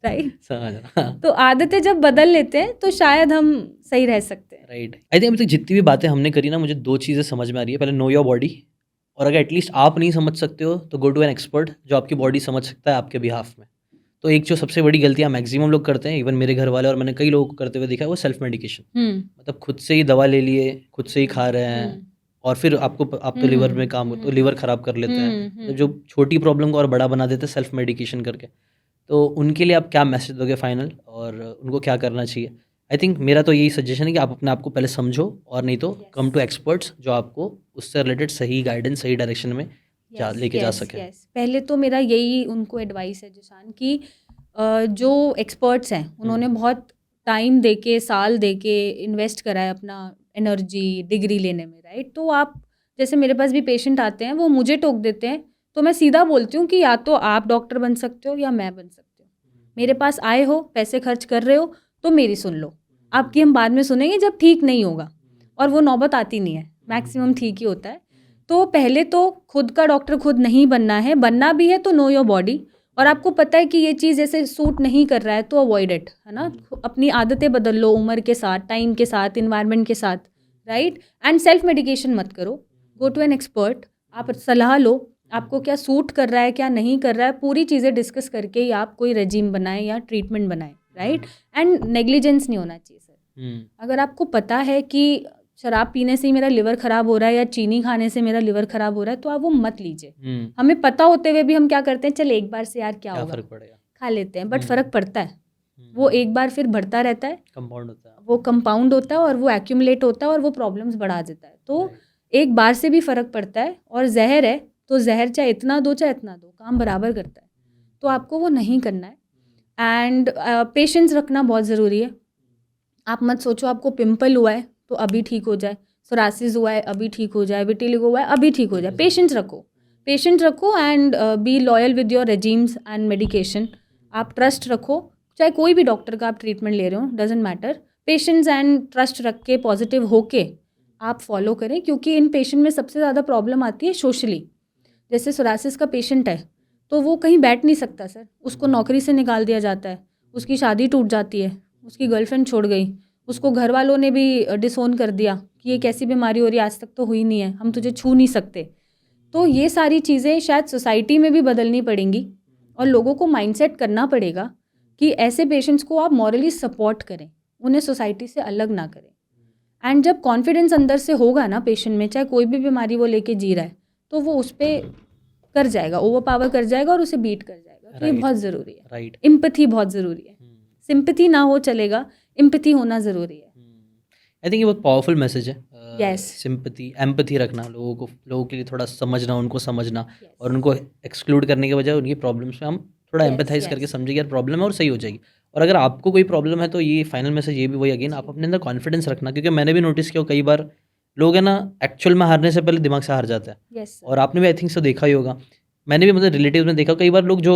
राइट। समझ रहा। तो आदतें जब बदल लेते हैं तो शायद हम सही रह सकते हैं। राइट। आई थिंक अभी तक जितनी भी बातें हमने करी ना, मुझे 2 चीज़ें समझ में आ रही है। पहले नो योर बॉडी, और अगर एटलीस्ट आप नहीं समझ सकते हो तो गो टू एन एक्सपर्ट जो आपकी बॉडी समझ सकता है आपके बिहाफ में। तो एक जो सबसे बड़ी गलतियाँ मैक्सिमम लोग करते हैं, इवन मेरे घर वाले और मैंने कई लोगों को करते हुए देखा है, वो सेल्फ मेडिकेशन। मतलब खुद से ही दवा ले लिए, खुद से ही खा रहे हैं, और फिर आप तो लिवर में काम तो लिवर ख़राब कर लेते हैं। तो जो छोटी प्रॉब्लम को और बड़ा बना देते हैं सेल्फ मेडिकेशन करके। तो उनके लिए आप क्या मैसेज दोगे फाइनल, और उनको क्या करना चाहिए? आई थिंक मेरा तो यही सजेशन है कि आप अपने आप को पहले समझो, और नहीं तो कम टू एक्सपर्ट्स जो आपको उससे रिलेटेड सही गाइडेंस, सही डायरेक्शन में लेके जा सके। पहले तो मेरा यही उनको एडवाइस है जिशान कि जो एक्सपर्ट्स हैं उन्होंने बहुत टाइम देके, साल देके इन्वेस्ट करा है अपना एनर्जी, डिग्री लेने में, राइट। तो आप जैसे मेरे पास भी पेशेंट आते हैं, वो मुझे टोक देते हैं तो मैं सीधा बोलती हूँ कि या तो आप डॉक्टर बन सकते हो या मैं बन सकती हूँ। मेरे पास आए हो, पैसे खर्च कर रहे हो तो मेरी सुन लो, आपकी हम बाद में सुनेंगे जब ठीक नहीं होगा, और वो नौबत आती नहीं है, मैक्सिमम ठीक ही होता है। तो पहले तो खुद का डॉक्टर खुद नहीं बनना है, बनना भी है तो नो योर बॉडी, और आपको पता है कि ये चीज़ ऐसे सूट नहीं कर रहा है तो अवॉइड इट, है ना। अपनी आदतें बदल लो उम्र के साथ, टाइम के साथ, इन्वायरमेंट के साथ, राइट। एंड सेल्फ मेडिकेशन मत करो, गो टू एन एक्सपर्ट, आप सलाह लो आपको क्या सूट कर रहा है क्या नहीं कर रहा है, पूरी चीज़ें डिस्कस करके ही आप कोई रेजिम बनाएं या ट्रीटमेंट बनाएं, राइट। एंड नेग्लिजेंस नहीं होना चाहिए सर। अगर आपको पता है कि शराब पीने से ही मेरा लिवर ख़राब हो रहा है या चीनी खाने से मेरा लिवर ख़राब हो रहा है तो आप वो मत लीजिए। हमें पता होते हुए भी हम क्या करते हैं, चल एक बार से यार क्या होगा, फ़र्क पड़ेगा, खा लेते हैं, बट फ़र्क पड़ता है। वो एक बार फिर बढ़ता रहता है, कंपाउंड होता है, वो कंपाउंड होता है और वो एक्यूमुलेट होता है और वो प्रॉब्लम्स बढ़ा देता है। तो एक बार से भी फ़र्क पड़ता है, और जहर है तो जहर चाहे इतना दो चाहे इतना दो, काम बराबर करता है। तो आपको वो नहीं करना है। एंड पेशेंस रखना बहुत ज़रूरी है। आप मत सोचो आपको पिंपल हुआ है तो अभी ठीक हो जाए, सोरासिस हुआ है अभी ठीक हो जाए, विटिलिगो हुआ है अभी ठीक हो जाए। पेशेंस रखो and be loyal with your regimes and medication. आप ट्रस्ट रखो, चाहे कोई भी डॉक्टर का आप ट्रीटमेंट ले रहे हो, doesn't matter. Patience and trust रख के पॉजिटिव होके आप फॉलो करें, क्योंकि इन पेशेंट में सबसे ज़्यादा प्रॉब्लम आती है सोशली। जैसे सोरासिस का पेशेंट है तो वो कहीं बैठ नहीं सकता सर, उसको नौकरी से निकाल दिया जाता है, उसकी शादी टूट जाती है, उसकी गर्लफ्रेंड छोड़ गई, उसको घर वालों ने भी डिसोन कर दिया कि ये कैसी बीमारी हो रही है, आज तक तो हुई नहीं है, हम तुझे छू नहीं सकते। तो ये सारी चीज़ें शायद सोसाइटी में भी बदलनी पड़ेंगी और लोगों को माइंडसेट करना पड़ेगा कि ऐसे पेशेंट्स को आप मॉरली सपोर्ट करें, उन्हें सोसाइटी से अलग ना करें। एंड जब कॉन्फिडेंस अंदर से होगा ना पेशेंट में, चाहे कोई भी बीमारी वो लेके जी रहा है, तो वो उस पर कर जाएगा, ओवर पावर कर जाएगा और उसे बीट कर जाएगा। तो ये बहुत ज़रूरी है। राइट। एम्पैथी बहुत ज़रूरी है। सिंपैथी ना हो चलेगा, एम्पैथी होना ज़रूरी है। आई थिंक ये बहुत पावरफुल मैसेज है। Yes. सिंपैथी, एम्पैथी रखना, लोगों के लिए थोड़ा समझना, उनको समझना Yes. और उनको एक्सक्लूड करने के बजाय उनकी प्रॉब्लम्स में हम थोड़ा Yes, एम्पैथाइज yes. करके समझेंगे यार प्रॉब्लम है और सही हो जाएगी। और अगर आपको कोई प्रॉब्लम है तो ये फाइनल मैसेज ये भी वही अगेन, आप अपने अंदर कॉन्फिडेंस रखना, क्योंकि मैंने भी नोटिस किया कई बार लोग है ना एक्चुअल में हारने से पहले दिमाग से हार जाता है। Yes, sir. और आपने भी आई थिंक सो देखा ही होगा, मैंने भी मतलब रिलेटिव में देखा कई बार लोग जो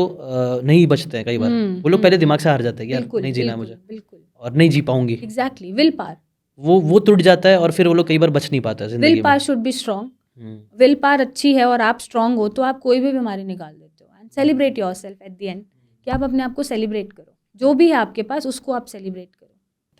नहीं बचते हैं, कई बार वो लोग पहले दिमाग से हार जाते हैं कि यार बिल्कुल, नहीं जीना है बिल्कुल, मुझे बिल्कुल। और नहीं जी पाऊंगी, एग्जैक्टली, विल पावर। वो टूट जाता है और फिर वो लोग कई बार बच नहीं पाता है जिंदगी विल में। Power should be strong. Hmm, will power अच्छी है और आप स्ट्रॉन्ग हो तो आप कोई भी बीमारी निकाल देते हो। And celebrate yourself at the end, कि आप अपने आप को सेलिब्रेट करो, जो भी है आपके पास उसको आप सेलिब्रेट करो।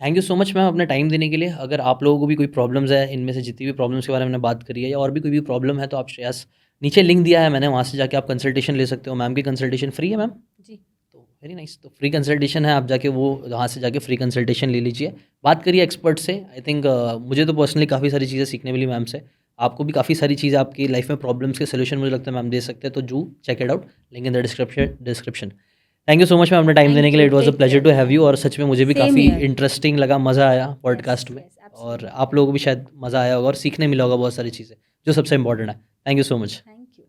Thank you so much ma'am अपना टाइम देने के लिए। अगर आप लोगों को भी कोई प्रॉब्लम्स है, इनमें से जितनी भी प्रॉब्लम्स के बारे में मैंने बात करी है या और भी कोई भी प्रॉब्लम है, तो आप श्रेयस नीचे लिंक दिया है मैंने, वहाँ से जाके आप कंसल्टेशन ले सकते हो। मैम की कंसल्टेशन फ्री है मैम, जी, तो वेरी नाइस। तो फ्री कंसल्टेशन है, आप जाके वो वहाँ से जाके फ्री कंसल्टेशन ले लीजिए, बात करिए एक्सपर्ट से। आई थिंक मुझे तो पर्सनली काफ़ी सारी चीज़ें सीखने मिली मैम से, आपको भी काफ़ी सारी चीज़ें आपकी लाइफ में प्रॉब्लम्स के सोल्यूशन मुझे लगता है मैम दे सकते हैं। तो do check it out, link in the description. Thank you so much ma'am अपना टाइम Thank देने के लिए। you. It was a Take pleasure care. To have you, और सच में मुझे भी Same काफ़ी here. इंटरेस्टिंग लगा, मज़ा आया पॉडकास्ट में। yes, absolutely. और आप लोगों को भी शायद मज़ा आया होगा और सीखने मिला होगा बहुत सारी चीज़ें, जो सबसे इंपॉर्टेंट है। Thank you so much. Thank